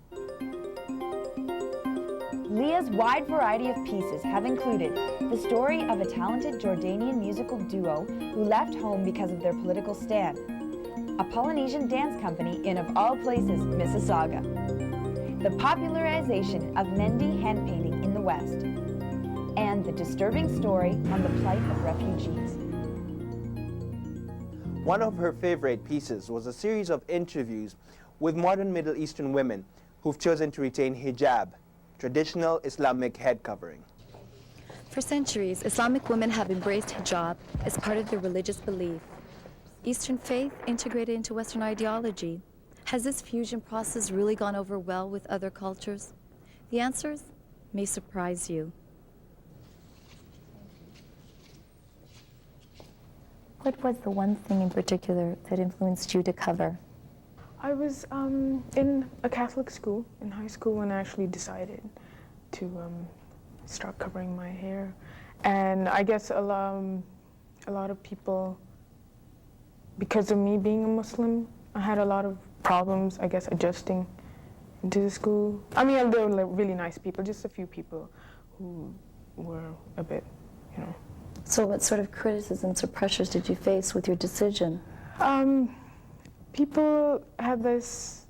Leah's wide variety of pieces have included the story of a talented Jordanian musical duo who left home because of their political stand, a Polynesian dance company in, of all places, Mississauga, the popularization of Mendi hand painting in the West, and the disturbing story on the plight of refugees.
One of her favorite pieces was a series of interviews with modern Middle Eastern women who've chosen to retain hijab, traditional Islamic head covering.
For centuries, Islamic women have embraced hijab as part of their religious belief. Eastern faith integrated into Western ideology. Has this fusion process really gone over well with other cultures? The answers may surprise you.
What was the one thing in particular that influenced you to cover?
I was in a Catholic school in high school when I actually decided to start covering my hair. And I guess a lot of people, because of me being a Muslim, I had a lot of problems, I guess, adjusting into the school. I mean, they were really nice people, just a few people who were a bit, you know.
So what sort of criticisms or pressures did you face with your decision?
People have this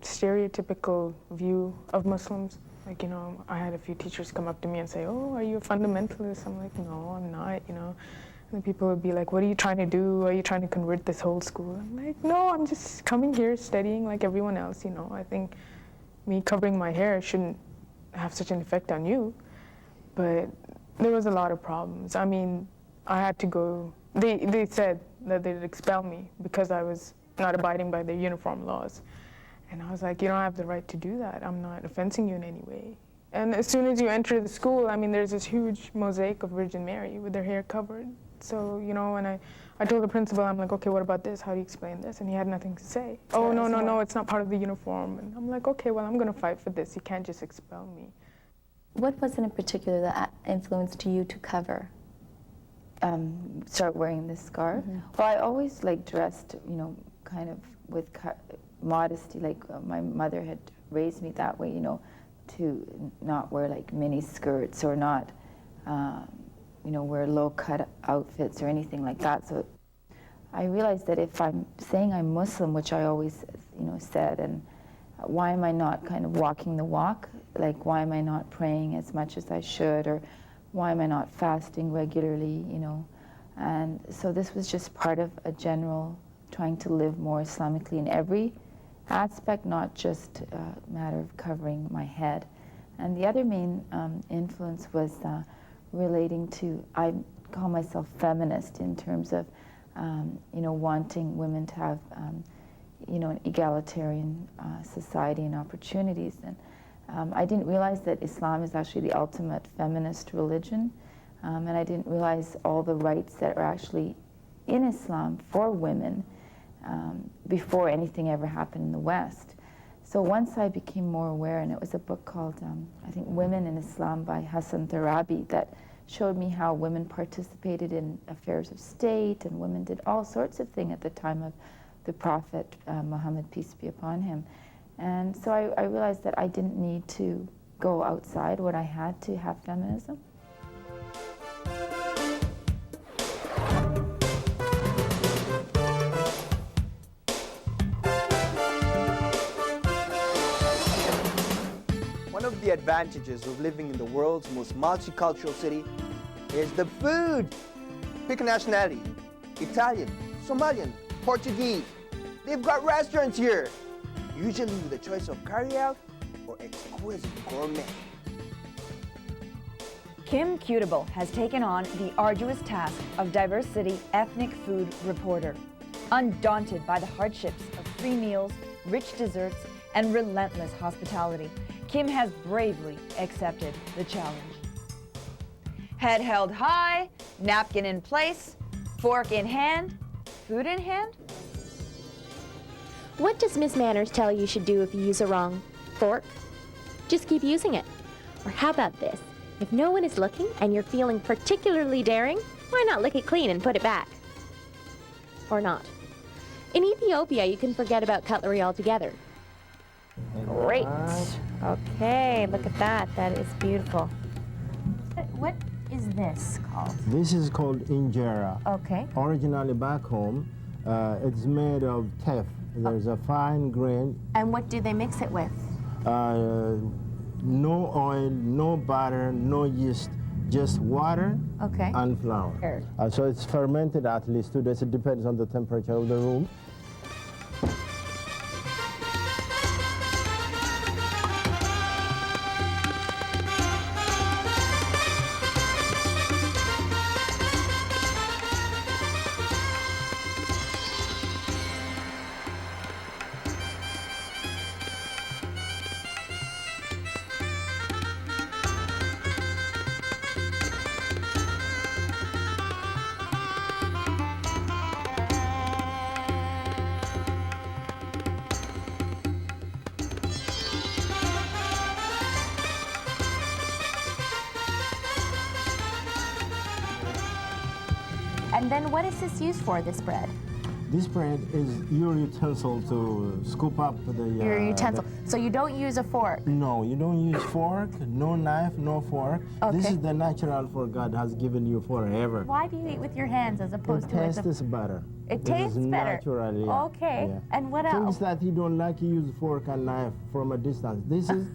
stereotypical view of Muslims. Like, you know, I had a few teachers come up to me and say, "Oh, are you a fundamentalist?" I'm like, "No, I'm not," you know. And people would be like, "What are you trying to do? Are you trying to convert this whole school?" I'm like, "No, I'm just coming here studying like everyone else, you know. I think me covering my hair shouldn't have such an effect on you." But there was a lot of problems. I mean, I had to go, they said that they'd expel me because I was not abiding by their uniform laws. And I was like, you don't have the right to do that. I'm not offending you in any way. And as soon as you enter the school, I mean, there's this huge mosaic of Virgin Mary with their hair covered. So, you know, and I told the principal, I'm like, okay, what about this? How do you explain this? And he had nothing to say. Oh, no, it's not part of the uniform. And I'm like, okay, well, I'm going to fight for this. You can't just expel me.
What was it in particular that influenced you to cover?
Start wearing this scarf. Well, I always like dressed, you know, kind of with modesty. Like my mother had raised me that way, you know, to not wear like mini skirts or not, you know, wear low-cut outfits or anything like that. So I realized that if I'm saying I'm Muslim, which I always, you know, said, and why am I not kind of walking the walk? Like, why am I not praying as much as I should? Or why am I not fasting regularly, you know? And so this was just part of a general trying to live more Islamically in every aspect, not just a matter of covering my head. And the other main influence was relating to, I call myself feminist in terms of, you know, wanting women to have, you know, an egalitarian society and opportunities. And I didn't realize that Islam is actually the ultimate feminist religion, and I didn't realize all the rights that are actually in Islam for women before anything ever happened in the West. So once I became more aware, and it was a book called, I think, Women in Islam by Hassan Tarabi, that showed me how women participated in affairs of state, and women did all sorts of things at the time of the Prophet Muhammad, peace be upon him. And so I realized that I didn't need to go outside what I had to have feminism.
One of the advantages of living in the world's most multicultural city is the food. Pick a nationality: Italian, Somalian, Portuguese. They've got restaurants here, usually with a choice of carry-out or exquisite gourmet.
Kim Cutable has taken on the arduous task of diversity ethnic food reporter. Undaunted by the hardships of free meals, rich desserts, and relentless hospitality, Kim has bravely accepted the challenge. Head held high, napkin in place, fork in hand, food in hand?
What does Miss Manners tell you should do if you use a wrong fork? Just keep using it. Or how about this?
If no one is looking and you're feeling particularly daring, why not lick it clean and put it back? Or not. In Ethiopia, you can forget about cutlery altogether. Great. Okay, look at that. That is beautiful. What is this called?
This is called injera.
Okay.
Originally back home, it's made of teff. There's a fine grain.
And what do they mix it with?
No oil, no butter, no yeast, just water
Okay.
and flour. So it's fermented at least 2 days. It depends on the temperature of the room.
And then what is this used for, this bread?
This bread is your utensil to scoop up the...
Your utensil. So you don't use a fork?
No, you don't use fork, no knife, no fork.
Okay.
This is the natural for God has given you forever.
Why do you eat with your hands as opposed
It
to with
tastes better.
It
This
tastes
is
better.
Naturally, yeah.
Okay.
Yeah.
And what
Things
else?
that you don't like, you use fork and knife from a distance. This is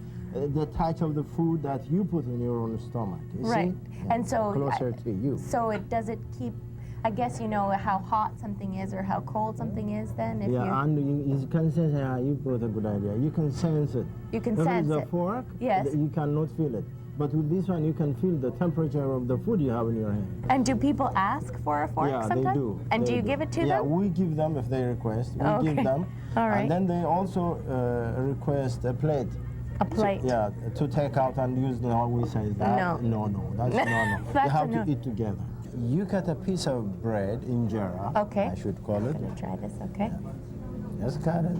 the touch of the food that you put in your own stomach. You
Right.
See?
And so
closer to you.
So does it keep? I guess you know how hot something is or how cold something is. Then if
Yeah, and you can sense you brought a good idea. You can sense it.
You can
if
sense
it's a
it.
fork,
Yes.
you cannot feel it. But with this one, you can feel the temperature of the food you have in your hand.
And do people ask for a fork
Yeah,
sometimes?
they do.
And
They
do you give it to
Yeah,
them?
we give them if they request. We
Okay.
give them.
All right.
And then they also request a plate.
A plate.
Yeah, to take out and use. No, we say that.
No.
No, that's no.
That's
They
a
have
no.
to eat together. You cut a piece of bread, injera,
Okay.
I should call it.
I'm gonna try this. Okay.
Just cut it.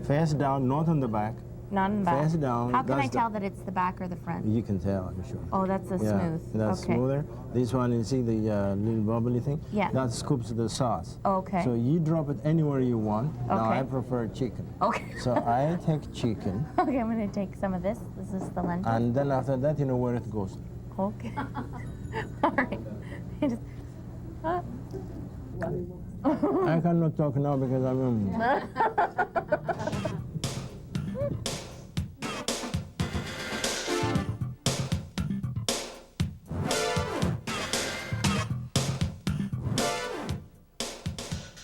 Face down, not on the back.
Not in the back.
Face down.
How can I
that's the-
tell that it's the back or the front?
You can tell, I'm sure.
Oh, that's a
Yeah,
smooth.
that's
Okay.
smoother. This one, you see the little bubbly thing?
Yeah.
That scoops the sauce.
Okay.
So you drop it anywhere you want. Now
Okay.
I prefer chicken.
Okay.
So I take chicken,
Okay, I'm gonna take some of this. This is the lentil.
and then after that, you know where it goes.
Okay. All right. I just-
I cannot talk now because I'm in.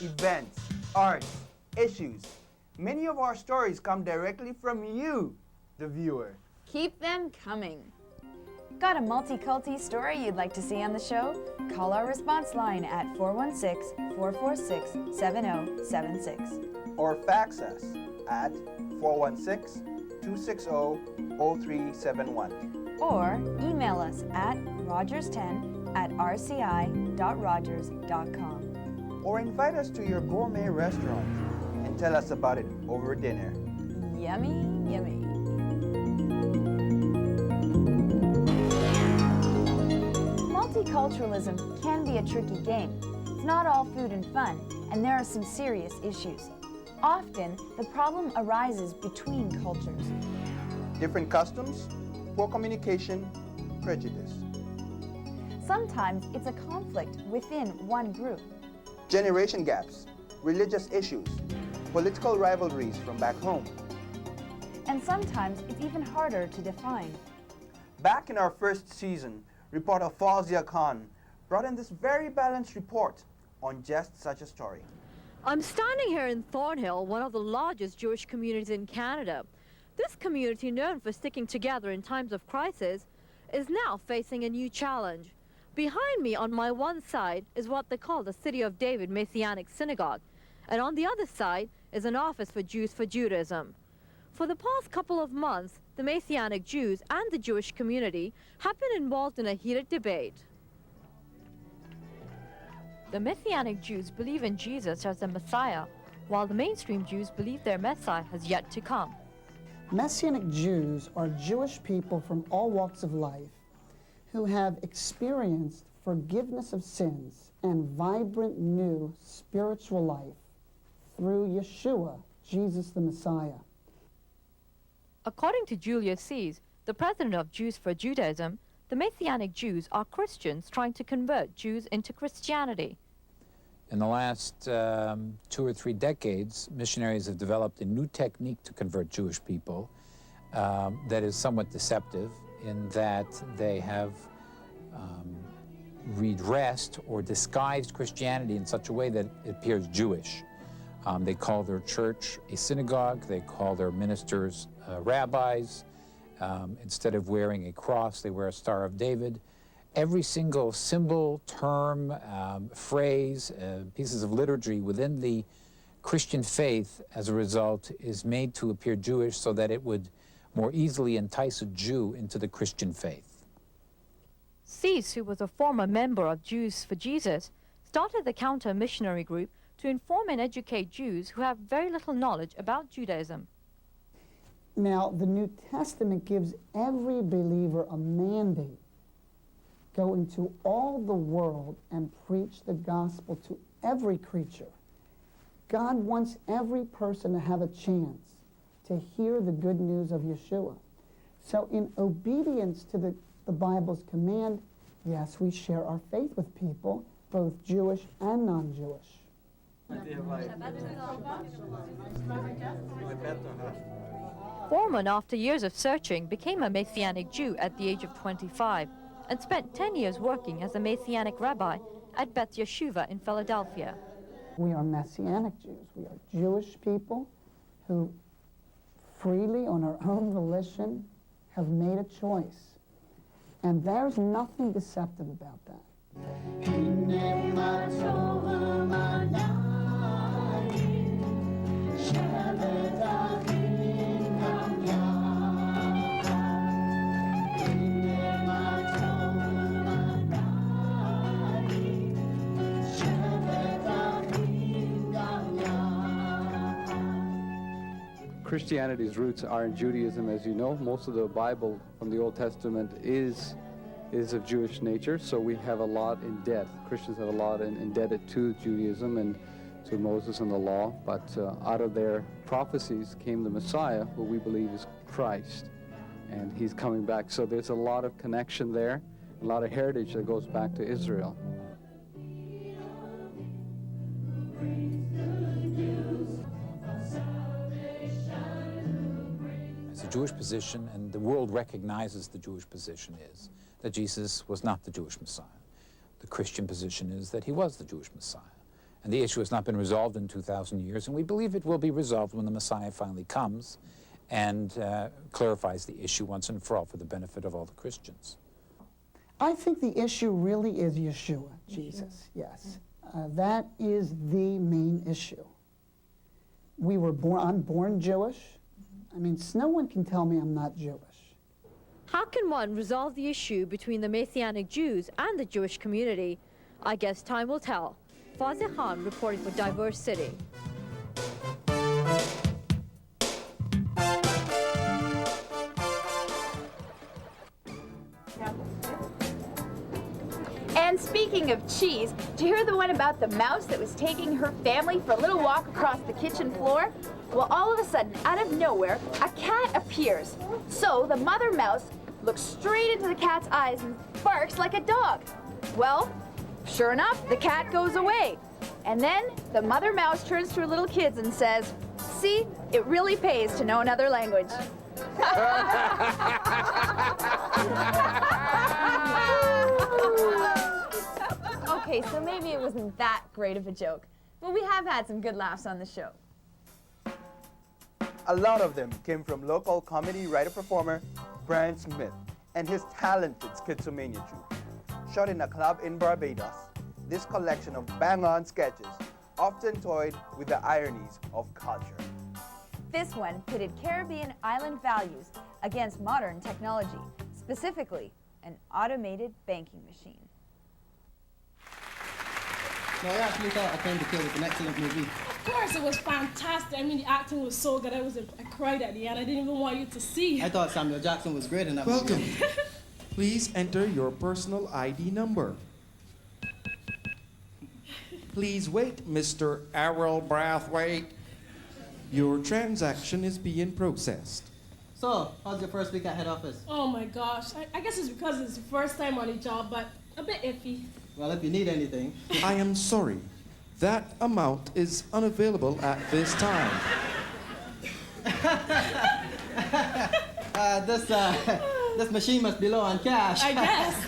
Events, arts, issues. Many of our stories come directly from you, the viewer.
Keep them coming. Got a multiculti story you'd like to see on the show? Call our response line at 416-446-7076.
Or fax us at 416-260-0371.
Or email us at rogers10@rci.rogers.com.
Or invite us to your gourmet restaurant and tell us about it over dinner.
Yummy, yummy. Multiculturalism can be a tricky game. It's not all food and fun, and there are some serious issues. Often, the problem arises between cultures.
Different customs, poor communication, prejudice.
Sometimes it's a conflict within one group.
Generation gaps, religious issues, political rivalries from back home.
And sometimes it's even harder to define.
Back in our first season, reporter Fawzia Khan brought in this very balanced report on just such a story.
I'm standing here in Thornhill, one of the largest Jewish communities in Canada. This community, known for sticking together in times of crisis, is now facing a new challenge. Behind me on my one side is what they call the City of David Messianic Synagogue, and on the other side is an office for Jews for Judaism. For the past couple of months, the Messianic Jews and the Jewish community have been involved in a heated debate. The Messianic Jews believe in Jesus as the Messiah, while the mainstream Jews believe their Messiah has yet to come.
Messianic Jews are Jewish people from all walks of life who have experienced forgiveness of sins and vibrant new spiritual life through Yeshua, Jesus the Messiah.
According to Julius Sees, the president of Jews for Judaism, the Messianic Jews are Christians trying to convert Jews into Christianity.
In the last 2 or 3 decades, missionaries have developed a new technique to convert Jewish people that is somewhat deceptive in that they have redressed or disguised Christianity in such a way that it appears Jewish. They call their church a synagogue. They call their ministers rabbis. Instead of wearing a cross, they wear a Star of David. Every single symbol, term, phrase, pieces of liturgy within the Christian faith, as a result, is made to appear Jewish so that it would more easily entice a Jew into the Christian faith.
Sees, who was a former member of Jews for Jesus, started the Counter Missionary Group to inform and educate Jews who have very little knowledge about Judaism.
Now, the New Testament gives every believer a mandate. Go into all the world and preach the gospel to every creature. God wants every person to have a chance to hear the good news of Yeshua. So in obedience to the Bible's command, yes, we share our faith with people, both Jewish and non-Jewish.
Foreman, after years of searching, became a Messianic Jew at the age of 25 and spent 10 years working as a Messianic rabbi at Beth Yeshuva in Philadelphia.
We are Messianic Jews. We are Jewish people who freely, on our own volition, have made a choice. And there's nothing deceptive about that.
Christianity's roots are in Judaism, as you know. Most of the Bible from the Old Testament is of Jewish nature, so we have a lot in debt. Christians have a lot indebted to Judaism and to Moses and the law, but out of their prophecies came the Messiah, who we believe is Christ, and he's coming back. So there's a lot of connection there, a lot of heritage that goes back to Israel.
The Jewish position, and the world recognizes the Jewish position, is that Jesus was not the Jewish Messiah. The Christian position is that he was the Jewish Messiah. And the issue has not been resolved in 2,000 years, and we believe it will be resolved when the Messiah finally comes and clarifies the issue once and for all for the benefit of all the Christians.
I think the issue really is Yeshua, Jesus, yes. That is the main issue. I'm born Jewish. I mean, no one can tell me I'm not Jewish.
How can one resolve the issue between the Messianic Jews and the Jewish community? I guess time will tell. Fazia Khan reporting for Diverse City.
And speaking of cheese, did you hear the one about the mouse that was taking her family for a little walk across the kitchen floor? Well, all of a sudden, out of nowhere, a cat appears. So the mother mouse looks straight into the cat's eyes and barks like a dog. Well, sure enough, the cat goes away. And then the mother mouse turns to her little kids and says, "See, it really pays to know another language."
Okay, so maybe it wasn't that great of a joke, but we have had some good laughs on the show.
A lot of them came from local comedy writer-performer Brian Smith and his talented Schizomania troupe. Shot in a club in Barbados, this collection of bang-on sketches often toyed with the ironies of culture.
This one pitted Caribbean island values against modern technology, specifically an automated banking machine.
No, I actually thought Attend to Kill was an excellent movie.
Of course, it was fantastic. I mean, the acting was so good. I cried at the end. I didn't even want you to see.
I thought Samuel Jackson was great in that
Welcome.
movie.
Please enter your personal ID number. Please wait, Mr. Errol Brathwaite. Your transaction is being processed.
So, how's your first week at head office?
Oh my gosh. I guess it's because it's the first time on the job, but a bit iffy.
Well, if you need anything.
I am sorry. That amount is unavailable at this time.
This machine must be low on cash.
I guess.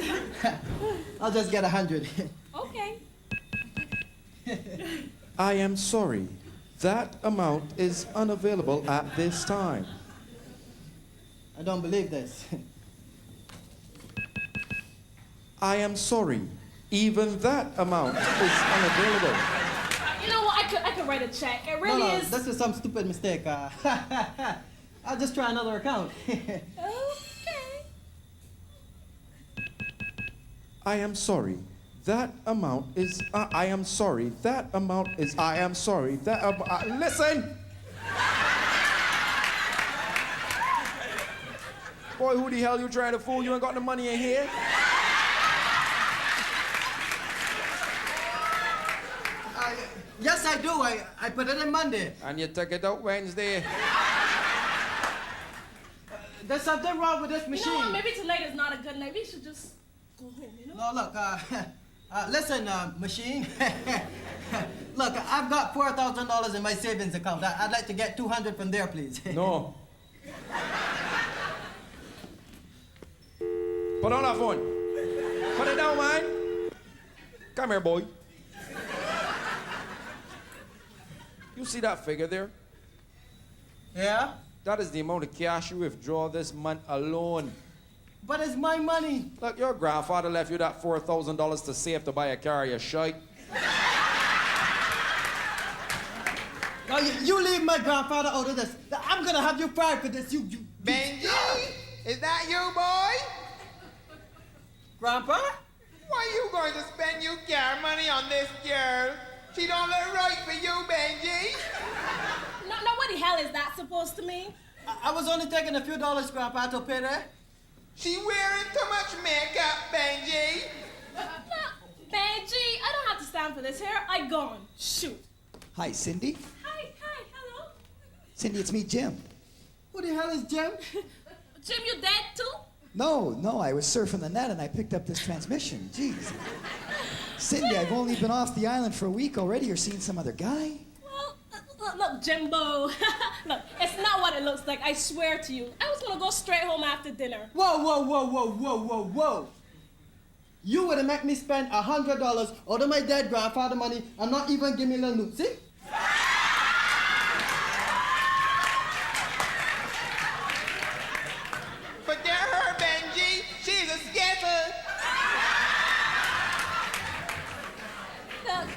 I'll just get 100.
Okay.
I am sorry. That amount is unavailable at this time.
I don't believe this.
I am sorry. Even that amount is unavailable.
You know what? I could write a check. It really
no,
is.
This is some stupid mistake. I'll just try another account.
Okay.
I am sorry. That amount is. I am sorry. That amount is. I am sorry. That. Listen. Boy, who the hell you trying to fool? You ain't got no money in here.
Yes, I do. I put it in Monday.
And you took it out Wednesday.
There's something wrong with this machine.
You know what? Maybe tonight is not a good night. We should just go home, you know?
No, look, listen, machine. Look, I've got $4,000 in my savings account. I'd like to get 200 from there, please.
No. Put on that phone. Put it down, man. Come here, boy. You see that figure there?
Yeah?
That is the amount of cash you withdraw this month alone.
But it's my money.
Look, your grandfather left you that $4,000 to save to buy a car, you shite.
Now, you leave my grandfather out of this. I'm gonna have you fired for this. You.
Benji, is that you, boy?
Grandpa?
Why you going to spend your car money on this girl? She don't look right for you, Benji.
No, what the hell is that supposed to mean?
I was only taking a few dollars, Grandpa, to pay that.
She wearing too much makeup, Benji.
Benji, I don't have to stand for this here. I gone. Shoot.
Hi, Cindy.
Hi, hello.
Cindy, it's me, Jim.
Who the hell is Jim?
Jim, you dead too?
No, I was surfing the net and I picked up this transmission. Jeez. Cindy, I've only been off the island for a week already. You're seeing some other guy?
Well, look, Jimbo. Look, it's not what it looks like. I swear to you. I was gonna go straight home after dinner.
Whoa. You would have made me spend $100 out of my dead grandfather money and not even give me a little note, see?
Forget her, Benji. She's a skipper.
Look,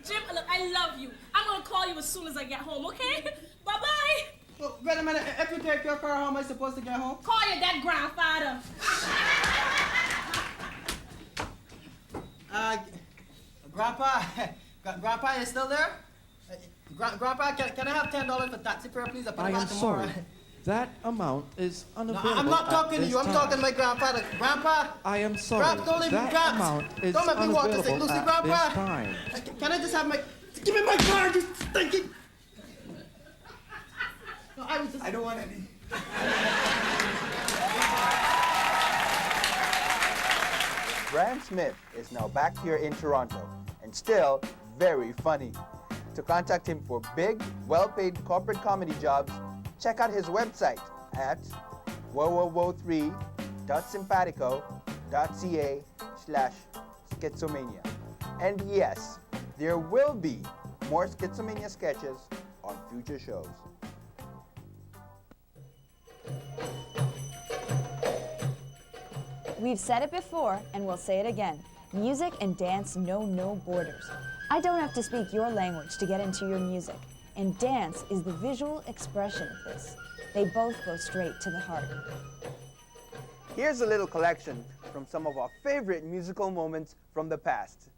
Jim, look, I love you. I'm gonna call you as soon as I get home, okay? Bye-bye.
Oh, wait a minute. If you take your car, how am I supposed to get home?
Call your dead grandfather.
Grandpa is still there? Grandpa, can I have $10 for taxi fare, please?
I am sorry. That amount is unavailable.
I'm not talking to you. I'm talking to my grandfather. Grandpa?
I am sorry.
Don't leave me,
that amount is
don't let me walk this thing.
unavailable
Lucy,
at
Grandpa?
this time.
Can I just have my... Give me my car, you stinking... No, I don't want any.
Graham Smith is now back here in Toronto and still very funny. To contact him for big, well-paid corporate comedy jobs, check out his website at www.simpatico.ca/schizomania. And yes, there will be more Schizomania sketches on future shows.
We've said it before, and we'll say it again. Music and dance know no borders. I don't have to speak your language to get into your music, and dance is the visual expression of this. They both go straight to the heart.
Here's a little collection from some of our favorite musical moments from the past.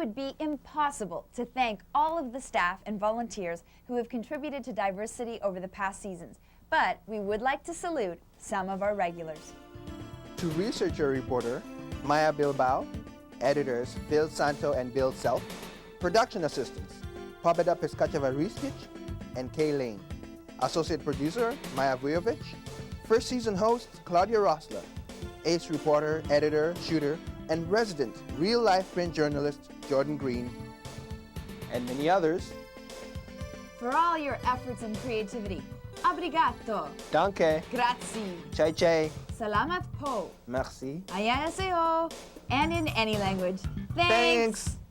would be impossible to thank all of the staff and volunteers who have contributed to diversity over the past seasons, but we would like to salute some of our regulars.
To researcher reporter Maya Bilbao, editors Phil Santo and Bill Self, production assistants Pobeda Piskacheva-Ristich and Kay Lane, associate producer Maya Vujovic, first season host Claudia Rosler, ace reporter, editor, shooter, and resident real-life print journalist Jordan Green, and many others.
For all your efforts and creativity, obrigado,
Danke,
grazie,
Chai Chai,
salamat po,
merci,
annyeonghaseyo, and in any language, thanks.